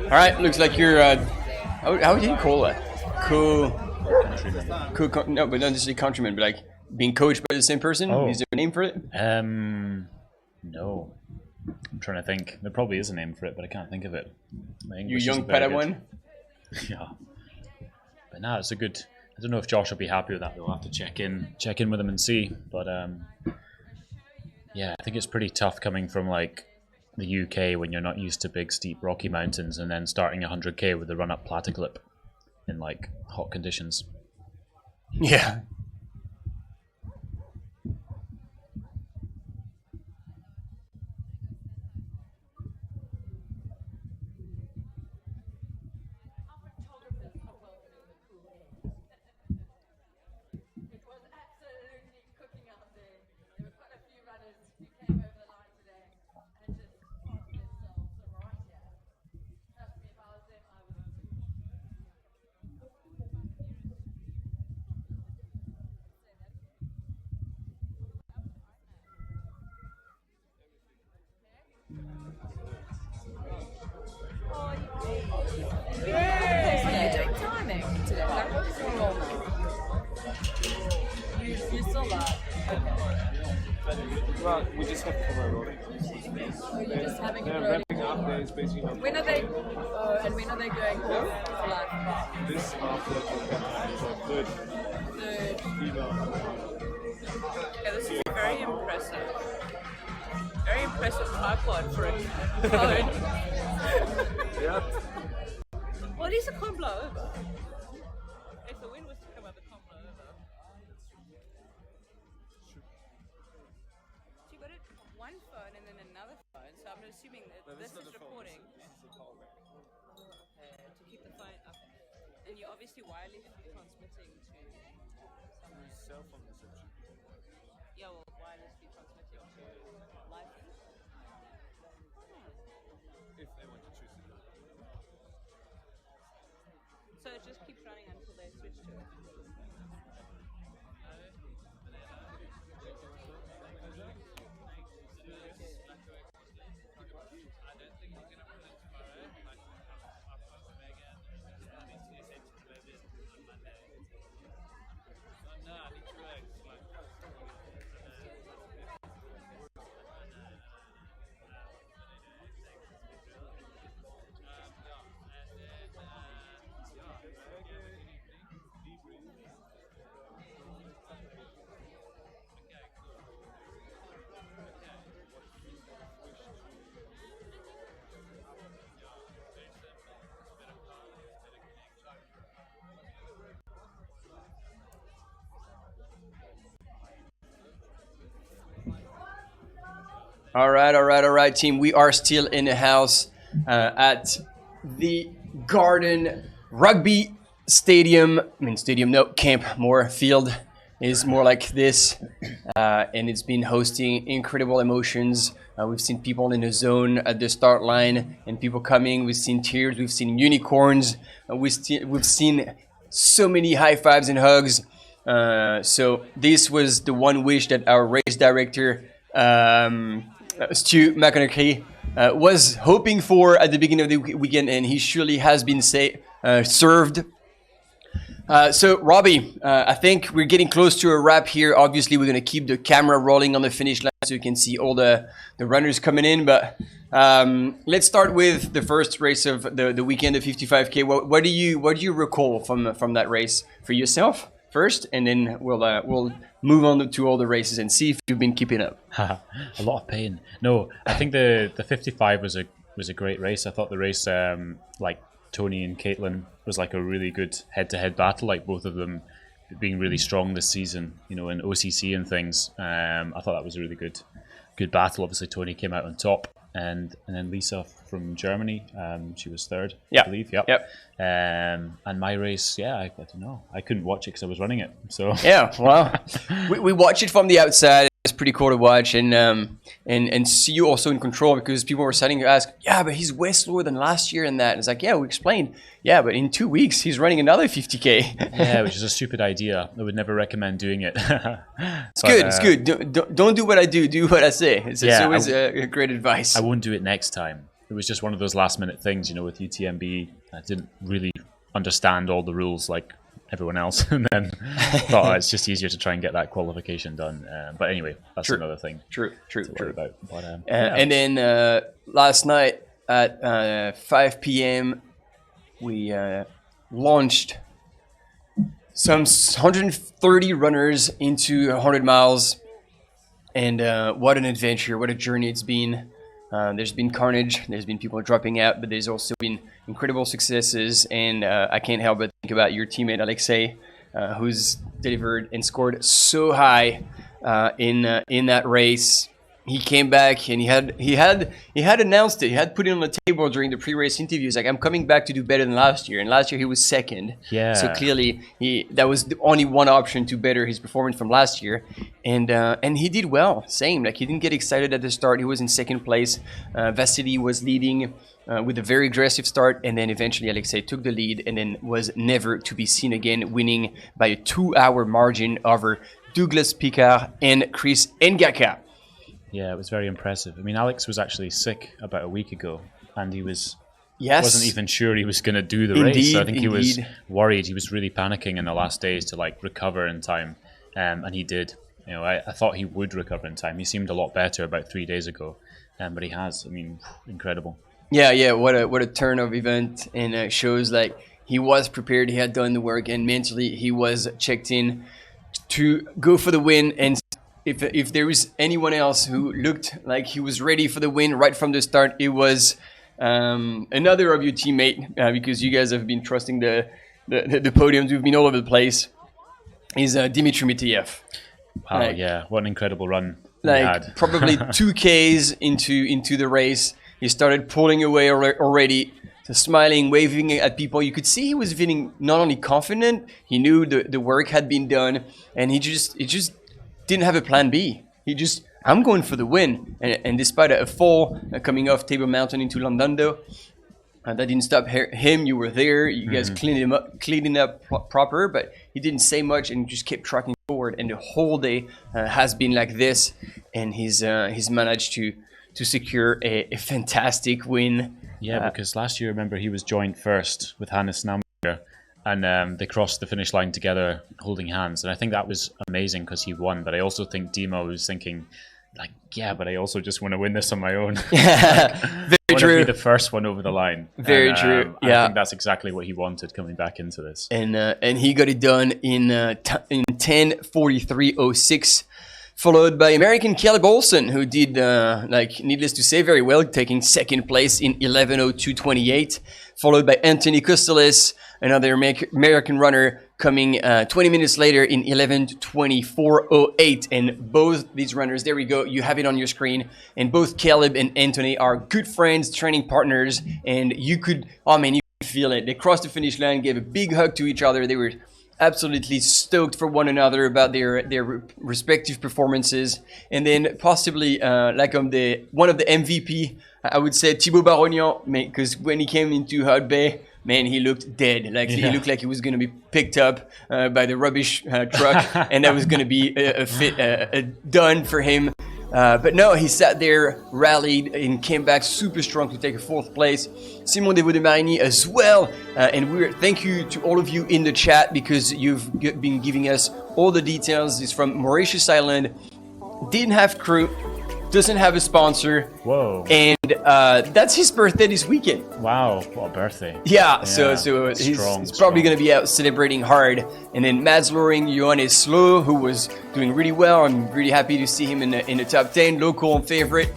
All right, looks like you're. How do you call it? No, but not necessarily countryman, but like being coached by the same person. Oh. Is there a name for it? No. I'm trying to think. There probably is a name for it, but I can't think of it. You young Padawan. Yeah. But no, it's a good. I don't know if Josh will be happy with that. We'll have to check in with him and see. But yeah, I think it's pretty tough coming from like the UK when you're not used to big steep rocky mountains and then starting 100k with the run up platyclip in like hot conditions. Yeah. Well, we just have to roll. You're just having They're wrapping up. There's basically no. When are they? And when are they going home for life? This after the third female. Yeah, this is very impressive. Very impressive tripod for a phone. Yeah. Well, at least it can't blow over. If the wind was to come up, it can't blow over. So you got it one phone and then another phone. So I'm assuming that this is recording. Okay, to keep the phone up. And you're obviously wirelessly transmitting to Cell phone reception. Yeah, well, wirelessly transmitting to live. If they want to choose it. So it just keeps running until they switch to it. All right, team. We are still in the house at the Garden Rugby Stadium. Camp Moore Field is more like this. And it's been hosting incredible emotions. We've seen people in the zone at the start line and people coming. We've seen tears. We've seen unicorns. We've seen so many high fives and hugs. So this was the one wish that our race director, Stu McCann, was hoping for at the beginning of the weekend, and he surely has been served. So Robbie, I think we're getting close to a wrap here. Obviously, we're going to keep the camera rolling on the finish line so you can see all the runners coming in. But let's start with the first race of the weekend, the 55K. What do you recall from that race for yourself first, and then we'll move on to all the races and see if you've been keeping up. A lot of pain. No, I think the 55 was a great race. I thought the race, like Toni and Caitlin, was like a really good head-to-head battle. Like both of them being really strong this season, in OCC and things. I thought that was a really good battle. Obviously, Toni came out on top, and then Lisa from Germany, she was third, I believe. Yep. And my race, I don't know. I couldn't watch it because I was running it. So well, we watched it from the outside. It's pretty cool to watch and see you also in control, because people were starting to ask, but he's way slower than last year and that. And it's like, we explained. But in 2 weeks, he's running another 50K. Which is a stupid idea. I would never recommend doing it. It's good. Don't do what I do. Do what I say. It's always a great advice. I won't do it next time. It was just one of those last minute things, with UTMB. I didn't really understand all the rules like everyone else, and then thought it's just easier to try and get that qualification done. But anyway, that's another thing. True. About. But, and then last night at 5 p.m. we launched some 130 runners into 100 miles, and what an adventure, what a journey it's been. There's been carnage, there's been people dropping out, but there's also been incredible successes, and I can't help but think about your teammate Alexei, who's delivered and scored so high in that race. He came back and he had announced it. He had put it on the table during the pre-race interviews, like, I'm coming back to do better than last year. And last year he was second. Yeah. So clearly that was the only one option to better his performance from last year. And he did well. Same. Like, he didn't get excited at the start. He was in second place. Vasily was leading with a very aggressive start, and then eventually Alexei took the lead and then was never to be seen again, winning by a 2-hour margin over Douglas Picard and Chris Ngaka. Yeah, it was very impressive. I mean, Alex was actually sick about a week ago, and he wasn't even sure he was going to do the race. So I think he was worried. He was really panicking in the last days to recover in time, and he did. I thought he would recover in time. He seemed a lot better about 3 days ago, but he has. I mean, incredible. Yeah. What a turn of event, and shows like he was prepared. He had done the work, and mentally he was checked in to go for the win. And if there was anyone else who looked like he was ready for the win right from the start, it was another of your teammate, because you guys have been trusting the podiums. We've been all over the place. Is Dimitri Mitiev. Wow, what an incredible run he had. Probably 2Ks into the race, he started pulling away already, smiling, waving at people. You could see he was feeling not only confident, he knew the work had been done, and he just didn't have a plan B. He just, I'm going for the win. And despite a fall coming off Table Mountain into Londando, that didn't stop him. You were there. You guys cleaning up proper, but he didn't say much and just kept tracking forward. And the whole day has been like this. And he's managed to secure a fantastic win. Yeah, because last year, remember, he was joint first with Hannes Namberger. And they crossed the finish line together holding hands. And I think that was amazing because he won. But I also think Dimo was thinking, but I also just want to win this on my own. Very true. Be the first one over the line. Very true. I think that's exactly what he wanted coming back into this. And he got it done in 10:43.06, followed by American Caleb Olson, who did, needless to say, very well, taking second place in 11:02.28, followed by Anthony Costellis, another American runner, coming 20 minutes later in 11:24:08. And both these runners, there we go, you have it on your screen, and both Caleb and Anthony are good friends, training partners, and you could, oh man, you could feel it. They crossed the finish line, gave a big hug to each other. They were absolutely stoked for one another about their respective performances. And then possibly like on one of the MVP, I would say Thibaut Barognan, because when he came into Hot Bay, man, he looked dead. Like he looked like he was going to be picked up by the rubbish truck, and that was going to be a done for him. But no, he sat there, rallied, and came back super strong to take a 4th place. Simon Devaux de Marigny as well. And thank you to all of you in the chat, because you've been giving us all the details. It's from Mauritius Island. Didn't have crew. Doesn't have a sponsor. Whoa. And that's his birthday this weekend. Wow, what a birthday. Yeah, so he's probably going to be out celebrating hard. And then Mads Loring, Johannes Slow, who was doing really well. I'm really happy to see him in the top 10, local favorite.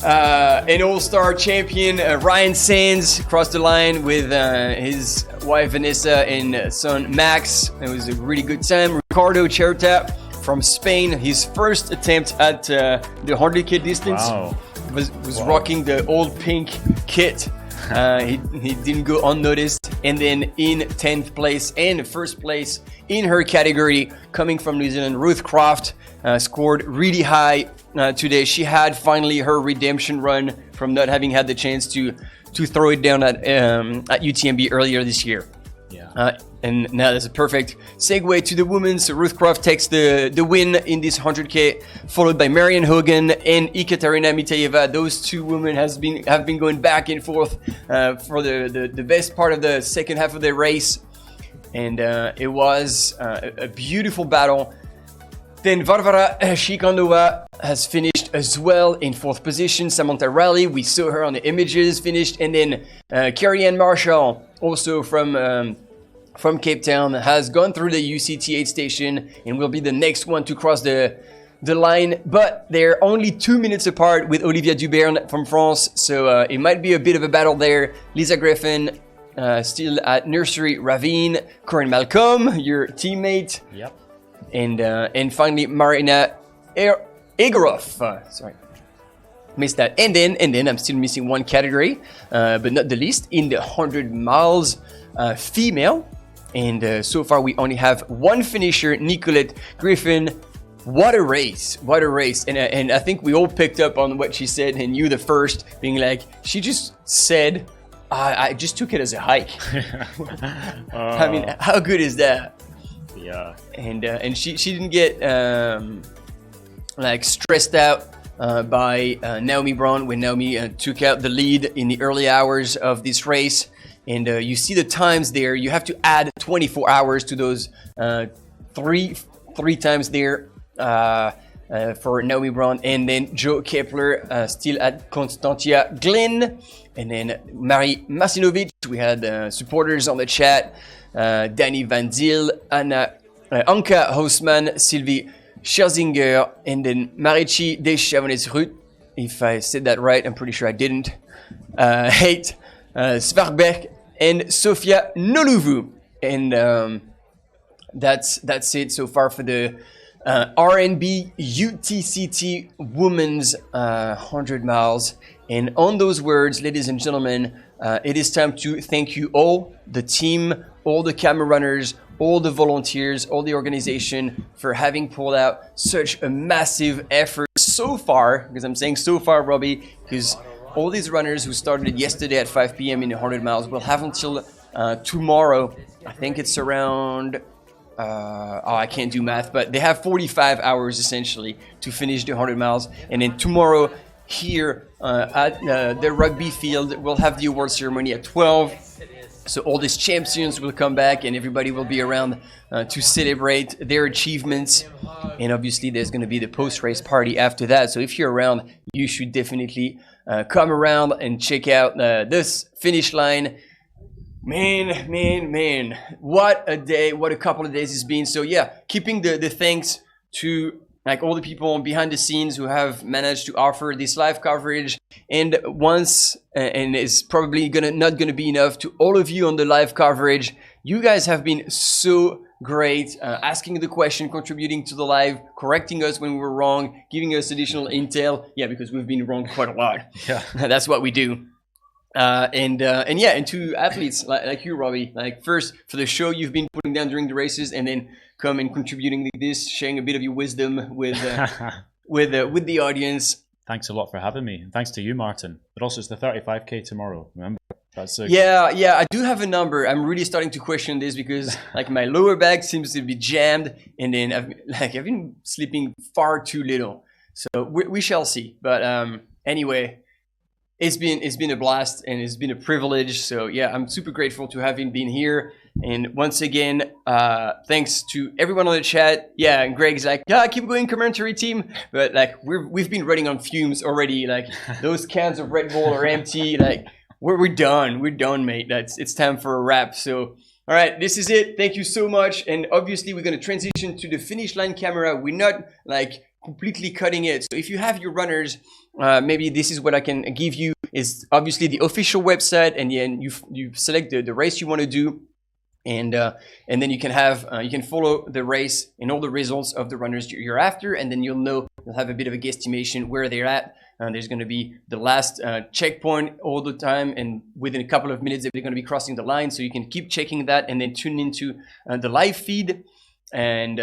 An all-star champion, Ryan Sands, crossed the line with his wife Vanessa and son Max. It was a really good time. Ricardo Cherta from Spain, his first attempt at the 100K distance. Wow. Was rocking the old pink kit. He didn't go unnoticed. And then in 10th place and 1st place in her category, coming from New Zealand, Ruth Croft scored really high today. She had finally her redemption run from not having had the chance to throw it down at UTMB earlier this year. Yeah. And now there's a perfect segue to the women. So Ruth Croft takes the win in this 100K, followed by Marian Hogan and Ekaterina Mitayeva. Those two women have been going back and forth for the best part of the second half of the race. And it was a beautiful battle. Then Varvara Shikandova has finished as well in 4th position. Samantha Raleigh, we saw her on the images, finished. And then Carrie-Anne Marshall, also from Cape Town, has gone through the UCT aid station and will be the next one to cross the line. But they're only 2 minutes apart with Olivia Duberne from France, so it might be a bit of a battle there. Lisa Griffin still at Nursery Ravine. Corinne Malcolm, your teammate. Yep. And finally Marina Egorov. Sorry. Missed that. And then I'm still missing one category, but not the least, in the 100 miles female. And so far we only have one finisher, Nicolette Griffin. What a race, what a race. And I think we all picked up on what she said, and you the first, being like, she just said, I just took it as a hike. I mean, how good is that? Yeah. And she didn't get like stressed out by Naomi Braun when Naomi took out the lead in the early hours of this race. And you see the times there. You have to add 24 hours to those three times there for Naomi Braun. And then Joe Kepler still at Constantia Glen. And then Marie Masinovic. We had supporters on the chat. Danny Van Zyl, Anka Hausmann, Sylvie Scherzinger, and then Marici Deschavanes-Ruth. If I said that right, I'm pretty sure I didn't. Hate Svarberg and Sofia Noluvu. And that's it so far for the RMB UTCT Women's 100 miles. And on those words, ladies and gentlemen, it is time to thank you all, the team, all the camera runners, all the volunteers, all the organization for having pulled out such a massive effort so far. Because I'm saying so far, Robbie, because all these runners who started yesterday at 5 p.m. in the 100 miles will have until tomorrow. I think it's around, I can't do math, but they have 45 hours essentially to finish the 100 miles. And then tomorrow here at the rugby field, we'll have the award ceremony at 12. So all these champions will come back and everybody will be around to celebrate their achievements. And obviously there's going to be the post-race party after that. So if you're around, you should definitely come around and check out this finish line. Man, what a day, what a couple of days it's been. So yeah, keeping the thanks to like all the people behind the scenes who have managed to offer this live coverage. And once, and it's probably not gonna be enough, to all of you on the live coverage. You guys have been so great, asking the question, contributing to the live, correcting us when we're wrong, giving us additional intel. Yeah, because we've been wrong quite a lot. Yeah. That's what we do. And to athletes like you, Robbie, like first for the show you've been putting down during the races, and then come and contributing like this, sharing a bit of your wisdom with with the audience. Thanks a lot for having me, and thanks to you, Martin. But also, it's the 35K tomorrow. Remember, that's yeah. I do have a number. I'm really starting to question this because like my lower back seems to be jammed, and then I've been sleeping far too little. So we shall see. But anyway. It's been a blast and it's been a privilege. So yeah, I'm super grateful to having been here. And once again, thanks to everyone on the chat. Yeah, and Greg's like, yeah, keep going, commentary team. But like we've been running on fumes already. Like those cans of Red Bull are empty. Like we're done. We're done, mate. It's time for a wrap. So all right, this is it. Thank you so much. And obviously we're gonna transition to the finish line camera. We're not like completely cutting it. So if you have your runners, maybe this is what I can give you is obviously the official website, and then you select the race you want to do, and then you can have you can follow the race and all the results of the runners you're after, and then you'll have a bit of a guesstimation where they're at. There's going to be the last checkpoint all the time, and within a couple of minutes they're going to be crossing the line, so you can keep checking that and then tune into the live feed. And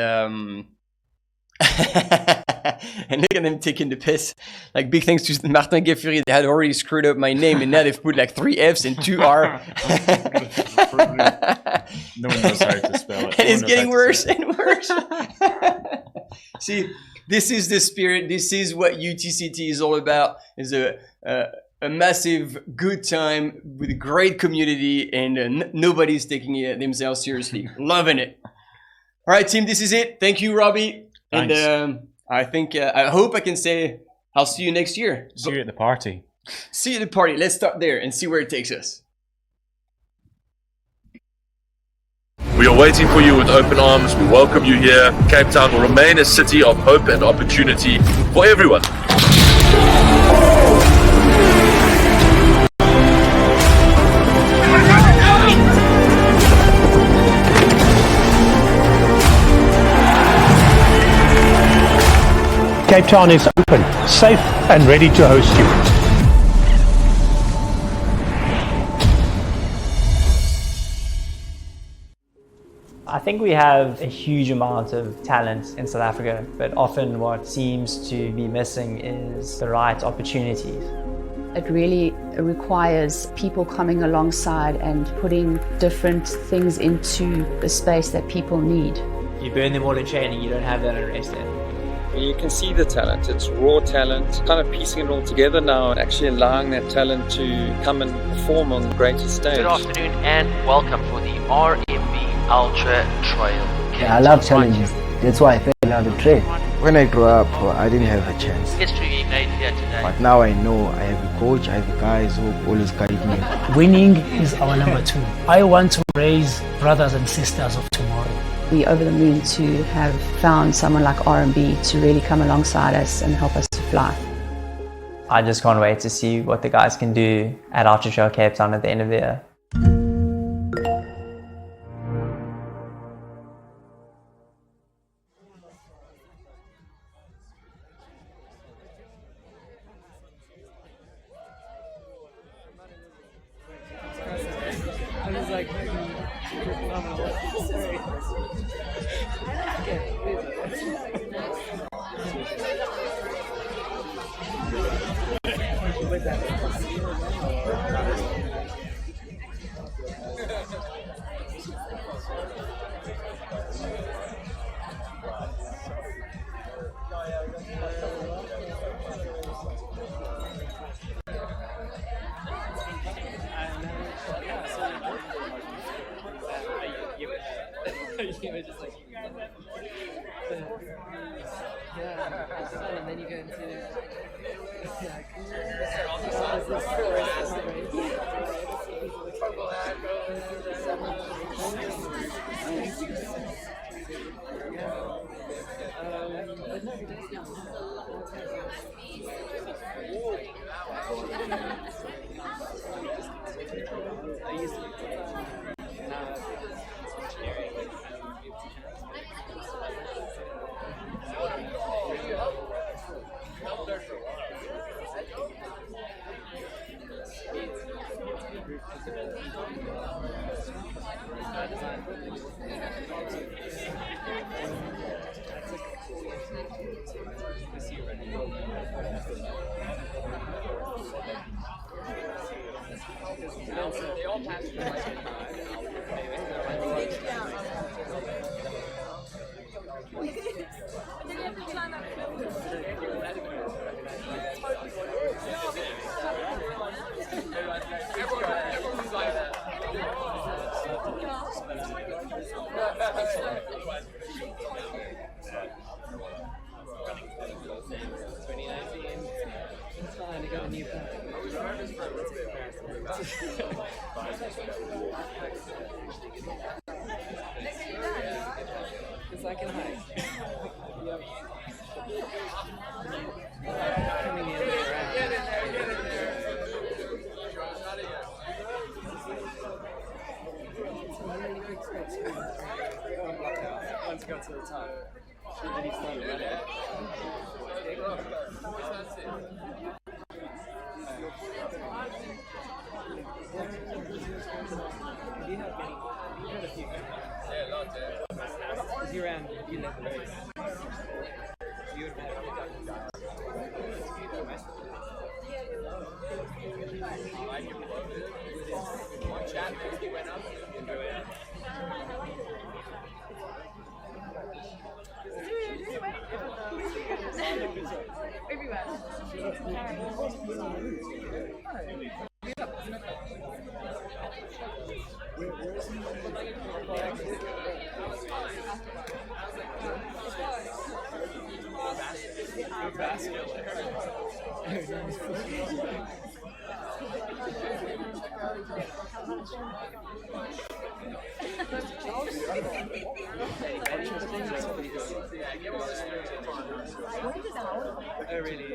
and look at them taking the piss. Like, big thanks to Martin Gaffuri. They had already screwed up my name, and now they've put like 3 F's and 2 R. No one knows how to spell it. And it's getting worse and worse. See, this is the spirit. This is what UTCT is all about. It's a massive good time with a great community, and nobody's taking it themselves seriously. Loving it. All right, team, this is it. Thank you, Robbie. Thanks. And I think, I hope I can say I'll see you next year. See you at the party. See you at the party. Let's start there and see where it takes us. We are waiting for you with open arms. We welcome you here. Cape Town will remain a city of hope and opportunity for everyone. Cape Town is open, safe and ready to host you. I think we have a huge amount of talent in South Africa, but often what seems to be missing is the right opportunities. It really requires people coming alongside and putting different things into the space that people need. You burn them all in training, you don't have that in race day. You can see the talent, it's raw talent, kind of piecing it all together now and actually allowing that talent to come and perform on the greatest stage. Good afternoon and welcome for the RMB Ultra-trail Cape Town. I love challenges, that's why I fell out of trail. When I grew up, I didn't have a chance. History being made here today. But now I know I have a coach, I have guys who always guide me. Winning is our number 2. I want to raise brothers and sisters of tomorrow. We're over the moon to have found someone like RMB to really come alongside us and help us to fly. I just can't wait to see what the guys can do at Ultra-trail Cape Town at the end of the year. And then you go into I used to be a new pump. It's like a hike. Coming in and around. Get in there. Once he got to the top, and then he started running. You had a few. Yeah, lots. Because you ran, you led the race. You would have had One chat, he went up. Oh, really?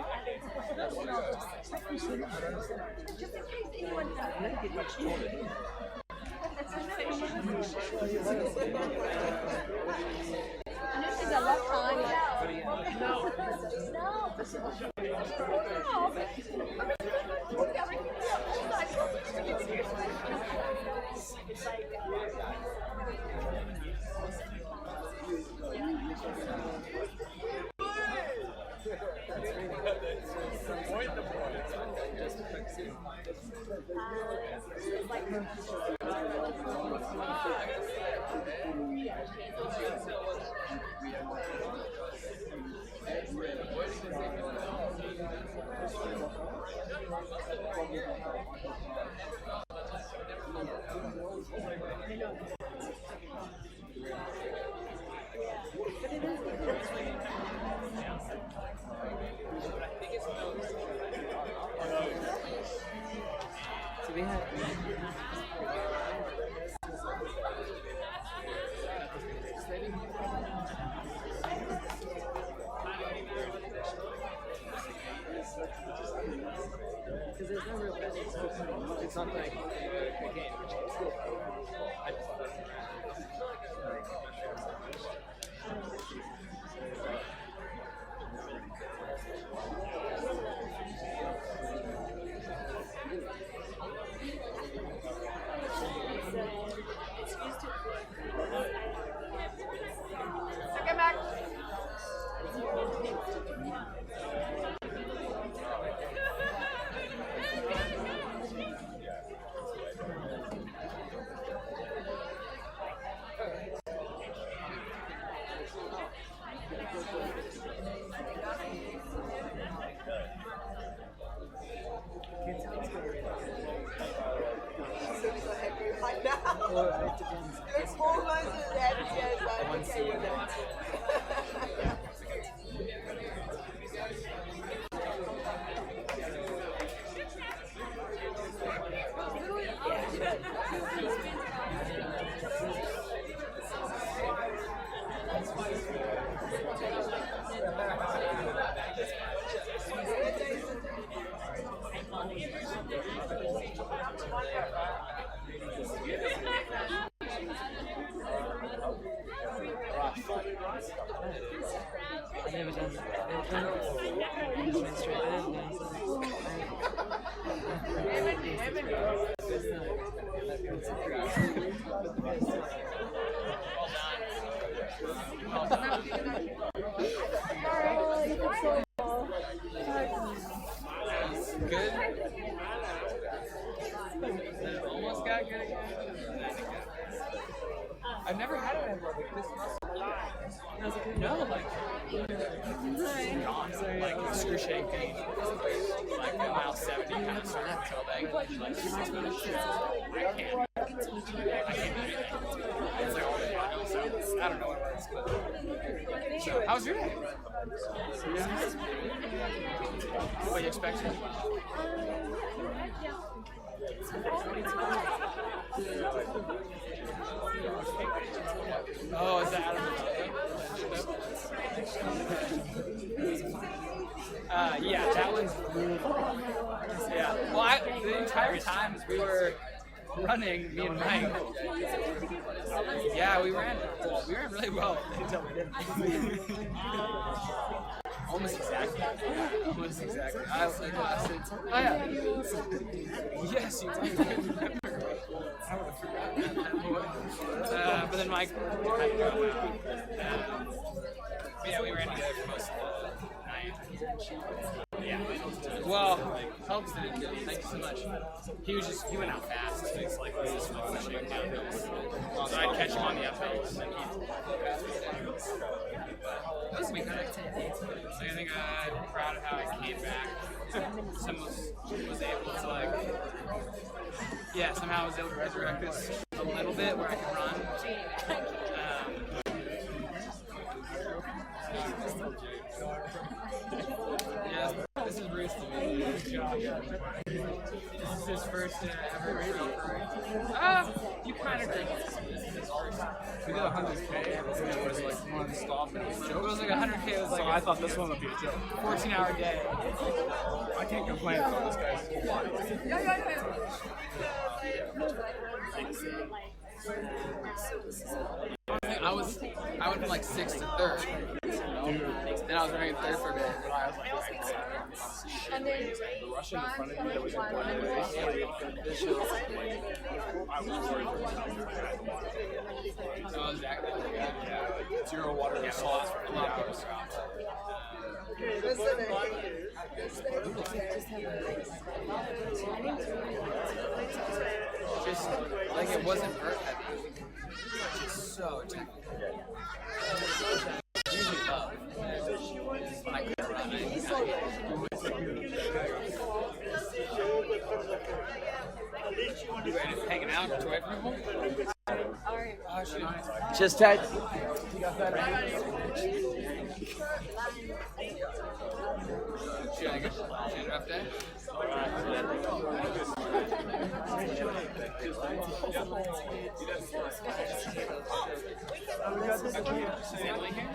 Just in case anyone does. Never get much taller. She's a lot tinier. No. So we had because there's no real balance. It's not like again. I just Come back. It's almost as empty as I can tell you that. I've never done it before. Went straight there and then Good. Almost got good again. I've never had an aerobic this muscle. No, like excruciating pain. Like mile 70 kind of sort of tail bag. I can't do anything. It's like all the bottom sounds. I don't know what it is, but so, how's your day? But what you expected? Oh, is that out of the yeah, that one's brutal. Yeah. Well, the entire time as we were running, me and Mike. Yeah, we ran really well until we didn't. Almost exactly. Almost exactly. I was like, lasted. Oh yeah. Yes, you did. I would have forgotten that. But then Mike. Yeah, we ran together for most of the night. Yeah. Well, helps did it too. Thank you so much. He went out fast. So it's like really slow pushing downhill. So I'd catch him on the uphill. So I think I'm proud of how I came back. Someone was able to somehow I was able to resurrect this a little bit where I could run. Yeah, this is Bruce to me. This is his first ever radio. You kind of agree. We did 100K, and it was like non-stop. It was like 100K. So I thought this one would be a joke. 14-hour day. I can't complain about this guy's whole body. I went from like 6th to 3rd. Then I was running 3rd for a bit. And I was like, and then the Russian in front of me that was in one yeah. 0 water salt for 3 hours. Just like it wasn't vert heavy. It's so technical. Usually love. When I couldn't run it. You ready to hanging out to away from people? Just tight. She had a rough day? Family here?